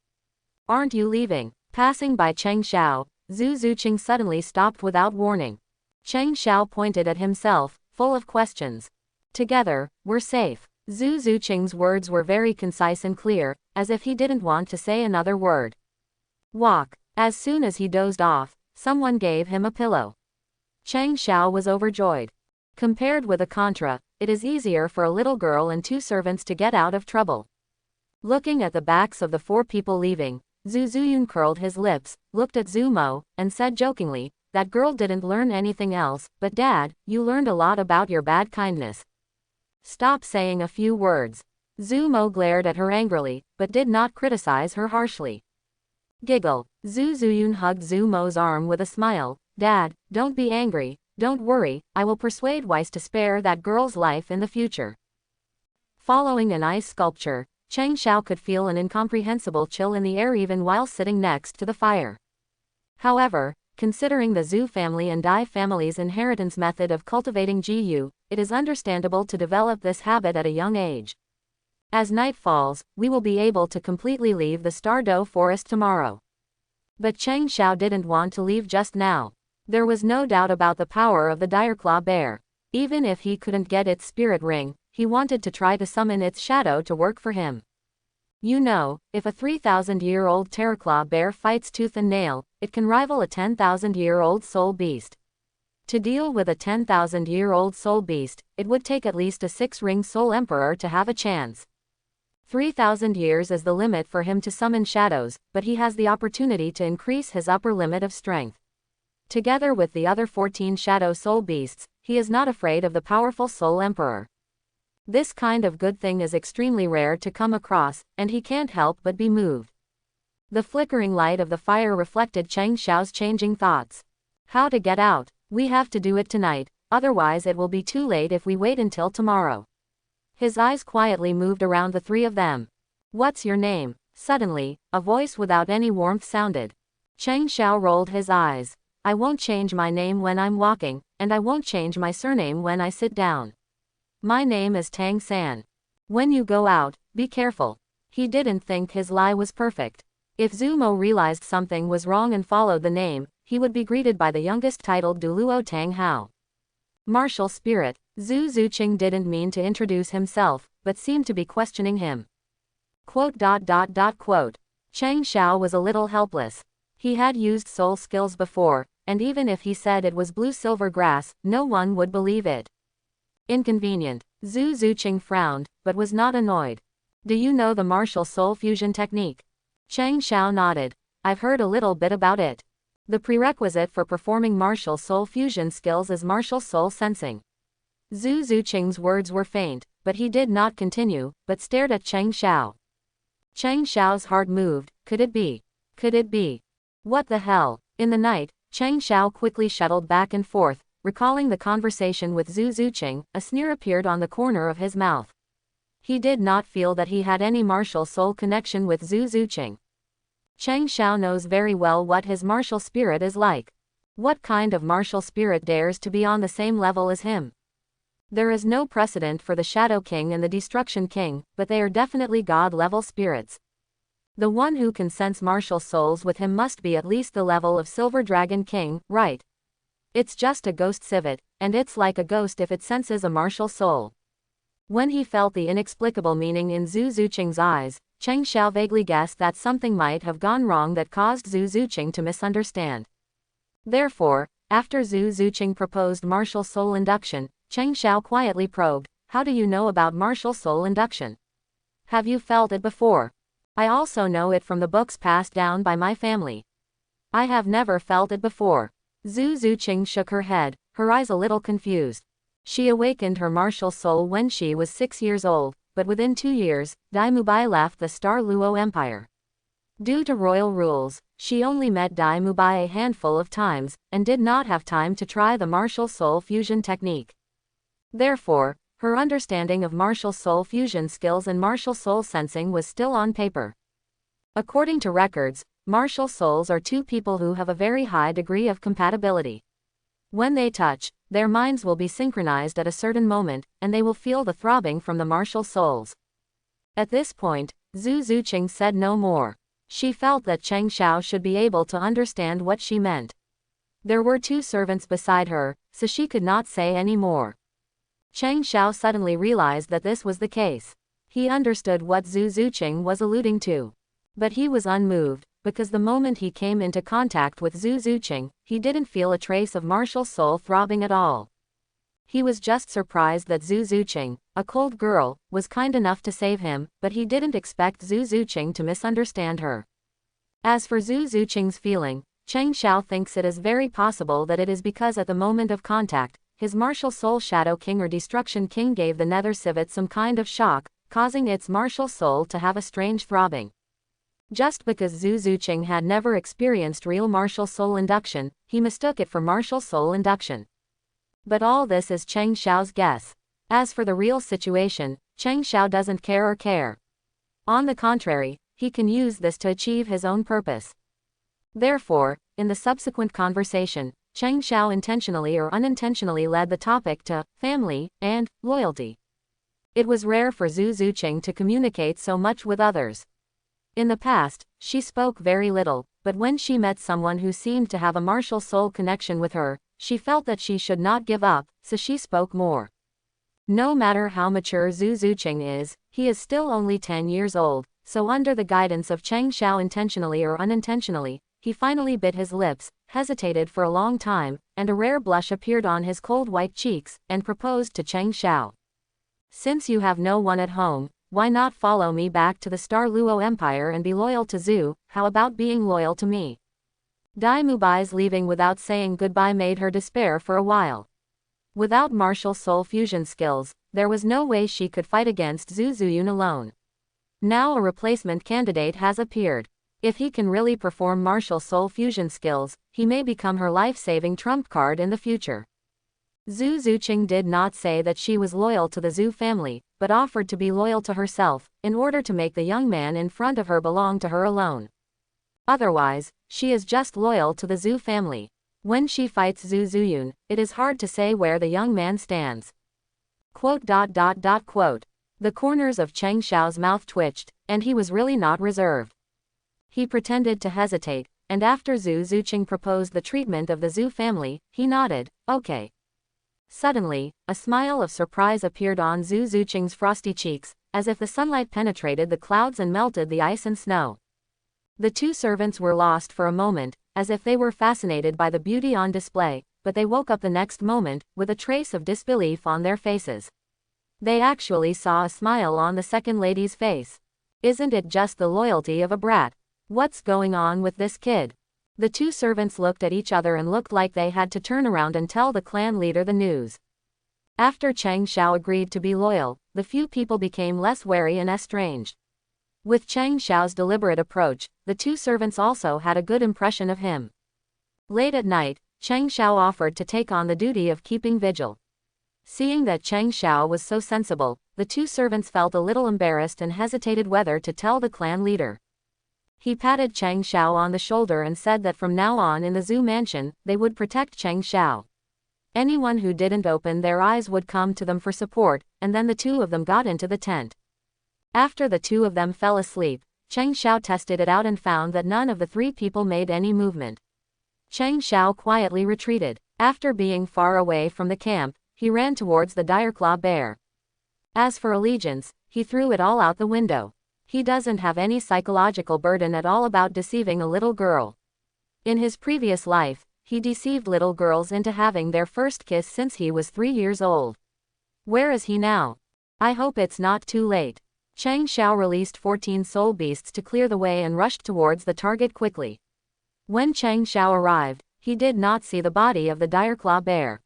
Aren't you leaving? Passing by Cheng Xiao, Zhu Zuqing suddenly stopped without warning. Cheng Xiao pointed at himself, full of questions. Together, we're safe. Zhu Zuqing's words were very concise and clear, as if he didn't want to say another word. Walk. As soon as he dozed off, someone gave him a pillow. Cheng Xiao was overjoyed. Compared with a contra, it is easier for a little girl and 2 servants to get out of trouble. Looking at the backs of the 4 people leaving, Zhu Zuyun curled his lips, looked at Zhu Mo, and said jokingly, that girl didn't learn anything else, but Dad, you learned a lot about your bad kindness. Stop saying a few words. Zhu Mo glared at her angrily, but did not criticize her harshly. Giggle. Zhu Zuyun hugged Zhu Mo's arm with a smile. Dad, don't be angry. Don't worry, I will persuade Weiss to spare that girl's life in the future. Following an ice sculpture, Cheng Xiao could feel an incomprehensible chill in the air even while sitting next to the fire. However, considering the Zhu family and Dai family's inheritance method of cultivating Jiyu, it is understandable to develop this habit at a young age. As night falls, we will be able to completely leave the Stardow Forest tomorrow. But Chang Xiao didn't want to leave just now. There was no doubt about the power of the Direclaw bear. Even if he couldn't get its spirit ring, he wanted to try to summon its shadow to work for him. You know, if a 3,000-year-old Terraclaw bear fights tooth and nail, it can rival a 10,000-year-old soul beast. To deal with a 10,000-year-old soul beast, it would take at least a 6-ring soul emperor to have a chance. 3,000 years is the limit for him to summon shadows, but he has the opportunity to increase his upper limit of strength. Together with the other 14 shadow soul beasts, he is not afraid of the powerful soul emperor. This kind of good thing is extremely rare to come across, and he can't help but be moved. The flickering light of the fire reflected Chang Xiao's changing thoughts. How to get out? We have to do it tonight, otherwise it will be too late if we wait until tomorrow. His eyes quietly moved around the three of them. What's your name? Suddenly, a voice without any warmth sounded. Chang Xiao rolled his eyes. I won't change my name when I'm walking, and I won't change my surname when I sit down. My name is Tang San. When you go out, be careful. He didn't think his lie was perfect. If Zumo realized something was wrong and followed the name, he would be greeted by the youngest titled Douluo Tang Hao. Martial spirit. Zhu Zuqing didn't mean to introduce himself, but seemed to be questioning him. Quote. Chang Xiao was a little helpless. He had used soul skills before, and even if he said it was blue-silver grass, no one would believe it. Inconvenient. Zhu Zuqing frowned, but was not annoyed. Do you know the martial soul fusion technique? Chang Xiao nodded. I've heard a little bit about it. The prerequisite for performing martial soul fusion skills is martial soul sensing. Zhu Zuqing's words were faint, but he did not continue, but stared at Chang Xiao. Chang Xiao's heart moved. Could it be? Could it be? What the hell? In the night, Chang Xiao quickly shuttled back and forth, recalling the conversation with Zhu Zuqing. A sneer appeared on the corner of his mouth. He did not feel that he had any martial soul connection with Zhu Zuqing. Chang Xiao knows very well what his martial spirit is like. What kind of martial spirit dares to be on the same level as him? There is no precedent for the Shadow King and the Destruction King, but they are definitely God-level spirits. The one who can sense martial souls with him must be at least the level of Silver Dragon King, right? It's just a ghost civet, and it's like a ghost if it senses a martial soul. When he felt the inexplicable meaning in Zhu Zuqing's eyes, Chang Xiao vaguely guessed that something might have gone wrong that caused Zhu Zuqing to misunderstand. Therefore, after Zhu Zuqing proposed martial soul induction, Chang Xiao quietly probed, how do you know about martial soul induction? Have you felt it before? I also know it from the books passed down by my family. I have never felt it before. Zhu Zuqing shook her head, her eyes a little confused. She awakened her martial soul when she was 6 years old, but within 2 years, Dai Mubai left the Star Luo Empire. Due to royal rules, she only met Dai Mubai a handful of times, and did not have time to try the martial soul fusion technique. Therefore, her understanding of martial soul fusion skills and martial soul sensing was still on paper. According to records, martial souls are two people who have a very high degree of compatibility. When they touch, their minds will be synchronized at a certain moment, and they will feel the throbbing from the martial souls. At this point, Zhu Zuqing said no more. She felt that Chang Xiao should be able to understand what she meant. There were 2 servants beside her, so she could not say any more. Chang Xiao suddenly realized that this was the case. He understood what Zhu Zuqing was alluding to. But he was unmoved, because the moment he came into contact with Zhu Zuqing, he didn't feel a trace of martial soul throbbing at all. He was just surprised that Zhu Zuqing, a cold girl, was kind enough to save him, but he didn't expect Zhu Zuqing to misunderstand her. As for Zhu Zuqing's feeling, Chang Xiao thinks it is very possible that it is because at the moment of contact, his martial soul Shadow King or Destruction King gave the Nether Civet some kind of shock, causing its martial soul to have a strange throbbing. Just because Zhu Zuqing had never experienced real martial soul induction, he mistook it for martial soul induction. But all this is Chang Xiao's guess. As for the real situation, Chang Xiao doesn't care. On the contrary, he can use this to achieve his own purpose. Therefore, in the subsequent conversation, Chang Xiao intentionally or unintentionally led the topic to family and loyalty. It was rare for Zhu Zuqing to communicate so much with others. In the past, she spoke very little, but when she met someone who seemed to have a martial soul connection with her, she felt that she should not give up, so she spoke more. No matter how mature Zhu Zuqing is, he is still only 10 years old, so under the guidance of Cheng Xiao intentionally or unintentionally, he finally bit his lips, hesitated for a long time, and a rare blush appeared on his cold white cheeks, and proposed to Cheng Xiao. Since you have no one at home, why not follow me back to the Star Luo Empire and be loyal to Zhu? How about being loyal to me? Dai Mubai's leaving without saying goodbye made her despair for a while. Without martial soul fusion skills, there was no way she could fight against Zhu Zuyun alone. Now a replacement candidate has appeared. If he can really perform martial soul fusion skills, he may become her life-saving trump card in the future. Zhu Zuqing did not say that she was loyal to the Zhu family, but offered to be loyal to herself, in order to make the young man in front of her belong to her alone. Otherwise, she is just loyal to the Zhu family. When she fights Zhu Zuyun, it is hard to say where the young man stands. Quote. The corners of Cheng Xiao's mouth twitched, and he was really not reserved. He pretended to hesitate, and after Zhu Zuqing proposed the treatment of the Zhu family, he nodded, okay. Suddenly, a smile of surprise appeared on Zhu Zuqing's frosty cheeks, as if the sunlight penetrated the clouds and melted the ice and snow. The two servants were lost for a moment, as if they were fascinated by the beauty on display, but they woke up the next moment, with a trace of disbelief on their faces. They actually saw a smile on the second lady's face. Isn't it just the loyalty of a brat? What's going on with this kid? The two servants looked at each other and looked like they had to turn around and tell the clan leader the news. After Cheng Xiao agreed to be loyal, the few people became less wary and estranged. With Cheng Xiao's deliberate approach, the two servants also had a good impression of him. Late at night, Cheng Xiao offered to take on the duty of keeping vigil. Seeing that Cheng Xiao was so sensible, the two servants felt a little embarrassed and hesitated whether to tell the clan leader. He patted Cheng Xiao on the shoulder and said that from now on in the Zhu mansion, they would protect Cheng Xiao. Anyone who didn't open their eyes would come to them for support, and then the two of them got into the tent. After the two of them fell asleep, Cheng Xiao tested it out and found that none of the three people made any movement. Cheng Xiao quietly retreated. After being far away from the camp, he ran towards the Direclaw bear. As for allegiance, he threw it all out the window. He doesn't have any psychological burden at all about deceiving a little girl. In his previous life, he deceived little girls into having their first kiss since he was 3 years old. Where is he now? I hope it's not too late. Cheng Xiao released 14 soul beasts to clear the way and rushed towards the target quickly. When Cheng Xiao arrived, he did not see the body of the Direclaw bear.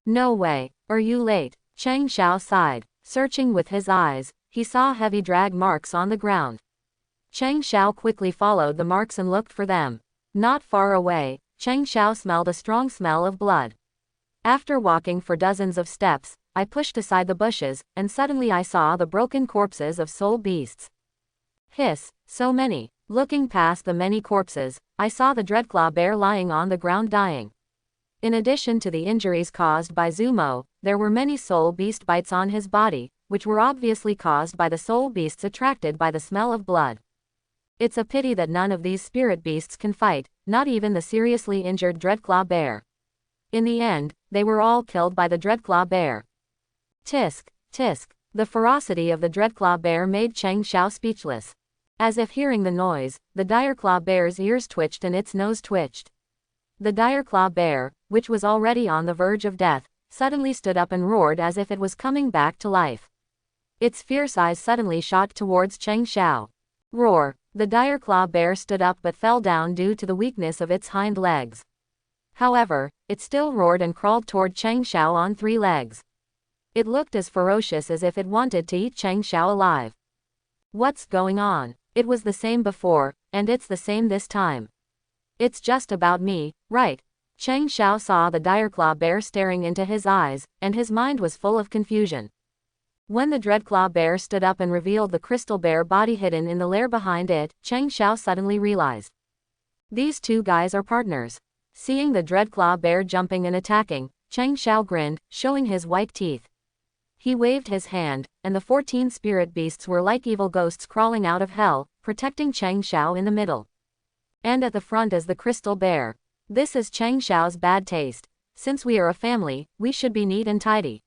No way, are you late? Cheng Xiao sighed. Searching with his eyes, he saw heavy drag marks on the ground. Cheng Xiao quickly followed the marks and looked for them. Not far away, Cheng Xiao smelled a strong smell of blood. After walking for dozens of steps, I pushed aside the bushes, and suddenly I saw the broken corpses of soul beasts. Hiss, so many. Looking past the many corpses, I saw the Dreadclaw bear lying on the ground dying. In addition to the injuries caused by Zumo, there were many soul beast bites on his body, which were obviously caused by the soul beasts attracted by the smell of blood. It's a pity that none of these spirit beasts can fight, not even the seriously injured Dreadclaw bear. In the end, they were all killed by the Dreadclaw bear. Tisk, tisk. The ferocity of the Dreadclaw bear made Cheng Xiao speechless. As if hearing the noise, the Direclaw bear's ears twitched and its nose twitched. The Direclaw bear, which was already on the verge of death, suddenly stood up and roared as if it was coming back to life. Its fierce eyes suddenly shot towards Cheng Xiao. Roar! The Direclaw bear stood up but fell down due to the weakness of its hind legs. However, it still roared and crawled toward Cheng Xiao on 3 legs. It looked as ferocious as if it wanted to eat Cheng Xiao alive. What's going on? It was the same before, and it's the same this time. It's just about me, right? Cheng Xiao saw the Direclaw bear staring into his eyes, and his mind was full of confusion. When the Dreadclaw bear stood up and revealed the crystal bear body hidden in the lair behind it, Cheng Xiao suddenly realized. These two guys are partners. Seeing the Dreadclaw bear jumping and attacking, Cheng Xiao grinned, showing his white teeth. He waved his hand, and the 14 spirit beasts were like evil ghosts crawling out of hell, protecting Chang Xiao in the middle. And at the front is the crystal bear. This is Chang Xiao's bad taste. Since we are a family, we should be neat and tidy.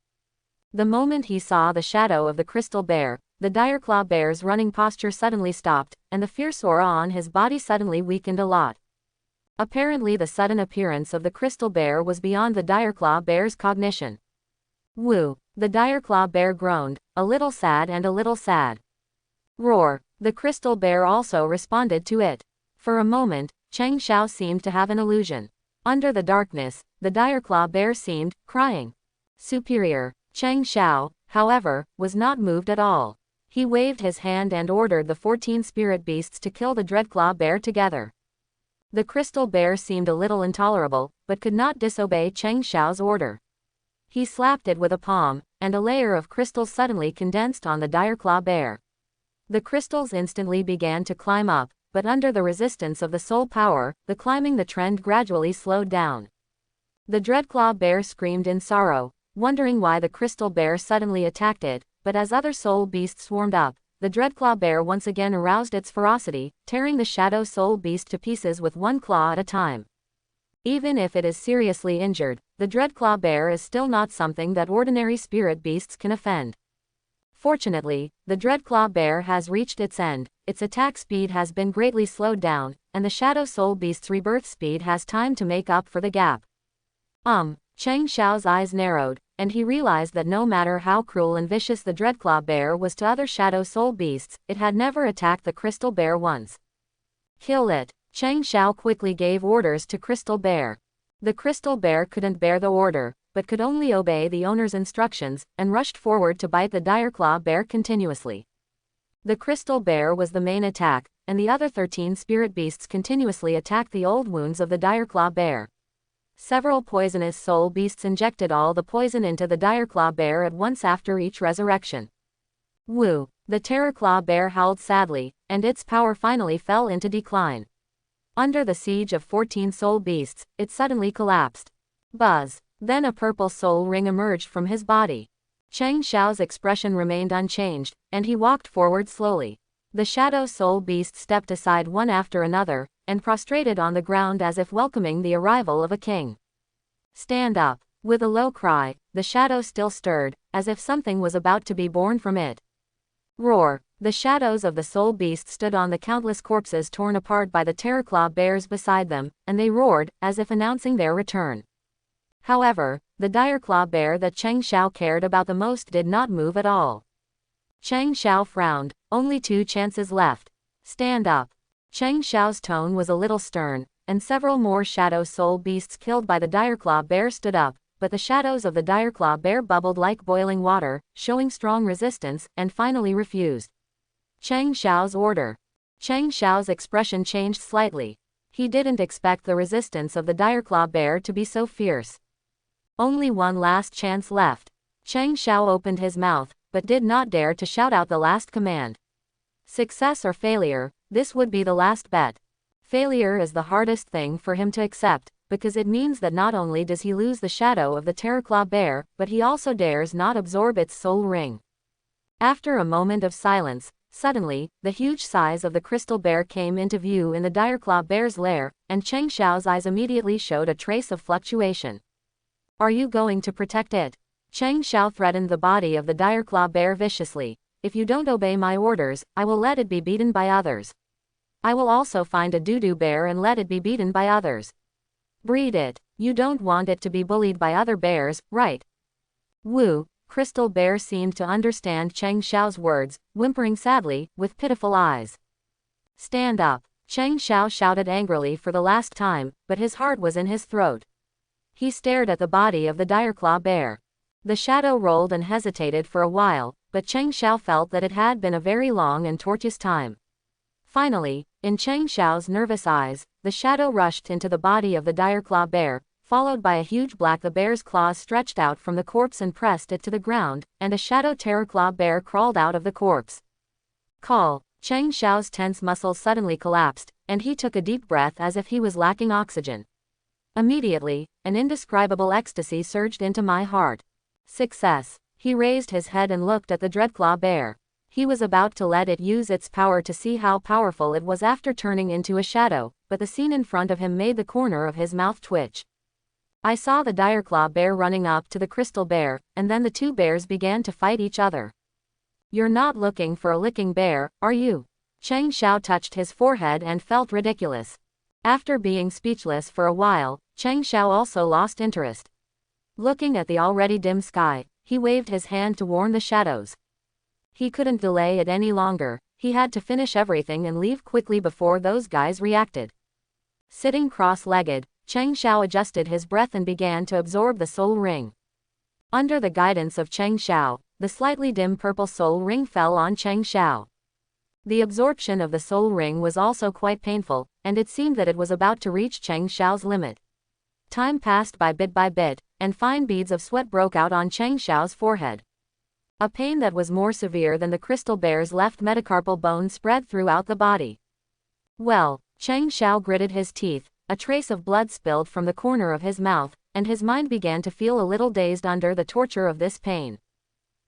The moment he saw the shadow of the crystal bear, the dire claw bear's running posture suddenly stopped, and the fierce aura on his body suddenly weakened a lot. Apparently the sudden appearance of the crystal bear was beyond the dire claw bear's cognition. Woo! The dire claw bear groaned, a little sad and a little sad. Roar! The crystal bear also responded to it. For a moment, Chang Xiao seemed to have an illusion. Under the darkness, the dire claw bear seemed, crying. Superior. Chang Xiao, however, was not moved at all. He waved his hand and ordered the 14 spirit beasts to kill the dreadclaw bear together. The crystal bear seemed a little intolerable, but could not disobey Chang Xiao's order. He slapped it with a palm, and a layer of crystals suddenly condensed on the dire claw bear. The crystals instantly began to climb up, but under the resistance of the soul power, the trend gradually slowed down. The dreadclaw bear screamed in sorrow, wondering why the crystal bear suddenly attacked it, but as other soul beasts swarmed up, the dreadclaw bear once again aroused its ferocity, tearing the shadow soul beast to pieces with one claw at a time. Even if it is seriously injured, the dreadclaw bear is still not something that ordinary spirit beasts can offend. Fortunately, the dreadclaw bear has reached its end, its attack speed has been greatly slowed down, and the shadow soul beast's rebirth speed has time to make up for the gap. Chang Xiao's eyes narrowed, and he realized that no matter how cruel and vicious the dreadclaw bear was to other shadow soul beasts, it had never attacked the crystal bear once. Kill it. Chang Xiao quickly gave orders to crystal bear. The crystal bear couldn't bear the order, but could only obey the owner's instructions, and rushed forward to bite the direclaw bear continuously. The crystal bear was the main attack, and the other 13 spirit beasts continuously attacked the old wounds of the direclaw bear. Several poisonous soul beasts injected all the poison into the direclaw bear at once after each resurrection. Woo! The terrorclaw bear howled sadly, and its power finally fell into decline. Under the siege of 14 soul beasts, it suddenly collapsed. Buzz! Then a purple soul ring emerged from his body. Chang Xiao's expression remained unchanged, and he walked forward slowly. The shadow soul beasts stepped aside one after another, and prostrated on the ground as if welcoming the arrival of a king. Stand up! With a low cry, the shadow still stirred, as if something was about to be born from it. Roar! The shadows of the soul beast stood on the countless corpses torn apart by the terrorclaw bears beside them, and they roared, as if announcing their return. However, the direclaw bear that Chang Xiao cared about the most did not move at all. Chang Xiao frowned. Only 2 chances left. Stand up. Chang Xiao's tone was a little stern, and several more shadow soul beasts killed by the direclaw bear stood up, but the shadows of the direclaw bear bubbled like boiling water, showing strong resistance, and finally refused. Chang Xiao's order. Chang Xiao's expression changed slightly. He didn't expect the resistance of the direclaw bear to be so fierce. Only one last chance left. Chang Xiao opened his mouth, but did not dare to shout out the last command. Success or failure, this would be the last bet. Failure is the hardest thing for him to accept, because it means that not only does he lose the shadow of the terrorclaw bear, but he also dares not absorb its soul ring. After a moment of silence, suddenly, the huge size of the crystal bear came into view in the direclaw bear's lair, and Chang Xiao's eyes immediately showed a trace of fluctuation. Are you going to protect it? Chang Xiao threatened the body of the direclaw bear viciously. If you don't obey my orders, I will let it be beaten by others. I will also find a doo-doo bear and let it be beaten by others. Breed it. You don't want it to be bullied by other bears, right? Woo! Crystal bear seemed to understand Chang Xiao's words, whimpering sadly, with pitiful eyes. Stand up! Chang Xiao shouted angrily for the last time, but his heart was in his throat. He stared at the body of the direclaw bear. The shadow rolled and hesitated for a while, but Chang Xiao felt that it had been a very long and tortuous time. Finally, in Chang Xiao's nervous eyes, the shadow rushed into the body of the direclaw bear, followed by a huge black the bear's claws stretched out from the corpse and pressed it to the ground, and a shadow terrorclaw bear crawled out of the corpse. Call! Chang Xiao's tense muscles suddenly collapsed, and he took a deep breath as if he was lacking oxygen. Immediately, an indescribable ecstasy surged into my heart. Success! He raised his head and looked at the Dreadclaw bear. He was about to let it use its power to see how powerful it was after turning into a shadow, but the scene in front of him made the corner of his mouth twitch. I saw the Direclaw bear running up to the crystal bear, and then the two bears began to fight each other. You're not looking for a licking bear, are you? Cheng Xiao touched his forehead and felt ridiculous. After being speechless for a while, Cheng Xiao also lost interest. Looking at the already dim sky, he waved his hand to warn the shadows. He couldn't delay it any longer, he had to finish everything and leave quickly before those guys reacted. Sitting cross-legged, Cheng Xiao adjusted his breath and began to absorb the soul ring. Under the guidance of Cheng Xiao, the slightly dim purple soul ring fell on Cheng Xiao. The absorption of the soul ring was also quite painful, and it seemed that it was about to reach Cheng Xiao's limit. Time passed by bit, and fine beads of sweat broke out on Cheng Xiao's forehead. A pain that was more severe than the crystal bear's left metacarpal bone spread throughout the body. Well, Cheng Xiao gritted his teeth, a trace of blood spilled from the corner of his mouth, and his mind began to feel a little dazed under the torture of this pain.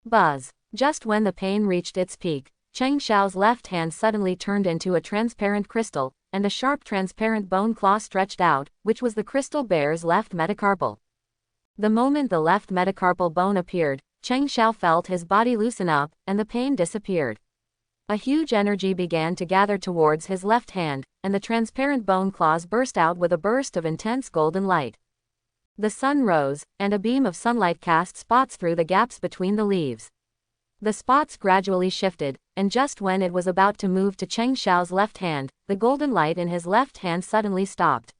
Buzz! Just when the pain reached its peak, Cheng Xiao's left hand suddenly turned into a transparent crystal, and a sharp transparent bone claw stretched out, which was the crystal bear's left metacarpal. The moment the left metacarpal bone appeared, Cheng Xiao felt his body loosen up, and the pain disappeared. A huge energy began to gather towards his left hand, and the transparent bone claws burst out with a burst of intense golden light. The sun rose, and a beam of sunlight cast spots through the gaps between the leaves. The spots gradually shifted, and just when it was about to move to Cheng Xiao's left hand, the golden light in his left hand suddenly stopped.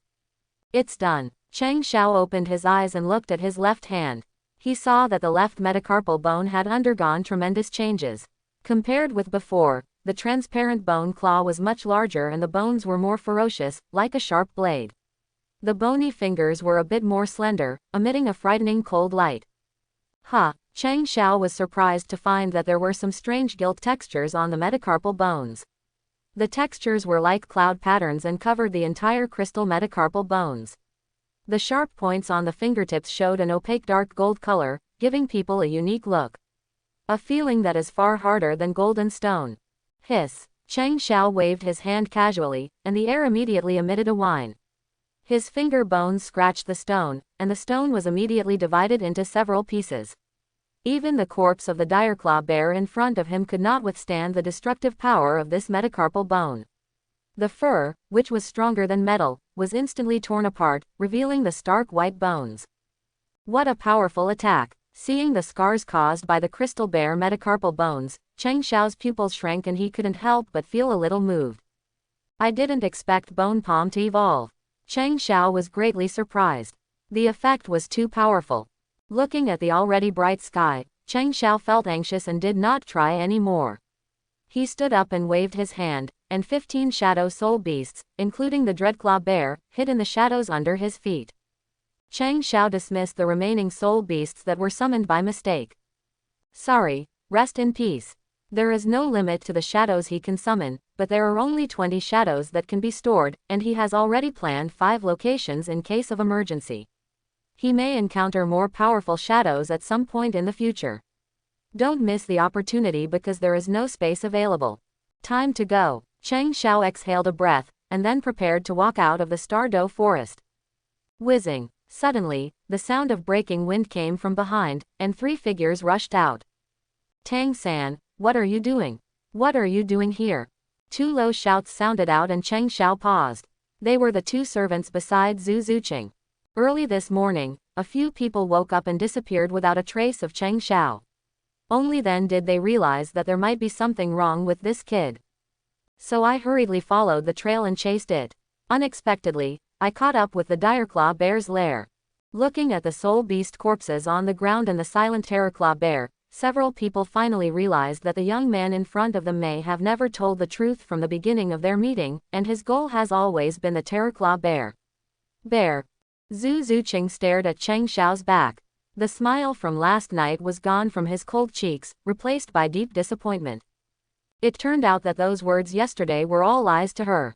It's done. Cheng Xiao opened his eyes and looked at his left hand. He saw that the left metacarpal bone had undergone tremendous changes. Compared with before, the transparent bone claw was much larger and the bones were more ferocious, like a sharp blade. The bony fingers were a bit more slender, emitting a frightening cold light. Cheng Xiao was surprised to find that there were some strange gilt textures on the metacarpal bones. The textures were like cloud patterns and covered the entire crystal metacarpal bones. The sharp points on the fingertips showed an opaque dark gold color, giving people a unique look. A feeling that is far harder than golden stone. Hiss! Cheng Xiao waved his hand casually, and the air immediately emitted a whine. His finger bones scratched the stone, and the stone was immediately divided into several pieces. Even the corpse of the Direclaw bear in front of him could not withstand the destructive power of this metacarpal bone. The fur, which was stronger than metal, was instantly torn apart, revealing the stark white bones. What a powerful attack! Seeing the scars caused by the crystal bear metacarpal bones, Cheng Xiao's pupils shrank and he couldn't help but feel a little moved. I didn't expect Bone Palm to evolve. Cheng Xiao was greatly surprised. The effect was too powerful. Looking at the already bright sky, Cheng Xiao felt anxious and did not try any more. He stood up and waved his hand, and 15 shadow soul beasts, including the Dreadclaw bear, hid in the shadows under his feet. Cheng Xiao dismissed the remaining soul beasts that were summoned by mistake. Sorry, rest in peace. There is no limit to the shadows he can summon, but there are only 20 shadows that can be stored, and he has already planned 5 locations in case of emergency. He may encounter more powerful shadows at some point in the future. Don't miss the opportunity because there is no space available. Time to go. Cheng Xiao exhaled a breath, and then prepared to walk out of the Stardow forest. Whizzing. Suddenly, the sound of breaking wind came from behind, and 3 figures rushed out. Tang-san, what are you doing? What are you doing here? 2 low shouts sounded out and Cheng Xiao paused. They were the 2 servants beside Zhu Zuqing. Early this morning, a few people woke up and disappeared without a trace of Cheng Xiao. Only then did they realize that there might be something wrong with this kid. So I hurriedly followed the trail and chased it. Unexpectedly, I caught up with the Direclaw bear's lair. Looking at the soul beast corpses on the ground and the silent Terrorclaw bear, several people finally realized that the young man in front of them may have never told the truth from the beginning of their meeting, and his goal has always been the Terrorclaw bear. Bear. Zhu Zuqing stared at Cheng Xiao's back. The smile from last night was gone from his cold cheeks, replaced by deep disappointment. It turned out that those words yesterday were all lies to her.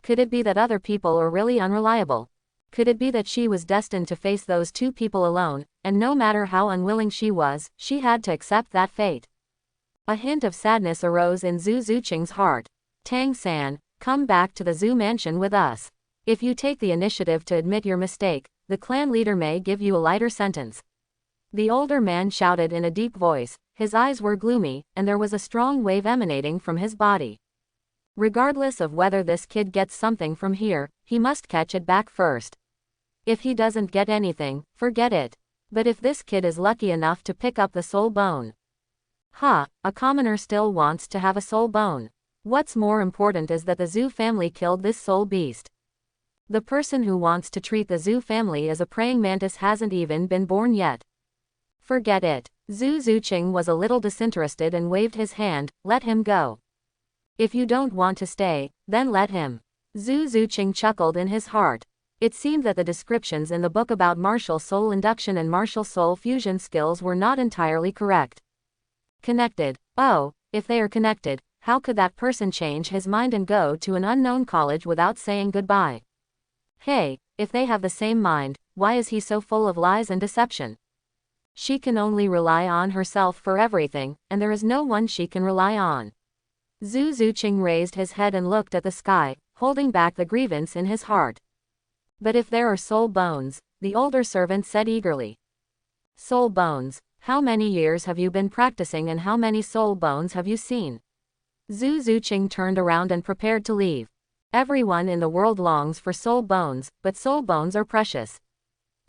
Could it be that other people are really unreliable? Could it be that she was destined to face those two people alone, and no matter how unwilling she was, she had to accept that fate? A hint of sadness arose in Zhu Zuqing's heart. Tang-san, come back to the Zhu mansion with us. If you take the initiative to admit your mistake, the clan leader may give you a lighter sentence. The older man shouted in a deep voice. His eyes were gloomy, and there was a strong wave emanating from his body. Regardless of whether this kid gets something from here, he must catch it back first. If he doesn't get anything, forget it. But if this kid is lucky enough to pick up the soul bone. A commoner still wants to have a soul bone. What's more important is that the Zhu family killed this soul beast. The person who wants to treat the Zhu family as a praying mantis hasn't even been born yet. Forget it. Zhu Zuqing was a little disinterested and waved his hand. Let him go. If you don't want to stay, then let him. Zhu Zuqing chuckled in his heart. It seemed that the descriptions in the book about martial soul induction and martial soul fusion skills were not entirely correct. Connected. Oh, if they are connected, how could that person change his mind and go to an unknown college without saying goodbye? Hey, if they have the same mind, why is he so full of lies and deception? She can only rely on herself for everything, and there is no one she can rely on. Zhu Zuqing raised his head and looked at the sky, holding back the grievance in his heart. But if there are soul bones, the older servant said eagerly. Soul bones, how many years have you been practicing and how many soul bones have you seen? Zhu Zuqing turned around and prepared to leave. Everyone in the world longs for soul bones, but soul bones are precious.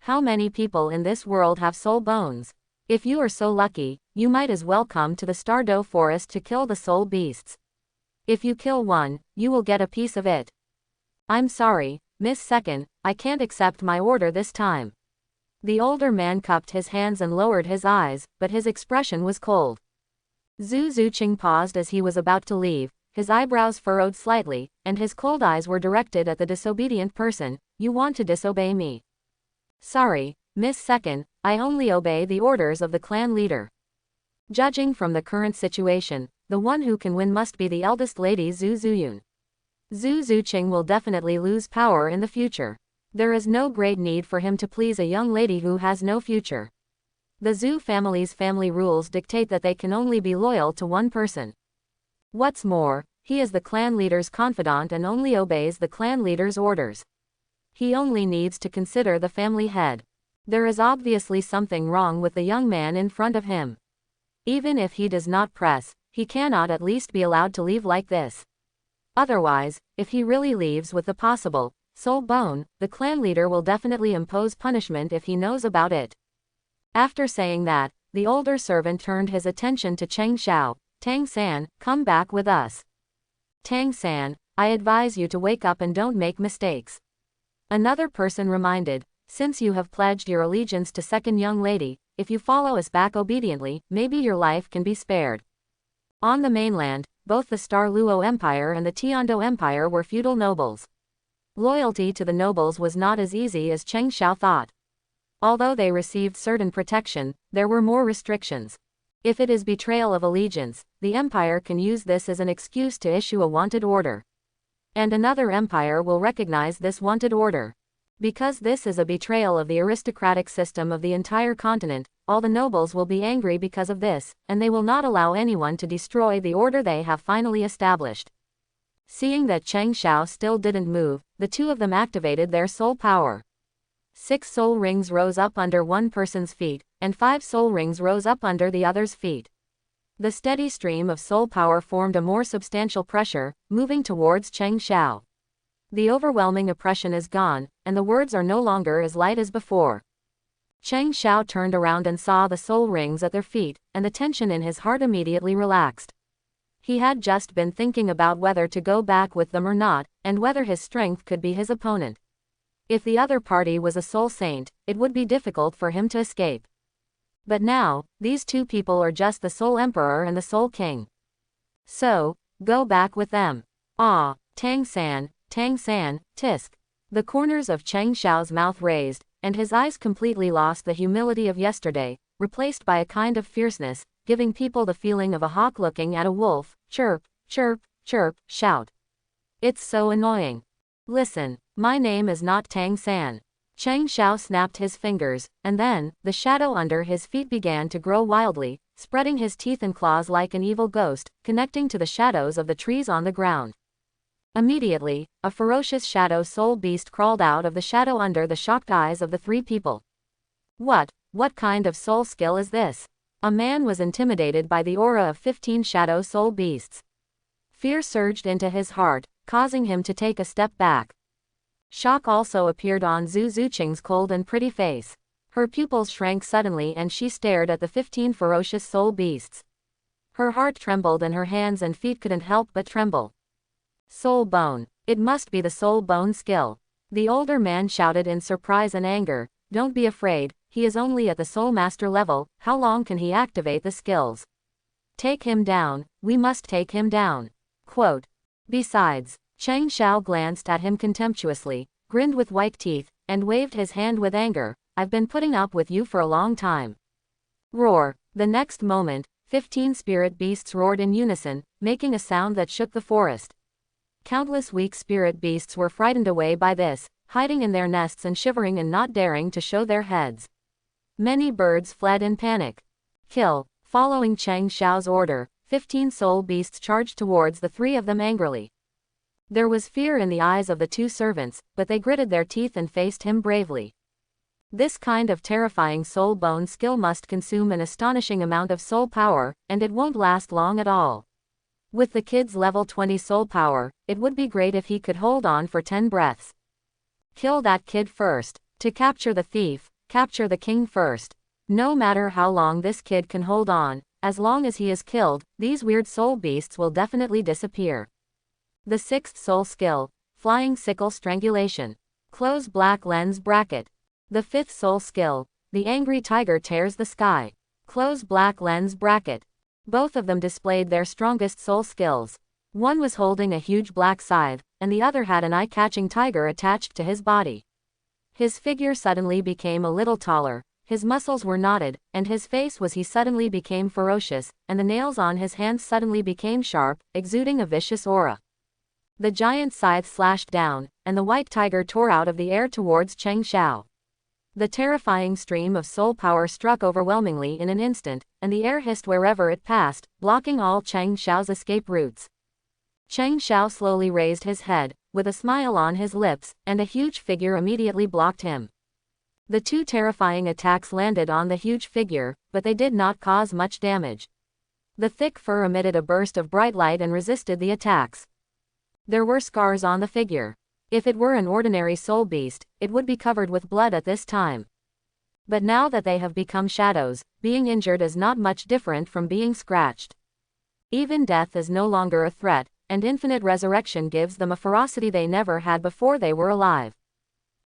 How many people in this world have soul bones? If you are so lucky, you might as well come to the Stardow Forest to kill the soul beasts. If you kill one, you will get a piece of it. I'm sorry, Miss Second, I can't accept my order this time. The older man cupped his hands and lowered his eyes, but his expression was cold. Zhu Zuqing paused as he was about to leave, his eyebrows furrowed slightly, and his cold eyes were directed at the disobedient person. You want to disobey me? Sorry, Miss Second, I only obey the orders of the clan leader. Judging from the current situation, the one who can win must be the eldest lady Zhu Zuyun. Zhu Zuqing will definitely lose power in the future. There is no great need for him to please a young lady who has no future. The Zhu family's family rules dictate that they can only be loyal to one person. What's more, he is the clan leader's confidant and only obeys the clan leader's orders. He only needs to consider the family head. There is obviously something wrong with the young man in front of him. Even if he does not press, he cannot at least be allowed to leave like this. Otherwise, if he really leaves with the possible soul bone, the clan leader will definitely impose punishment if he knows about it. After saying that, the older servant turned his attention to Cheng Xiao. Tang-san, come back with us. Tang-san, I advise you to wake up and don't make mistakes. Another person reminded, since you have pledged your allegiance to second young lady, if you follow us back obediently, maybe your life can be spared. On the mainland, both the Douluo Empire and the Tiando Empire were feudal nobles. Loyalty to the nobles was not as easy as Cheng Xiao thought. Although they received certain protection, there were more restrictions. If it is betrayal of allegiance, the empire can use this as an excuse to issue a wanted order. And another empire will recognize this wanted order. Because this is a betrayal of the aristocratic system of the entire continent, all the nobles will be angry because of this, and they will not allow anyone to destroy the order they have finally established. Seeing that Cheng Xiao still didn't move, the two of them activated their soul power. 6 soul rings rose up under one person's feet, and 5 soul rings rose up under the other's feet. The steady stream of soul power formed a more substantial pressure, moving towards Cheng Xiao. The overwhelming oppression is gone, and the words are no longer as light as before. Cheng Xiao turned around and saw the soul rings at their feet, and the tension in his heart immediately relaxed. He had just been thinking about whether to go back with them or not, and whether his strength could be his opponent. If the other party was a soul saint, it would be difficult for him to escape. But now, these two people are just the Soul Emperor and the Soul King. So, go back with them. Ah, Tang-san, tisk. The corners of Cheng Xiao's mouth raised, and his eyes completely lost the humility of yesterday, replaced by a kind of fierceness, giving people the feeling of a hawk looking at a wolf. Chirp, chirp, chirp, shout. It's so annoying. Listen, my name is not Tang-san. Chang Xiao snapped his fingers, and then, the shadow under his feet began to grow wildly, spreading his teeth and claws like an evil ghost, connecting to the shadows of the trees on the ground. Immediately, a ferocious shadow soul beast crawled out of the shadow under the shocked eyes of the three people. What kind of soul skill is this? A man was intimidated by the aura of 15 shadow soul beasts. Fear surged into his heart, causing him to take a step back. Shock also appeared on Zhu Zuqing's cold and pretty face. Her pupils shrank suddenly and she stared at the 15 ferocious soul beasts. Her heart trembled and her hands and feet couldn't help but tremble. Soul bone. It must be the soul bone skill. The older man shouted in surprise and anger. Don't be afraid, he is only at the soul master level, how long can he activate the skills? Take him down, we must take him down. Quote. Besides, Chang Xiao glanced at him contemptuously, grinned with white teeth, and waved his hand with anger. I've been putting up with you for a long time. Roar. The next moment, 15 spirit beasts roared in unison, making a sound that shook the forest. Countless weak spirit beasts were frightened away by this, hiding in their nests and shivering and not daring to show their heads. Many birds fled in panic. Kill. Following Chang Xiao's order, 15 soul beasts charged towards the three of them angrily. There was fear in the eyes of the two servants, but they gritted their teeth and faced him bravely. This kind of terrifying soul bone skill must consume an astonishing amount of soul power, and it won't last long at all. With the kid's level 20 soul power, it would be great if he could hold on for 10 breaths. Kill that kid first. To capture the thief, capture the king first. No matter how long this kid can hold on, as long as he is killed, these weird soul beasts will definitely disappear. The 6th soul skill, Flying Sickle Strangulation. Close black lens bracket. The 5th soul skill, The Angry Tiger Tears the Sky. Close black lens bracket. Both of them displayed their strongest soul skills. One was holding a huge black scythe, and the other had an eye-catching tiger attached to his body. His figure suddenly became a little taller, his muscles were knotted, and his face was he suddenly became ferocious, and the nails on his hands suddenly became sharp, exuding a vicious aura. The giant scythe slashed down, and the white tiger tore out of the air towards Chang Xiao. The terrifying stream of soul power struck overwhelmingly in an instant, and the air hissed wherever it passed, blocking all Chang Xiao's escape routes. Chang Xiao slowly raised his head, with a smile on his lips, and a huge figure immediately blocked him. The two terrifying attacks landed on the huge figure, but they did not cause much damage. The thick fur emitted a burst of bright light and resisted the attacks. There were scars on the figure. If it were an ordinary soul beast, it would be covered with blood at this time. But now that they have become shadows, being injured is not much different from being scratched. Even death is no longer a threat, and infinite resurrection gives them a ferocity they never had before they were alive.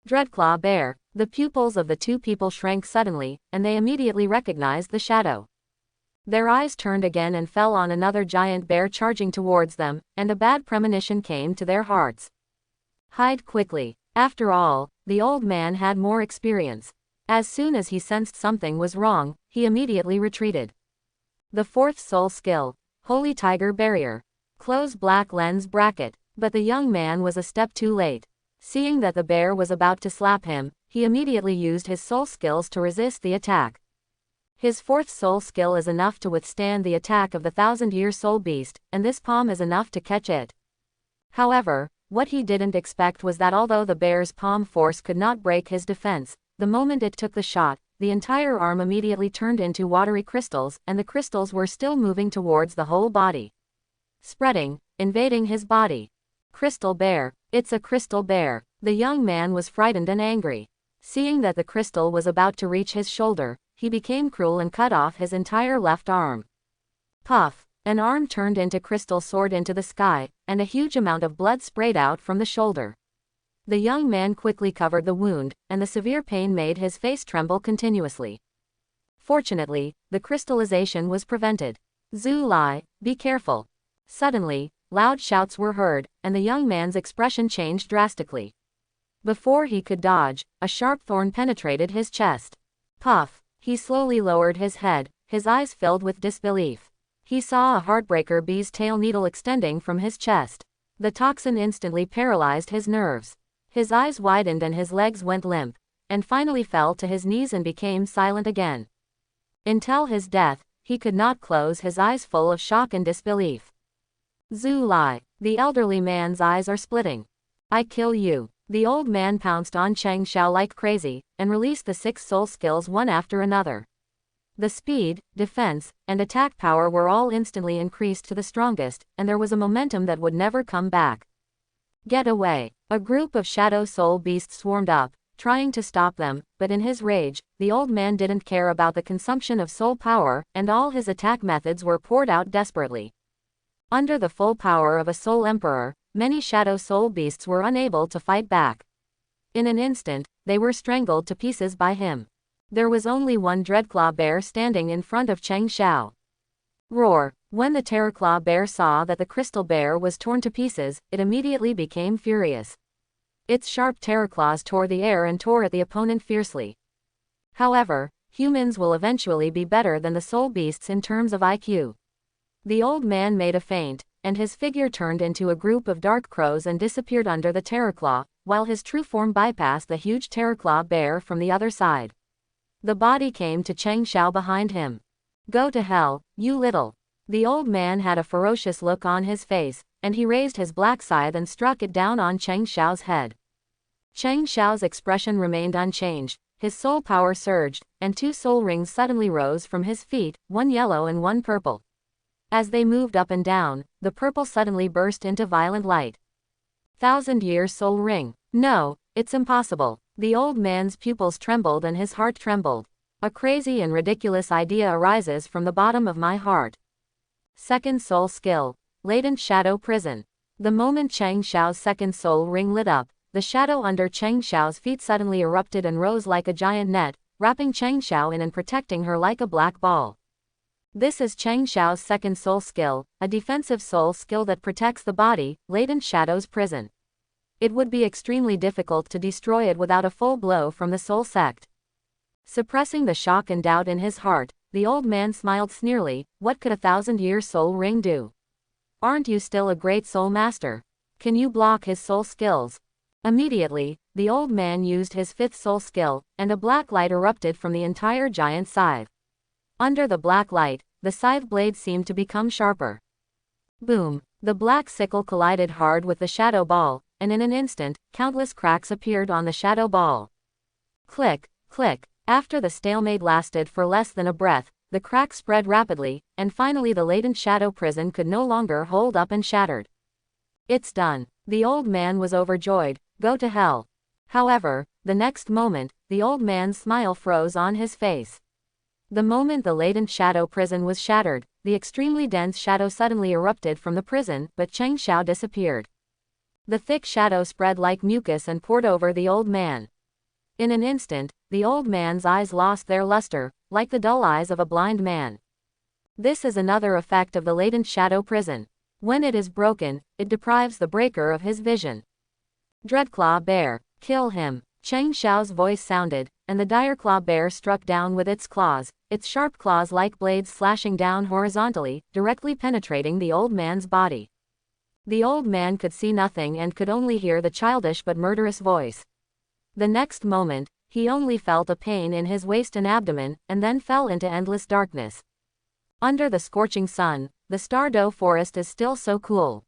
Dreadclaw Bear. The pupils of the two people shrank suddenly, and they immediately recognized the shadow. Their eyes turned again and fell on another giant bear charging towards them, and a bad premonition came to their hearts. Hide quickly. After all, the old man had more experience. As soon as he sensed something was wrong, he immediately retreated. The 4th soul skill, Holy Tiger Barrier. Close black lens bracket. But the young man was a step too late. Seeing that the bear was about to slap him, he immediately used his soul skills to resist the attack. His 4th soul skill is enough to withstand the attack of the 1,000-year soul beast, and this palm is enough to catch it. However, what he didn't expect was that although the bear's palm force could not break his defense, the moment it took the shot, the entire arm immediately turned into watery crystals, and the crystals were still moving towards the whole body. Spreading, invading his body. Crystal bear. It's a crystal bear. The young man was frightened and angry. Seeing that the crystal was about to reach his shoulder, he became cruel and cut off his entire left arm. Puff. An arm turned into crystal soared into the sky, and a huge amount of blood sprayed out from the shoulder. The young man quickly covered the wound, and the severe pain made his face tremble continuously. Fortunately, the crystallization was prevented. Zhu Lai, be careful. Suddenly, loud shouts were heard, and the young man's expression changed drastically. Before he could dodge, a sharp thorn penetrated his chest. Puff. He slowly lowered his head, his eyes filled with disbelief. He saw a heartbreaker bee's tail needle extending from his chest. The toxin instantly paralyzed his nerves. His eyes widened and his legs went limp. and finally fell to his knees and became silent again. Until his death, he could not close his eyes, full of shock and disbelief. Zhu Lai, the elderly man's eyes are splitting. I kill you. The old man pounced on Cheng Xiao like crazy, and released the 6 soul skills one after another. The speed, defense, and attack power were all instantly increased to the strongest, and there was a momentum that would never come back. Get away. A group of shadow soul beasts swarmed up, trying to stop them, but in his rage, the old man didn't care about the consumption of soul power, and all his attack methods were poured out desperately. Under the full power of a soul emperor, many shadow soul beasts were unable to fight back. In an instant, they were strangled to pieces by him. There was only one Dreadclaw bear standing in front of Cheng Xiao. Roar! When the Terrorclaw bear saw that the crystal bear was torn to pieces, it immediately became furious. Its sharp terrorclaws tore the air and tore at the opponent fiercely. However, humans will eventually be better than the soul beasts in terms of IQ. The old man made a feint, and his figure turned into a group of dark crows and disappeared under the Terrorclaw, while his true form bypassed the huge Terrorclaw bear from the other side. The body came to Cheng Xiao behind him. Go to hell, you little. The old man had a ferocious look on his face, and he raised his black scythe and struck it down on Cheng Xiao's head. Cheng Xiao's expression remained unchanged, his soul power surged, and 2 soul rings suddenly rose from his feet, one yellow and one purple. As they moved up and down, the purple suddenly burst into violent light. 1,000-year soul ring. No, it's impossible. The old man's pupils trembled and his heart trembled. A crazy and ridiculous idea arises from the bottom of my heart. Second soul skill. Latent shadow prison. The moment Cheng Xiao's second soul ring lit up, the shadow under Cheng Xiao's feet suddenly erupted and rose like a giant net, wrapping Cheng Xiao in and protecting her like a black ball. This is Cheng Xiao's second soul skill, a defensive soul skill that protects the body, latent shadow's prison. It would be extremely difficult to destroy it without a full blow from the soul sect. Suppressing the shock and doubt in his heart, the old man smiled sneerily. What could a 1,000-year soul ring do? Aren't you still a great soul master? Can you block his soul skills? Immediately, the old man used his 5th soul skill, and a black light erupted from the entire giant scythe. Under the black light, the scythe blade seemed to become sharper. Boom! The black sickle collided hard with the shadow ball, and in an instant, countless cracks appeared on the shadow ball. Click, click. After the stalemate lasted for less than a breath, the cracks spread rapidly, and finally the latent shadow prison could no longer hold up and shattered. It's done. The old man was overjoyed. Go to hell. However, the next moment, the old man's smile froze on his face. The moment the latent shadow prison was shattered, the extremely dense shadow suddenly erupted from the prison, but Cheng Xiao disappeared. The thick shadow spread like mucus and poured over the old man. In an instant, the old man's eyes lost their luster, like the dull eyes of a blind man. This is another effect of the latent shadow prison. When it is broken, it deprives the breaker of his vision. Dreadclaw bear, kill him. Cheng Xiao's voice sounded, and the Direclaw bear struck down with its claws, its sharp claws like blades slashing down horizontally, directly penetrating the old man's body. The old man could see nothing and could only hear the childish but murderous voice. The next moment, he only felt a pain in his waist and abdomen, and then fell into endless darkness. Under the scorching sun, the Stardow forest is still so cool.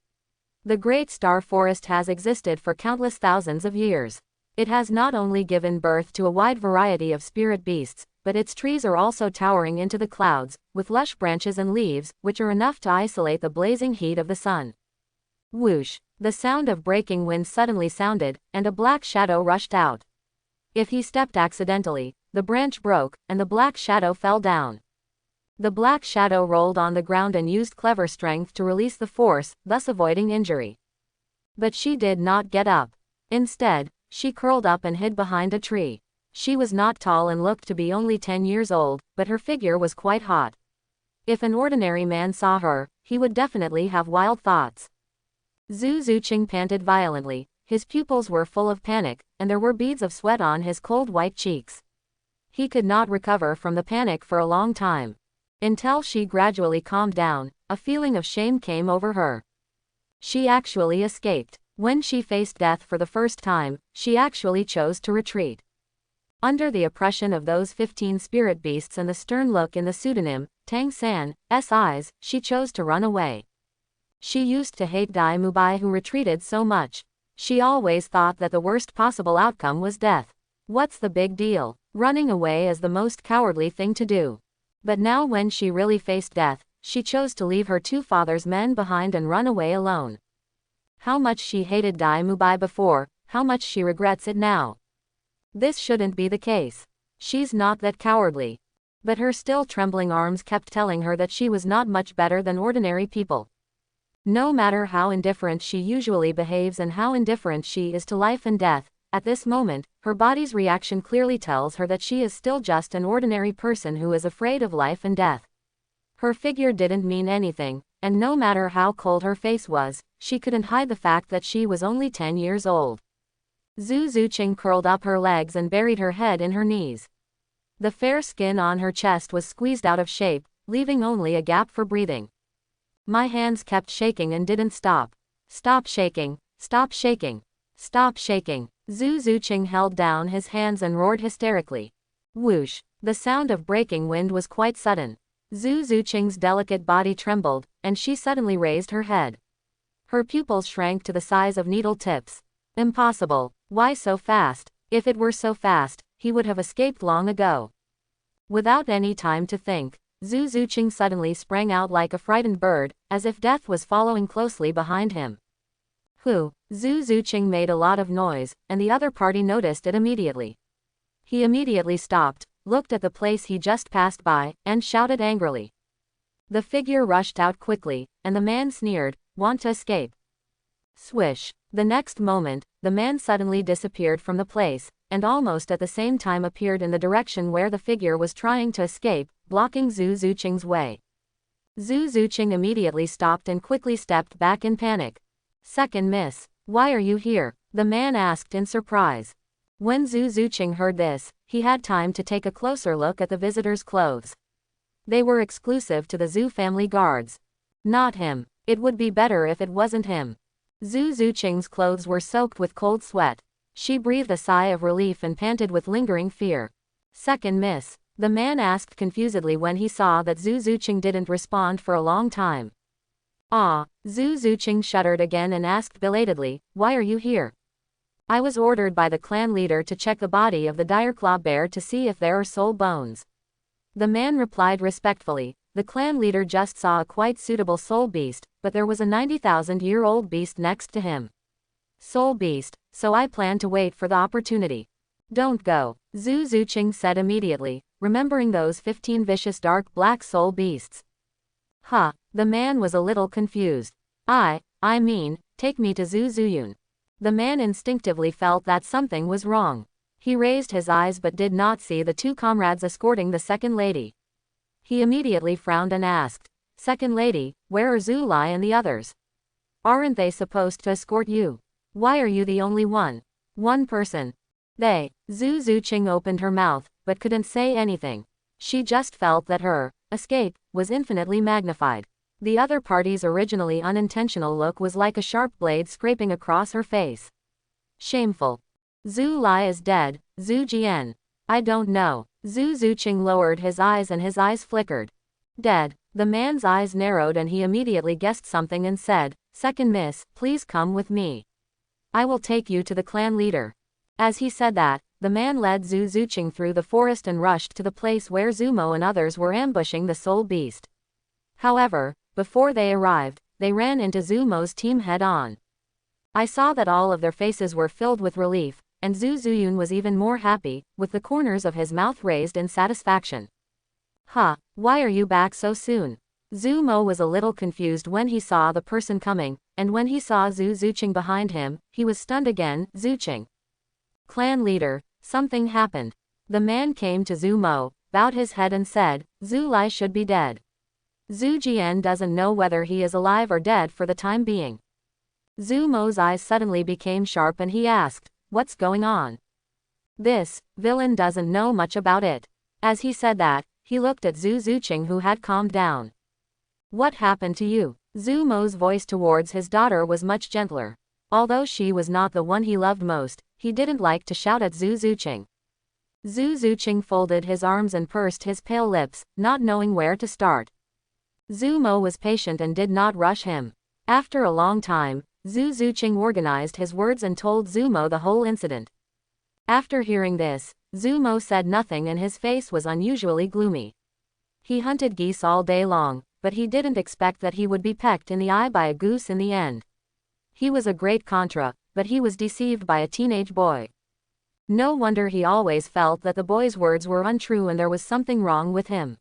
The Great Star Forest has existed for countless thousands of years. It has not only given birth to a wide variety of spirit beasts, but its trees are also towering into the clouds, with lush branches and leaves, which are enough to isolate the blazing heat of the sun. Whoosh! The sound of breaking wind suddenly sounded, and a black shadow rushed out. If he stepped accidentally, the branch broke, and the black shadow fell down. The black shadow rolled on the ground and used clever strength to release the force, thus avoiding injury. But she did not get up. Instead, she curled up and hid behind a tree. She was not tall and looked to be only 10 years old, but her figure was quite hot. If an ordinary man saw her, he would definitely have wild thoughts. Zhu Zuqing panted violently, his pupils were full of panic, and there were beads of sweat on his cold white cheeks. He could not recover from the panic for a long time. Until she gradually calmed down, a feeling of shame came over her. She actually escaped. When she faced death for the first time, she actually chose to retreat. Under the oppression of those 15 spirit beasts and the stern look in the pseudonym, Tang-san's eyes, she chose to run away. She used to hate Dai Mubai who retreated so much. She always thought that the worst possible outcome was death. What's the big deal? Running away is the most cowardly thing to do. But now when she really faced death, she chose to leave her two father's men behind and run away alone. How much she hated Dai Mubai before, how much she regrets it now. This shouldn't be the case. She's not that cowardly. But her still trembling arms kept telling her that she was not much better than ordinary people. No matter how indifferent she usually behaves and how indifferent she is to life and death, at this moment, her body's reaction clearly tells her that she is still just an ordinary person who is afraid of life and death. Her figure didn't mean anything, and no matter how cold her face was, she couldn't hide the fact that she was only 10 years old. Zhu Zuqing curled up her legs and buried her head in her knees. The fair skin on her chest was squeezed out of shape, leaving only a gap for breathing. My hands kept shaking and didn't stop. Stop shaking, stop shaking, stop shaking. Zhu Zuqing held down his hands and roared hysterically. Whoosh! The sound of breaking wind was quite sudden. Zhu Zuqing's delicate body trembled, and she suddenly raised her head. Her pupils shrank to the size of needle tips. Impossible. Why so fast? If it were so fast, he would have escaped long ago. Without any time to think, Zhu Zuqing suddenly sprang out like a frightened bird, as if death was following closely behind him. Zhu Zuqing made a lot of noise, and the other party noticed it immediately. He immediately stopped, looked at the place he just passed by, and shouted angrily. The figure rushed out quickly, and the man sneered, "Want to escape?" Swish! The next moment, the man suddenly disappeared from the place, and almost at the same time appeared in the direction where the figure was trying to escape, blocking Zhu Zuqing's way. Zhu Zuqing immediately stopped and quickly stepped back in panic. "Second miss, why are you here?" the man asked in surprise. When Zhu Zuqing heard this, he had time to take a closer look at the visitor's clothes. They were exclusive to the Zhu family guards. Not him. It would be better if it wasn't him. Zhu Zuqing's clothes were soaked with cold sweat. She breathed a sigh of relief and panted with lingering fear. "Second miss?" the man asked confusedly when he saw that Zhu Zuqing didn't respond for a long time. "Ah." Zhu Zuqing shuddered again and asked belatedly, "Why are you here?" "I was ordered by the clan leader to check the body of the Direclaw bear to see if there are soul bones." The man replied respectfully. The clan leader just saw a quite suitable soul beast, but there was a 90,000-year-old beast next to him. "Soul beast, so I plan to wait for the opportunity." "Don't go," Zhu Zuqing said immediately, remembering those 15 vicious dark black soul beasts. "Huh." The man was a little confused. I mean, take me to Zhu Zuyun." The man instinctively felt that something was wrong. He raised his eyes but did not see the two comrades escorting the second lady. He immediately frowned and asked, "Second lady, where are Zhu Lai and the others? Aren't they supposed to escort you? Why are you the only one?" "One person." "They." Zhu Zuqing opened her mouth, but couldn't say anything. She just felt that her escape was infinitely magnified. The other party's originally unintentional look was like a sharp blade scraping across her face. Shameful. "Zhu Lai is dead, Zhu Jian." "I don't know." Zhu Zuqing lowered his eyes and his eyes flickered. "Dead." The man's eyes narrowed and he immediately guessed something and said, "Second miss, please come with me. I will take you to the clan leader." As he said that, the man led Zhu Zuqing through the forest and rushed to the place where Zumo and others were ambushing the soul beast. However, before they arrived, they ran into Zumo's team head-on. I saw that all of their faces were filled with relief, and Zhu Zuyun was even more happy, with the corners of his mouth raised in satisfaction. "Huh, why are you back so soon?" Zumo was a little confused when he saw the person coming, and when he saw Zhu Zuqing behind him, he was stunned again. "Zuqing. Clan leader, something happened." The man came to Zumo, bowed his head and said, "Zhu Lai should be dead. Zhu Jian doesn't know whether he is alive or dead for the time being." Zumo's eyes suddenly became sharp and he asked, "What's going on?" "This villain doesn't know much about it." As he said that, he looked at Zhu Zuqing who had calmed down. "What happened to you?" Zumo's voice towards his daughter was much gentler. Although she was not the one he loved most, he didn't like to shout at Zhu Zuqing. Zhu Zuqing folded his arms and pursed his pale lips, not knowing where to start. Zhu Mo was patient and did not rush him. After a long time, Zhu Zuqing organized his words and told Zhu Mo the whole incident. After hearing this, Zhu Mo said nothing and his face was unusually gloomy. He hunted geese all day long, but he didn't expect that he would be pecked in the eye by a goose in the end. He was a great contra, but he was deceived by a teenage boy. No wonder he always felt that the boy's words were untrue and there was something wrong with him.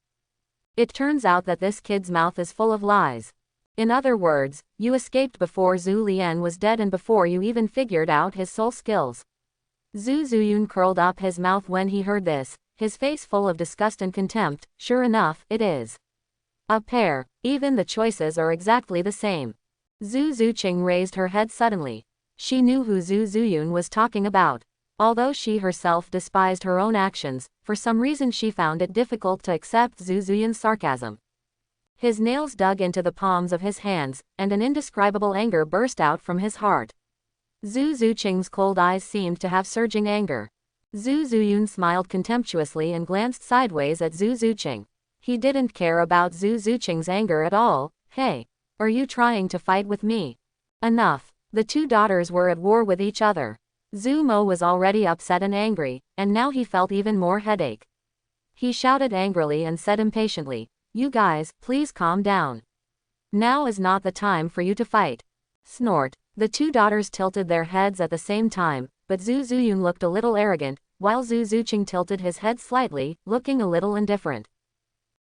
It turns out that this kid's mouth is full of lies. In other words, you escaped before Zhu Lian was dead and before you even figured out his soul skills. Zhu Zuyun curled up his mouth when he heard this, his face full of disgust and contempt. Sure enough, it is a pair. Even the choices are exactly the same. Zhu Zuqing raised her head suddenly. She knew who Zhu Zuyun was talking about. Although she herself despised her own actions, for some reason she found it difficult to accept Zhu Zuyun's sarcasm. His nails dug into the palms of his hands, and an indescribable anger burst out from his heart. Zhu Zuqing's cold eyes seemed to have surging anger. Zhu Zuyun smiled contemptuously and glanced sideways at Zhu Zuqing. He didn't care about Zhu Zuqing's anger at all. Hey, are you trying to fight with me? Enough. The two daughters were at war with each other. Zhu Mo was already upset and angry, and now he felt even more headache. He shouted angrily and said impatiently, "You guys, please calm down. Now is not the time for you to fight." Snort. The two daughters tilted their heads at the same time, but Zhu Zuyun looked a little arrogant, while Zhu Zuqing tilted his head slightly, looking a little indifferent.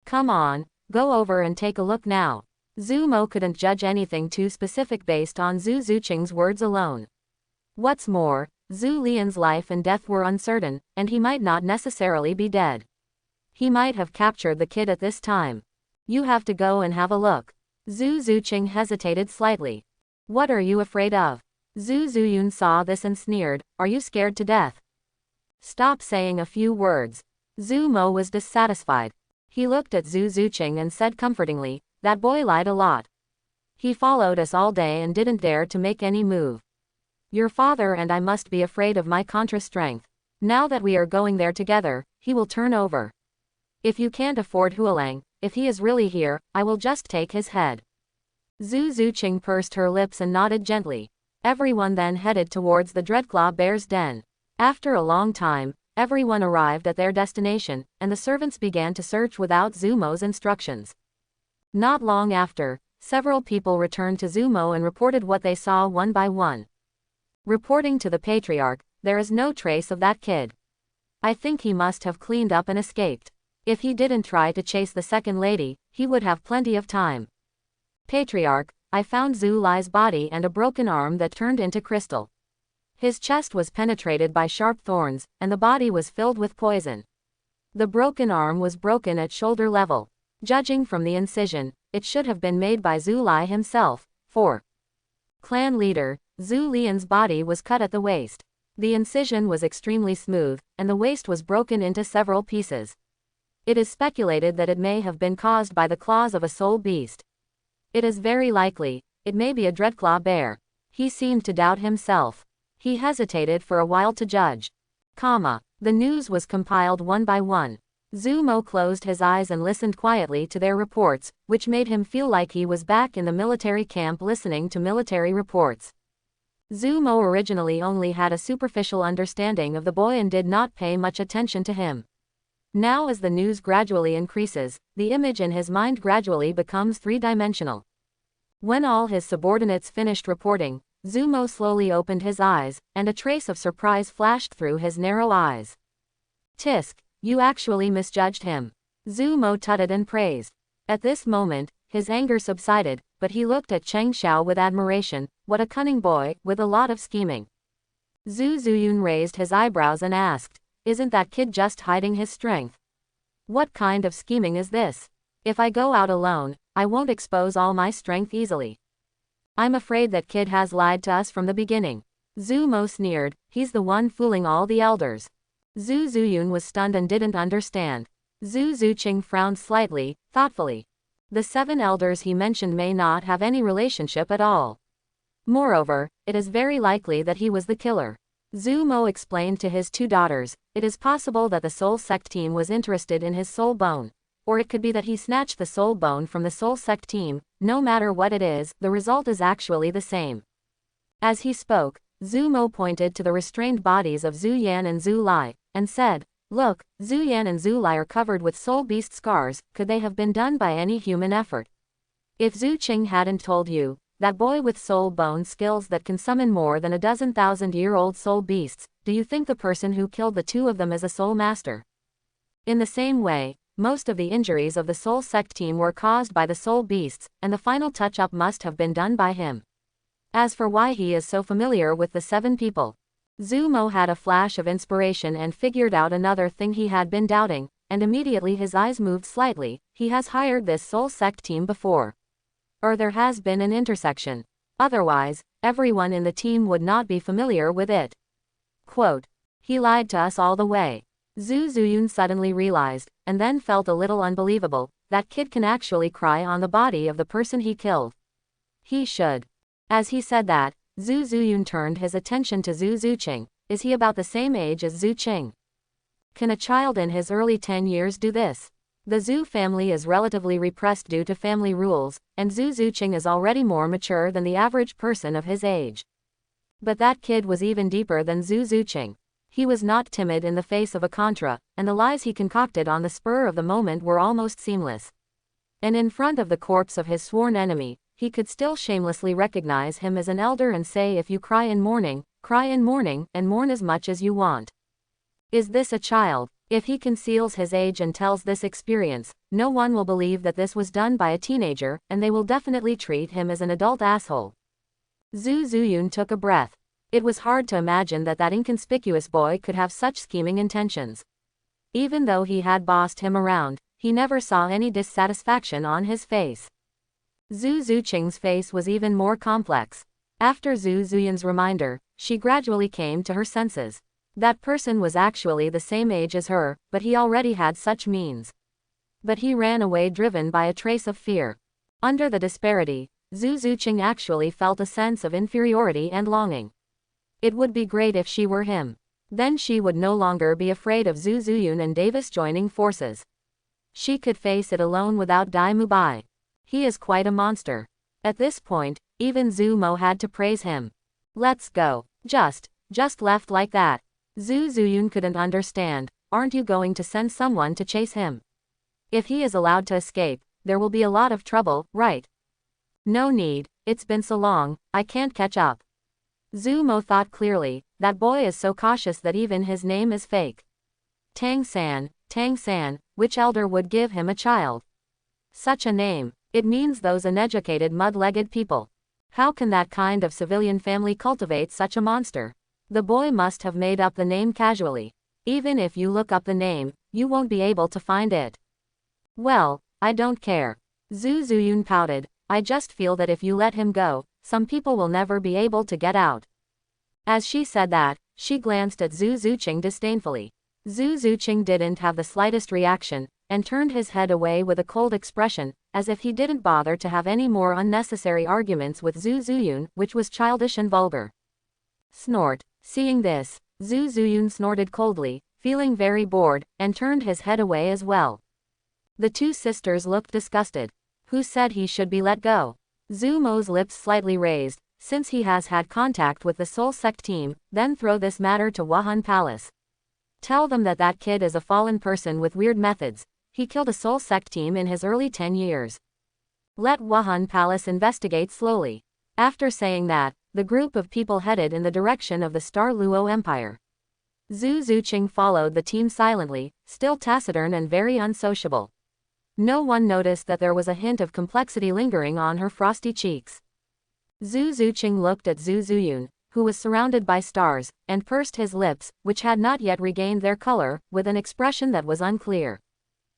Come on, go over and take a look now. Zhu Mo couldn't judge anything too specific based on Zhu Zuqing's words alone. What's more, Zhu Lian's life and death were uncertain, and he might not necessarily be dead. He might have captured the kid at this time. You have to go and have a look. Zhu Zuqing hesitated slightly. What are you afraid of? Zhu Zuyun saw this and sneered, are you scared to death? Stop saying a few words. Zhu Mo was dissatisfied. He looked at Zhu Zuqing and said comfortingly, that boy lied a lot. He followed us all day and didn't dare to make any move. Your father and I must be afraid of my contra strength. Now that we are going there together, he will turn over. If you can't afford Hualang, if he is really here, I will just take his head. Zhu Zuqing pursed her lips and nodded gently. Everyone then headed towards the Dreadclaw Bear's den. After a long time, everyone arrived at their destination, and the servants began to search without Zhu Mo's instructions. Not long after, several people returned to Zhu Mo and reported what they saw one by one. Reporting to the patriarch, there is no trace of that kid. I think he must have cleaned up and escaped. If he didn't try to chase the second lady, he would have plenty of time. Patriarch, I found Zhu Lai's body and a broken arm that turned into crystal. His chest was penetrated by sharp thorns, and the body was filled with poison. The broken arm was broken at shoulder level. Judging from the incision, it should have been made by Zhu Lai himself. 4. Clan leader, Zhu Lian's body was cut at the waist. The incision was extremely smooth, and the waist was broken into several pieces. It is speculated that it may have been caused by the claws of a soul beast. It is very likely, it may be a Dreadclaw bear. He seemed to doubt himself. He hesitated for a while to judge. The news was compiled one by one. Zhu Mo closed his eyes and listened quietly to their reports, which made him feel like he was back in the military camp listening to military reports. Zhu Mo originally only had a superficial understanding of the boy and did not pay much attention to him. Now as the news gradually increases, the image in his mind gradually becomes three-dimensional. When all his subordinates finished reporting, Zhu Mo slowly opened his eyes, and a trace of surprise flashed through his narrow eyes. Tisk, you actually misjudged him. Zhu Mo tutted and praised. At this moment, his anger subsided, but he looked at Cheng Xiao with admiration. What a cunning boy, with a lot of scheming. Zhu Zuyun raised his eyebrows and asked, isn't that kid just hiding his strength? What kind of scheming is this? If I go out alone, I won't expose all my strength easily. I'm afraid that kid has lied to us from the beginning. Zhu Mo sneered, he's the one fooling all the elders. Zhu Zuyun was stunned and didn't understand. Zhu Zuqing frowned slightly, thoughtfully. The 7 elders he mentioned may not have any relationship at all. Moreover, it is very likely that he was the killer. Zumo explained to his two daughters, it is possible that the soul sect team was interested in his soul bone. Or it could be that he snatched the soul bone from the soul sect team. No matter what it is, the result is actually the same. As he spoke, Zumo pointed to the restrained bodies of Zhu Yan and Zhu Lai, and said, look, Zhu Yan and Zhu Lai are covered with soul beast scars. Could they have been done by any human effort? If Zhu Qing hadn't told you, that boy with soul bone skills that can summon more than a dozen thousand-year-old soul beasts, do you think the person who killed the two of them is a soul master? In the same way, most of the injuries of the soul sect team were caused by the soul beasts, and the final touch-up must have been done by him. As for why he is so familiar with the 7 people, Zumo had a flash of inspiration and figured out another thing he had been doubting, and immediately his eyes moved slightly. He has hired this soul sect team before. Or there has been an intersection. Otherwise, everyone in the team would not be familiar with it. Quote, he lied to us all the way. Zhu Zuyun suddenly realized, and then felt a little unbelievable, that kid can actually cry on the body of the person he killed. He should. As he said that, Zhu Zuyun turned his attention to Zhu Zuqing. Is he about the same age as Zhu Qing? Can a child in his early 10 years do this? The Zhu family is relatively repressed due to family rules, and Zhu Zuqing is already more mature than the average person of his age. But that kid was even deeper than Zhu Zuqing. He was not timid in the face of a contra, and the lies he concocted on the spur of the moment were almost seamless. And in front of the corpse of his sworn enemy, he could still shamelessly recognize him as an elder and say, if you cry in mourning, and mourn as much as you want. Is this a child? If he conceals his age and tells this experience, no one will believe that this was done by a teenager, and they will definitely treat him as an adult asshole. Zhu Zuyun took a breath. It was hard to imagine that that inconspicuous boy could have such scheming intentions. Even though he had bossed him around, he never saw any dissatisfaction on his face. Zhu Zuqing's face was even more complex. After Zhu Zuyun's reminder, she gradually came to her senses. That person was actually the same age as her, but he already had such means. But he ran away driven by a trace of fear. Under the disparity, Zhu Zuqing actually felt a sense of inferiority and longing. It would be great if she were him. Then she would no longer be afraid of Zhu Zuyun and Davis joining forces. She could face it alone without Dai Mubai. He is quite a monster. At this point, even Zhu Mo had to praise him. Let's go. Just left like that. Zhu Zuyun couldn't understand. Aren't you going to send someone to chase him? If he is allowed to escape, there will be a lot of trouble, right? No need, it's been so long, I can't catch up. Zhu Mo thought clearly, that boy is so cautious that even his name is fake. Tang San, which elder would give him a child? Such a name, it means those uneducated mud-legged people. How can that kind of civilian family cultivate such a monster? The boy must have made up the name casually. Even if you look up the name, you won't be able to find it. Well, I don't care. Zhu Zuyun pouted. I just feel that if you let him go, some people will never be able to get out. As she said that, she glanced at Zhu Zuqing disdainfully. Zhu Zuqing didn't have the slightest reaction, and turned his head away with a cold expression, as if he didn't bother to have any more unnecessary arguments with Zhu Zuyun, which was childish and vulgar. Snort. Seeing this, Zhu Zuyun snorted coldly, feeling very bored, and turned his head away as well. The two sisters looked disgusted. Who said he should be let go? Zhu Mo's lips slightly raised. Since he has had contact with the Soul Sect team, then throw this matter to Wuhan Palace. Tell them that that kid is a fallen person with weird methods. He killed a Soul Sect team in his early 10 years. Let Wuhan Palace investigate slowly. After saying that, the group of people headed in the direction of the Star Luo Empire. Zhu Zuqing followed the team silently, still taciturn and very unsociable. No one noticed that there was a hint of complexity lingering on her frosty cheeks. Zhu Zuqing looked at Zhu Zuyun, who was surrounded by stars, and pursed his lips, which had not yet regained their color, with an expression that was unclear.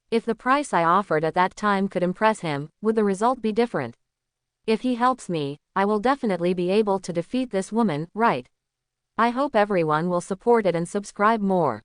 If the price I offered at that time could impress him, would the result be different? If he helps me, I will definitely be able to defeat this woman, right? I hope everyone will support it and subscribe more.